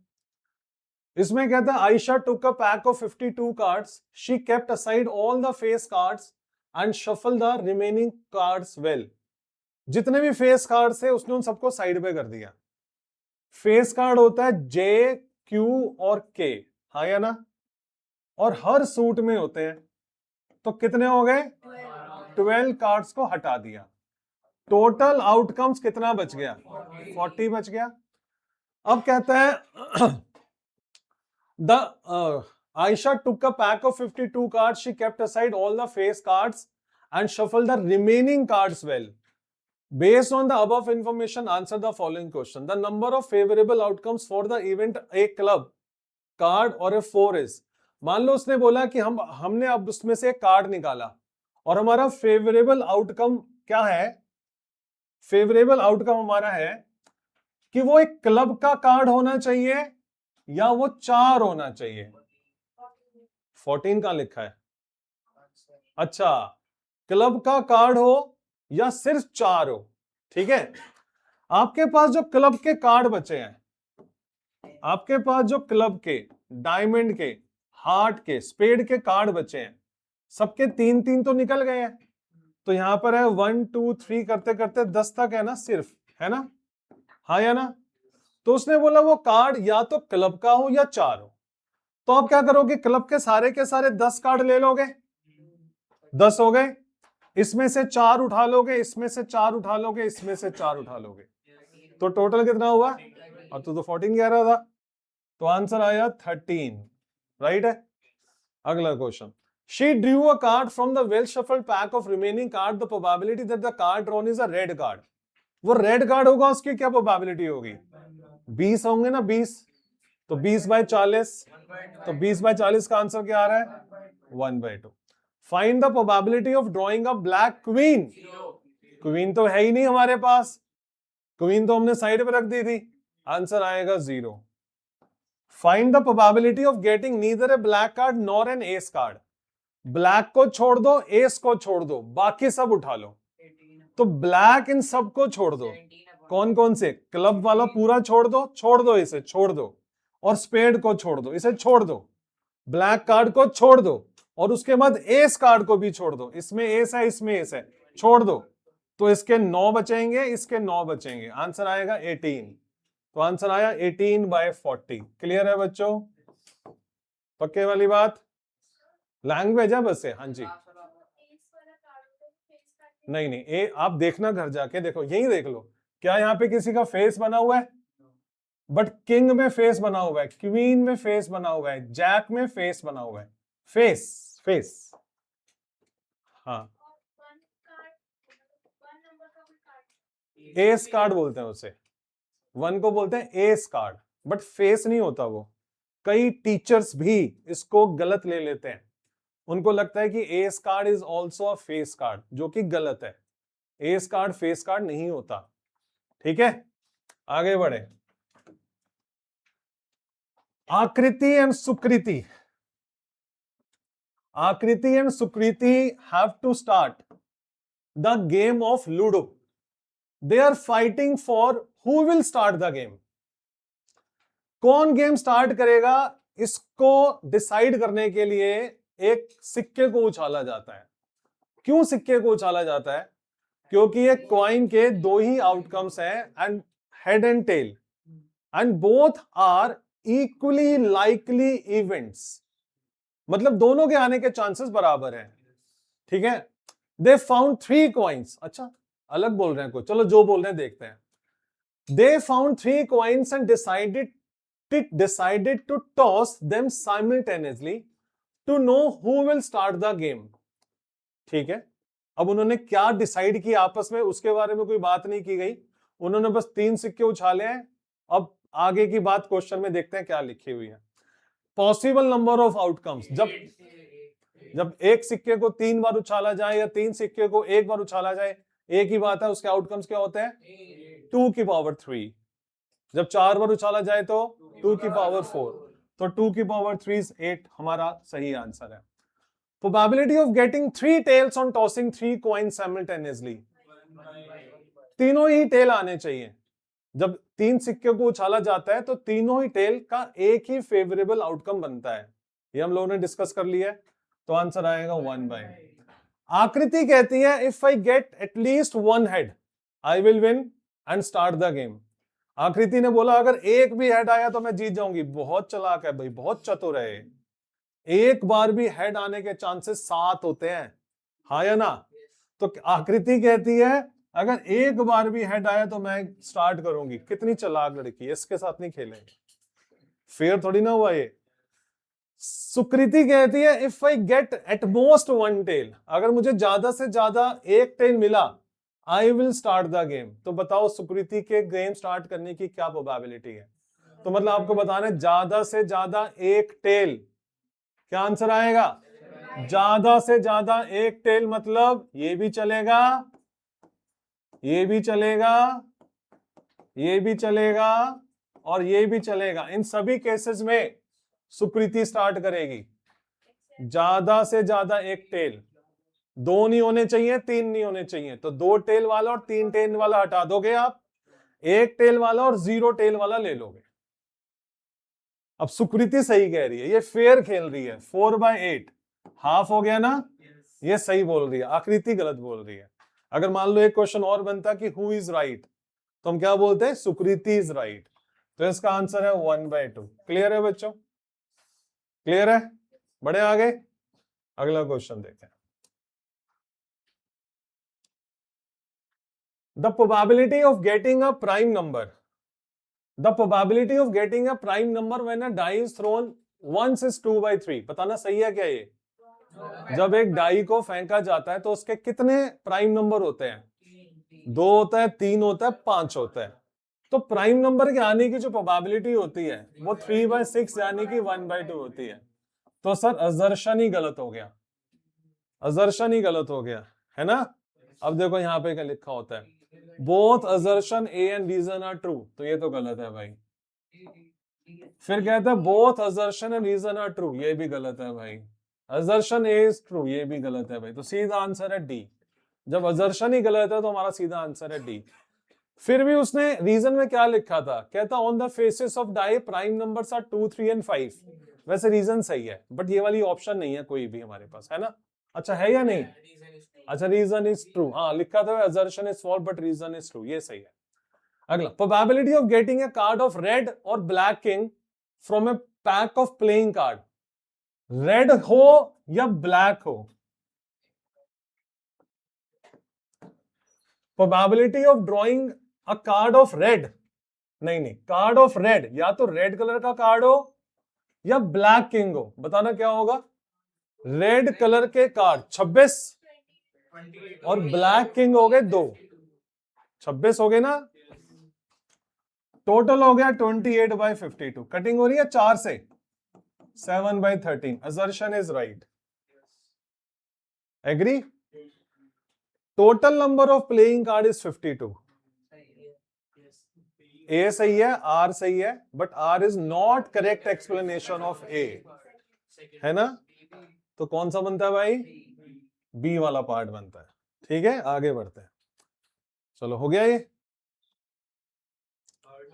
इसमें कहता है Ayesha took a pack of 52 cards, she kept aside all the face cards and shuffle the remaining cards well. जितने भी फेस कार्ड्स थे उसने उन सबको साइड पे कर दिया। फेस कार्ड होता है जे, क्यू और के, हाँ या ना? और हर सूट में होते हैं। तो कितने हो गए? 12 कार्ड्स को हटा दिया। टोटल आउटकम्स कितना बच गया? 40 बच गया। अब कहता है Aisha took a pack of 52 cards, she kept aside all the face cards and shuffled the remaining cards well. Based on the above information, answer the following question. The number of favorable outcomes for the event a club card or a 4 is। मान लो उसने बोला कि हमने अब उसमें से एक card निकाला और हमारा फेवरेबल आउटकम क्या है? फेवरेबल आउटकम हमारा है कि वो एक क्लब का कार्ड होना चाहिए या वो 4 होना चाहिए। 14 का लिखा है। अच्छा, क्लब का कार्ड हो या सिर्फ 4 हो। ठीक है, आपके पास जो क्लब के कार्ड बचे हैं, आपके पास जो क्लब के, डायमंड के, हार्ट के, स्पेड के कार्ड बचे हैं, सबके 3-3 तो निकल गए हैं। तो यहां पर है 1 2 3 करते करते 10 तक है ना, सिर्फ, है ना? हाँ या ना? तो उसने बोला वो कार्ड या तो क्लब का हो या 4 हो। तो आप क्या करोगे? क्लब के सारे 10 कार्ड ले लोगे, 10 हो गए, इसमें से 4 उठा लोगे, इसमें से 4 उठा लोगे, इसमें से 4 उठा लोगे, तो टोटल कितना हुआ? और तू तो 14 कह रहा था, तो आंसर आया 13। राइट है। अगला question, she drew a card from the well shuffled pack of remaining card, the probability that the card drawn is a red card. वो रेड कार्ड होगा, उसकी क्या प्रोबेबिलिटी होगी? 20 होंगे ना, 20, तो 20/40, तो 20/40 का आंसर क्या आ रहा है? 1/2। Find the probability of drawing a black queen. Queen तो है ही नहीं हमारे पास, क्वीन तो हमने साइड पे रख दी थी, आंसर आएगा 0। Find the probability of getting neither a black card nor an ace card. Black को छोड़ दो, एस को छोड़ दो, बाकी सब उठा लो। तो ब्लैक इन सब को छोड़ दो। कौन कौन से? क्लब वाला पूरा छोड़ दो, इसे छोड़ दो, और स्पेड को छोड़ दो, इसे छोड़ दो, ब्लैक कार्ड को छोड़ दो, और उसके बाद एस कार्ड को भी छोड़ दो। इसमें एस है, इसमें एस है, छोड़ दो। तो इसके 9 बचेंगे, इसके 9 बचेंगे, आंसर आएगा 18। तो आंसर आया 18/40। क्लियर है बच्चों? पक्के वाली बात? लैंग्वेज है बस है। हाँ जी, नहीं, आप देखना घर जाके, देखो यही देख लो, क्या यहाँ पे किसी का फेस बना हुआ है? बट किंग में फेस बना हुआ है, क्वीन में फेस बना हुआ है, जैक में फेस बना हुआ है, फेस। हाँ, एस कार्ड बोलते हैं उसे, 1 को बोलते हैं एस कार्ड, बट फेस नहीं होता वो। कई टीचर्स भी इसको गलत ले लेते हैं, उनको लगता है कि S card is also a face card, जो कि गलत है। एस कार्ड फेस कार्ड नहीं होता। ठीक है, आगे बढ़े। Akriti and Sukriti. Akriti and Sukriti have to start the game of Ludo. They are fighting for who will start the game. कौन गेम स्टार्ट करेगा, इसको डिसाइड करने के लिए एक सिक्के को उछाला जाता है. क्यों सिक्के को उछाला जाता है? क्योंकि एक कॉइन के दो ही आउटकम्स हैं, and head and tail, and both are equally likely events. मतलब दोनों के आने के चांसेस बराबर हैं. ठीक है. They found 3 coins. अच्छा, अलग बोल रहे हैं कुछ, चलो जो बोल रहे हैं देखते हैं. They found 3 coins and decided to toss them simultaneously to know who will start the game. ठीक है. अब उन्होंने क्या डिसाइड किया आपस में, उसके बारे में कोई बात नहीं की गई. उन्होंने बस 3 सिक्के उछाले हैं. अब आगे की बात क्वेश्चन में देखते हैं क्या लिखी हुई है. Possible number of outcomes. जब एक सिक्के को 3 बार उछाला जाए या 3 सिक्के को 1 बार उछाला जाए, एक ही बात है. उसके आउटकम्स क्या होते हैं? 2 की पावर 3. जब 4 बार उछाला जाए तो 2 की पावर 4. तो 2 की पावर 3 is 8 हमारा सही आंसर है. Probability of getting 3 tails on tossing 3 coins simultaneously. तीनों ही टेल आने चाहिए. जब 3 सिक्के को उछाला जाता है तो तीनों ही टेल का एक ही फेवरेबल आउटकम बनता है. ये हम लोगों ने डिस्कस कर लिया है. तो आंसर आएगा 1/. आकृति कहती है if I get at least 1 head I will win and start the game. आकृति ने बोला अगर एक भी हेड आया तो मैं जीत जाऊंगी. बहुत चालाक है भाई, बहुत चतुर है. एक बार भी हेड आने के चांसेस 7 होते हैं, हाँ या ना? तो आकृति कहती है अगर एक बार भी हेड आया तो मैं स्टार्ट करूंगी. कितनी चालाक लड़की है, इसके साथ नहीं खेलेंगे. फेयर थोड़ी ना हुआ ये. सुकृति कहती है if I get at most 1 tail, अगर मुझे ज्यादा से ज्यादा एक टेल मिला I will start the game. तो बताओ सुकृति के गेम स्टार्ट करने की क्या प्रोबेबिलिटी है? तो मतलब आपको बताना है ज्यादा से ज्यादा एक टेल. क्या आंसर आएगा? ज्यादा से ज्यादा एक टेल मतलब ये भी चलेगा, ये भी चलेगा, ये भी चलेगा और ये भी चलेगा. इन सभी केसेस में सुकृति स्टार्ट करेगी. ज्यादा से ज्यादा एक टेल. 2 नहीं होने चाहिए, 3 नहीं होने चाहिए. तो 2 टेल वाला और 3 टेल वाला हटा दोगे आप, 1 टेल वाला और 0 टेल वाला ले लोगे. अब सुकृति सही कह रही है, ये फेयर खेल रही है. 4/8 हाफ हो गया ना, ये सही बोल रही है. आकृति गलत बोल रही है. अगर मान लो एक क्वेश्चन और बनता कि हु इज राइट, तो हम क्या बोलते हैं? सुकृति इज राइट. तो इसका आंसर है 1/2. क्लियर है बच्चों? क्लियर है? बढ़े आगे, अगला क्वेश्चन देखें. The probability of getting a prime number. The probability of getting a prime number when a die is thrown once is 2/3. बताना सही है क्या ये? जब एक डाई को फेंका जाता है तो उसके कितने प्राइम नंबर होते हैं? 2 होता है, 3 होता है, 5 होता है. तो प्राइम नंबर के आने की जो प्रोबेबिलिटी होती है वो 3/6 यानी कि 1/2 होती है. तो सर असर्शन ही गलत हो गया. असर्शन ही गलत हो गया है ना. अब देखो यहाँ पे क्या लिखा होता है, both assertion A and reason are true. तो ये तो गलत है भाई. फिर कहता है both assertion and reason are true. ये भी गलत है भाई. Assertion A is true. ये भी गलत है भाई. तो सीधा आंसर है डी. जब असर्शन ही गलत है तो हमारा सीधा आंसर है डी. फिर भी उसने रीजन में क्या लिखा था? कहता on the faces of die prime numbers are 2, 3 and 5. वैसे रीजन सही है, बट ये वाली ऑप्शन नहीं है कोई भी हमारे पास, है ना? अच्छा है या नहीं? अच्छा, रीजन इज ट्रू. हाँ लिखा था assertion is false but reason is true. ये सही है. अगला, probability of getting a card of red और black king from a pack of playing card. Red हो या ब्लैक हो, probability of drawing a card of red, नहीं card of red, या तो रेड कलर का कार्ड हो या ब्लैक किंग हो. बताना क्या होगा? रेड कलर के कार्ड 26 और ब्लैक किंग हो गए 2. 26 हो गए ना, टोटल हो गया 28/52. कटिंग हो रही है 4 से, 7/13. Assertion is right. Agree? Total number of playing card is 52. A सही है, आर सही है, but R is not correct explanation of A, है ना? तो कौन सा बनता है भाई? बी वाला पार्ट बनता है। ठीक है, आगे बढ़ते हैं। चलो हो गया ये।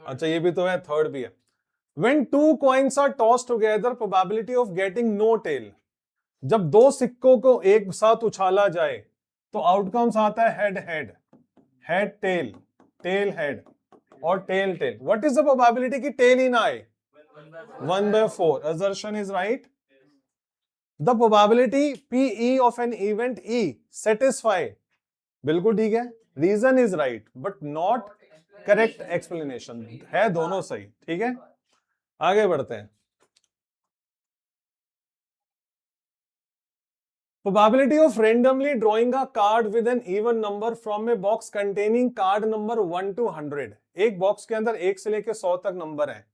अच्छा ये भी तो है, थर्ड भी है। When two coins are tossed together, probability of getting no tail. जब दो सिक्कों को एक साथ उछाला जाए तो आउटकम्स आता है head head, head tail, tail head और tail tail. What is the probability कि टेल ही ना आए? 1/4. Assertion is right. The probability PE of an event E satisfy. बिल्कुल ठीक है, reason is right but not correct explanation. है दोनों सही। ठीक है, आगे बढ़ते हैं। Probability of randomly drawing a card with an even number from a box containing card number 1 to 100. एक बॉक्स के अंदर 1 से लेके 100 तक नंबर है,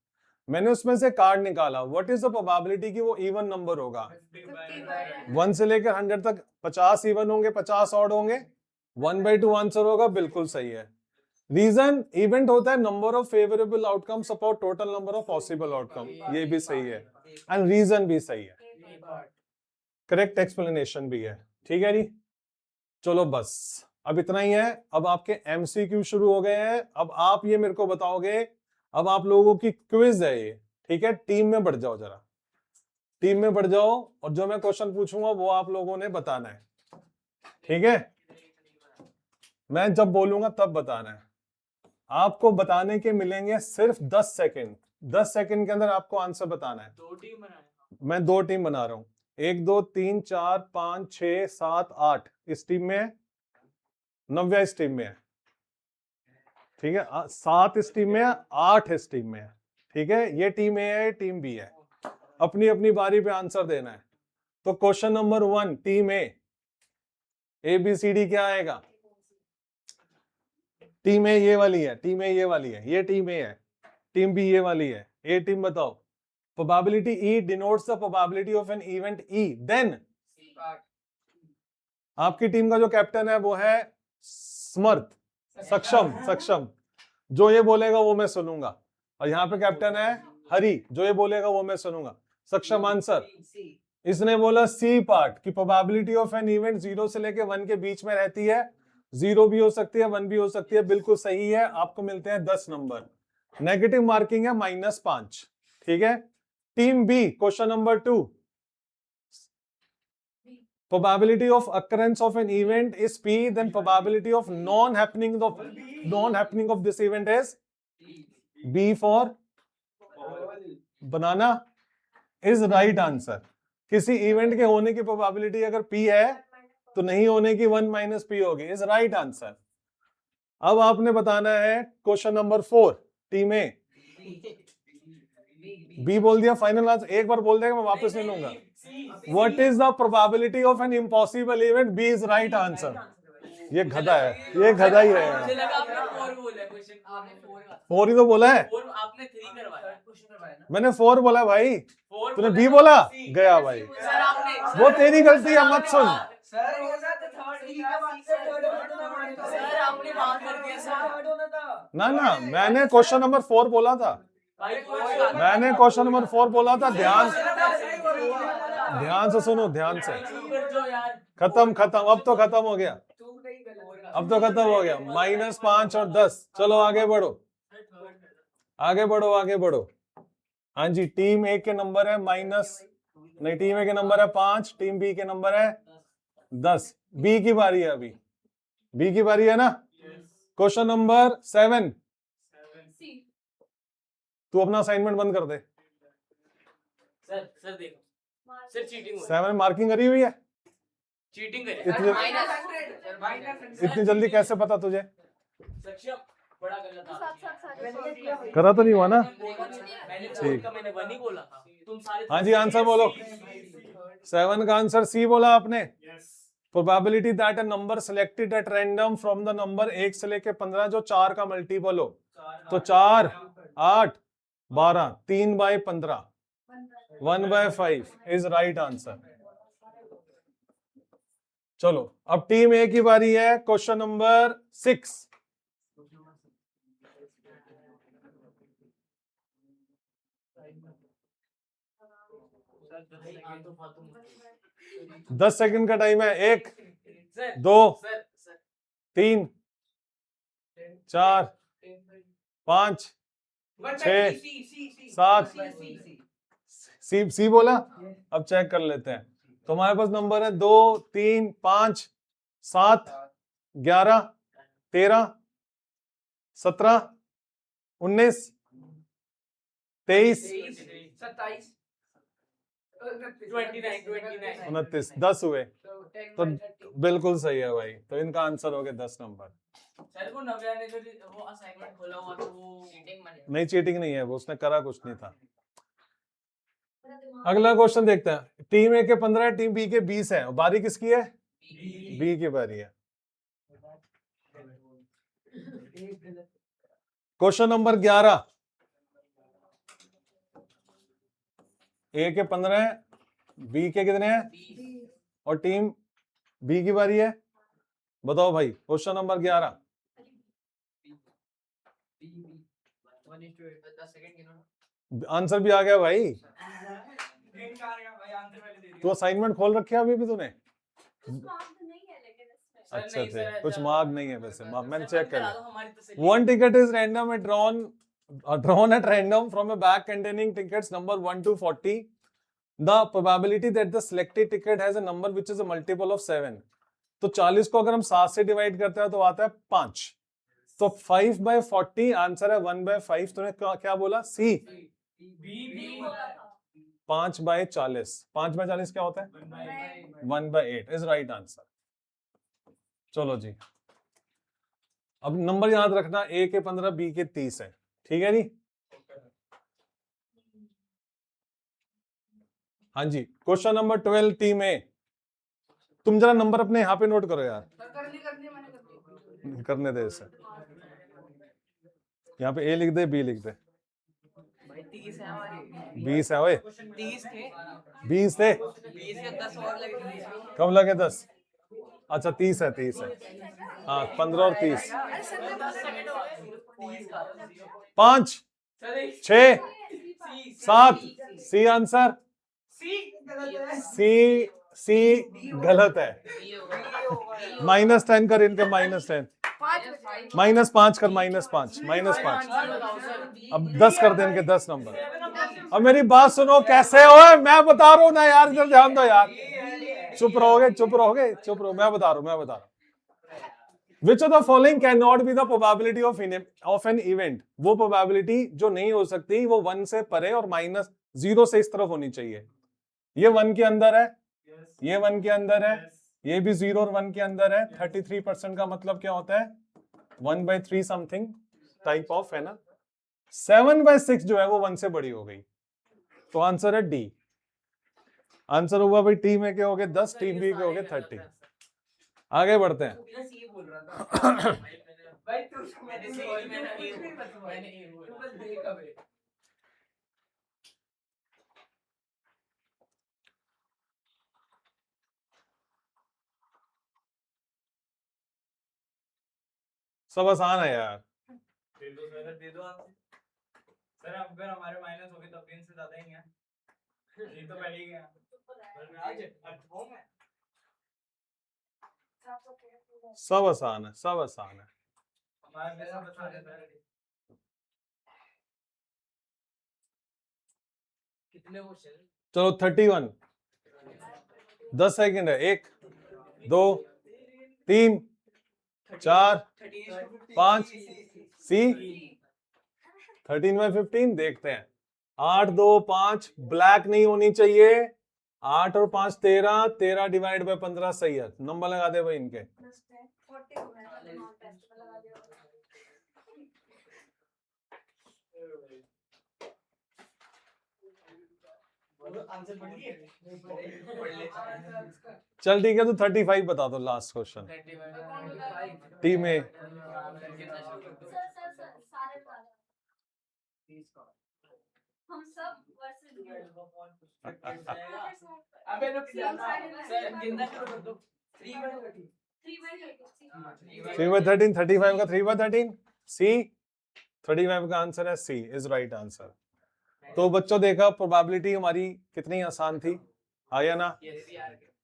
मैंने उसमें से कार्ड निकाला। व्हाट इज द प्रोबेबिलिटी कि वो इवन नंबर होगा? 1 से लेकर 100 तक 50 इवन होंगे, 50 ऑड होंगे, 1/2 आंसर होगा। बिल्कुल सही है। रीजन इवेंट होता है number of favourable outcomes upon total number of possible outcome. ये भी सही है एंड रीजन भी सही है, करेक्ट एक्सप्लेनेशन भी है। ठीक है जी, चलो बस अब इतना ही है। अब आपके एमसीक्यू शुरू हो गए हैं। अब आप ये मेरे को बताओगे, अब आप लोगों की क्विज है ये। ठीक है, टीम में बढ़ जाओ, जरा टीम में बढ़ जाओ और जो मैं क्वेश्चन पूछूंगा वो आप लोगों ने बताना है। ठीक है, मैं जब बोलूंगा तब बताना है। आपको बताने के मिलेंगे सिर्फ 10 सेकंड। 10 सेकंड के अंदर आपको आंसर बताना है। मैं 2 टीम बना रहा हूं, 1 2 3 4 5 6 7 8 इस टीम में है, नव्या इस टीम में है। ठीक है, 7 इस टीम में है, 8 इस टीम में है। ठीक है, ये टीम ए है, टीम बी है। अपनी अपनी बारी पे आंसर देना है। तो question number 1 team A B C D क्या आएगा? टीम ए ये वाली है, टीम ए ये वाली है, ये टीम ए है, टीम बी ये वाली है। ए टीम बताओ। Probability E denotes the probability of an event E. Then आपकी टीम का जो कैप्टन है वो है समर्थ, सक्षम, सक्षम। जो ये बोलेगा वो मैं सुनूंगा। और यहाँ पे कैप्टन है हरी, जो ये बोलेगा वो मैं सुनूंगा। सक्षम आंसर। इसने बोला सी पार्ट की प्रोबेबिलिटी ऑफ एन इवेंट 0 से लेके 1 के बीच में रहती है। 0 भी हो सकती है, 1 भी हो सकती है। बिल्कुल सही है, आपको मिलते हैं 10 नंबर। नेगेटिव मार्किंग है -5। ठीक है, team B question number 2, probability of occurrence of an event is P, then probability of non-happening of this event is B for banana is right answer। किसी इवेंट के होने की प्रोबेबिलिटी अगर P है तो नहीं होने की 1 - P होगी, इज राइट आंसर। अब आपने बताना है question number 4, team A. B बोल दिया, फाइनल आंसर एक बार बोल देगा, मैं वापस नहीं लूंगा। What is the probability of an impossible event? B is right answer. ये गधा है, ये गधा ही है। मुझे लगा आपने 4 बोला है, क्वेश्चन आपने 4 ही तो बोला है, 4 आपने 3 करवाया, क्वेश्चन करवाया ना। मैंने 4 बोला भाई, 4 तूने बी बोला, गया भाई। सर आपने, वो तेरी गलती है, मत सुन। सर हो सकता थर्ड ई का बात सर आपने बात कर दिया सर। ना ना, मैंने क्वेश्चन नंबर 4 बोला था, मैंने क्वेश्चन नंबर 4 बोला था। ध्यान से सुनो, ध्यान से। खत्म खत्म, अब तो खत्म हो गया, अब तो खत्म हो गया। -5 और 10। चलो आगे बढ़ो, आगे बढ़ो, आगे बढ़ो। हाँ जी, टीम ए के नंबर है नहीं, टीम ए के नंबर है 5, टीम बी के नंबर है 10। बी की बारी है, अभी बी की बारी है ना। क्वेश्चन नंबर 7, तू अपना असाइनमेंट बंद कर दे। सर देखो, सर चीटिंग हुई, 7 मार्किंग करी हुई है। चीटिंग करी। इतनी जल्दी कैसे पता तुझे? सक्षम बड़ा गलत था, करा तो नहीं हुआ ना? ठीक, मैंने 1 ही बोला था, तुम सारे। हाँ जी, आंसर बोलो। 7 का आंसर सी बोला आपने। Probability that a number selected eight random from the number 1 से लेके 15 जो 4 का मल्टीपल हो, तो 4 8 12 3/15 1/5 इज राइट आंसर। चलो अब टीम ए की बारी है। क्वेश्चन नंबर 6, 10 सेकंड का टाइम है। 1 सर 2 सर सर 3 4 5 6 7 सी बोला। अब चेक कर लेते हैं। तो हमारे पास नंबर है 2 3 5 7 11 13 17 19 23 27 29 29 10 हुए। तो बिल्कुल सही है भाई। तो इनका आंसर हो गया 10 नंबर। सर वो नव्या ने जो वो असाइनमेंट खोला हुआ था वो चीटिंग नहीं चीटिंग नहीं है वो, उसने करा कुछ नहीं था। अगला क्वेश्चन देखते हैं। टीम ए के 15 है, टीम बी के 20 है। बारी किसकी है? बी की बारी है। Question number 11। ए के 15 है, बी के कितने हैं और टीम बी की बारी है। बताओ भाई क्वेश्चन नंबर 11। आंसर भी आ गया भाई। तो असाइनमेंट खोल रखे अभी भी तूने? अच्छा थे, कुछ मार्क नहीं है वैसे। मैंने चेक कर लिया। One ticket is random and drawn at random from a bag containing tickets number 1 to 40. The probability that the selected ticket has a number which is a multiple of 7. तो 40 को अगर हम 7 से डिवाइड करते हैं तो आता है 5। तो 5/40 आंसर है 1/5। तूने क्या बोला? सी। 5/40। 5/40 क्या होता है? 1/8 इज राइट आंसर। चलो जी, अब नंबर याद रखना। ए के 15 बी के 30 है। ठीक है जी। हाँ जी, क्वेश्चन नंबर 12 टीम ए। तुम जरा नंबर अपने यहाँ पे नोट करो यार। करने दे इसे। यहाँ पे ए लिख दे, बी लिख दे। 20 है ओए। 20 थे। कब लगे 10? अच्छा 30 है, 30 है। हाँ 15 और 30। 5 6 7 सी आंसर। सी गलत है। -10 कर इनके। -10 -5 कर। -5 अब 10 कर दे इनके 10 नंबर। अब मेरी बात सुनो कैसे हो। मैं बता रहा हूं ना यार, इधर ध्यान दो यार। चुप रहो। मैं बता रहा हूं। Which of the following cannot be the probability of an event? वो probability जो नहीं हो सकती वो 1 से परे और -0 से इस तरफ होनी चाहिए। ये 1 के अंदर है, ये 1 के अंदर है, ये भी 0 और 1 के अंदर है। 33% का मतलब क्या होता है? 1/3 समथिंग टाइप ऑफ, है ना। 7/6 जो है वो 1 से बड़ी हो गई। तो आंसर है डी। आंसर हुआ भाई टीम ए के हो गए 10, टीम बी के हो गए 30। आगे बढ़ते हैं। सब आसान है यार। दे दो आप सर। अब अगर हमारे माइनस हो गए तो इनसे ज्यादा ही है। ये तो पहले ही गया। सब आसान है, सब आसान है। कितने क्वेश्चन? चलो 31। 10 सेकंड है। 1 2 3 4 5 सी। 13/15 देखते हैं। 8 2 5 ब्लैक नहीं होनी चाहिए। 8 और 5 13, 13 डिवाइड बाय 15 सही है। नंबर लगा दे भाई इनके। चल ठीक है, तो 35 बता दो लास्ट क्वेश्चन। टीम ए। हम सब वर्सेस अबे रुक सर गिनना शुरू कर दो। 3/13 35 का 3/13 सी। 35 का आंसर है सी इज राइट आंसर। तो बच्चों देखा प्रोबेबिलिटी हमारी कितनी आसान थी। आया ना? Yes.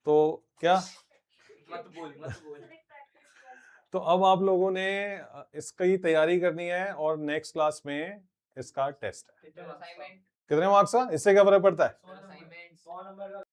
तो क्या, मत बोल तो अब आप लोगों ने इसकी तैयारी करनी है और नेक्स्ट क्लास में इसका टेस्ट है। असाइनमेंट कितने मार्क्स का, इससे क्या फर्क पड़ता है? 100 नंबर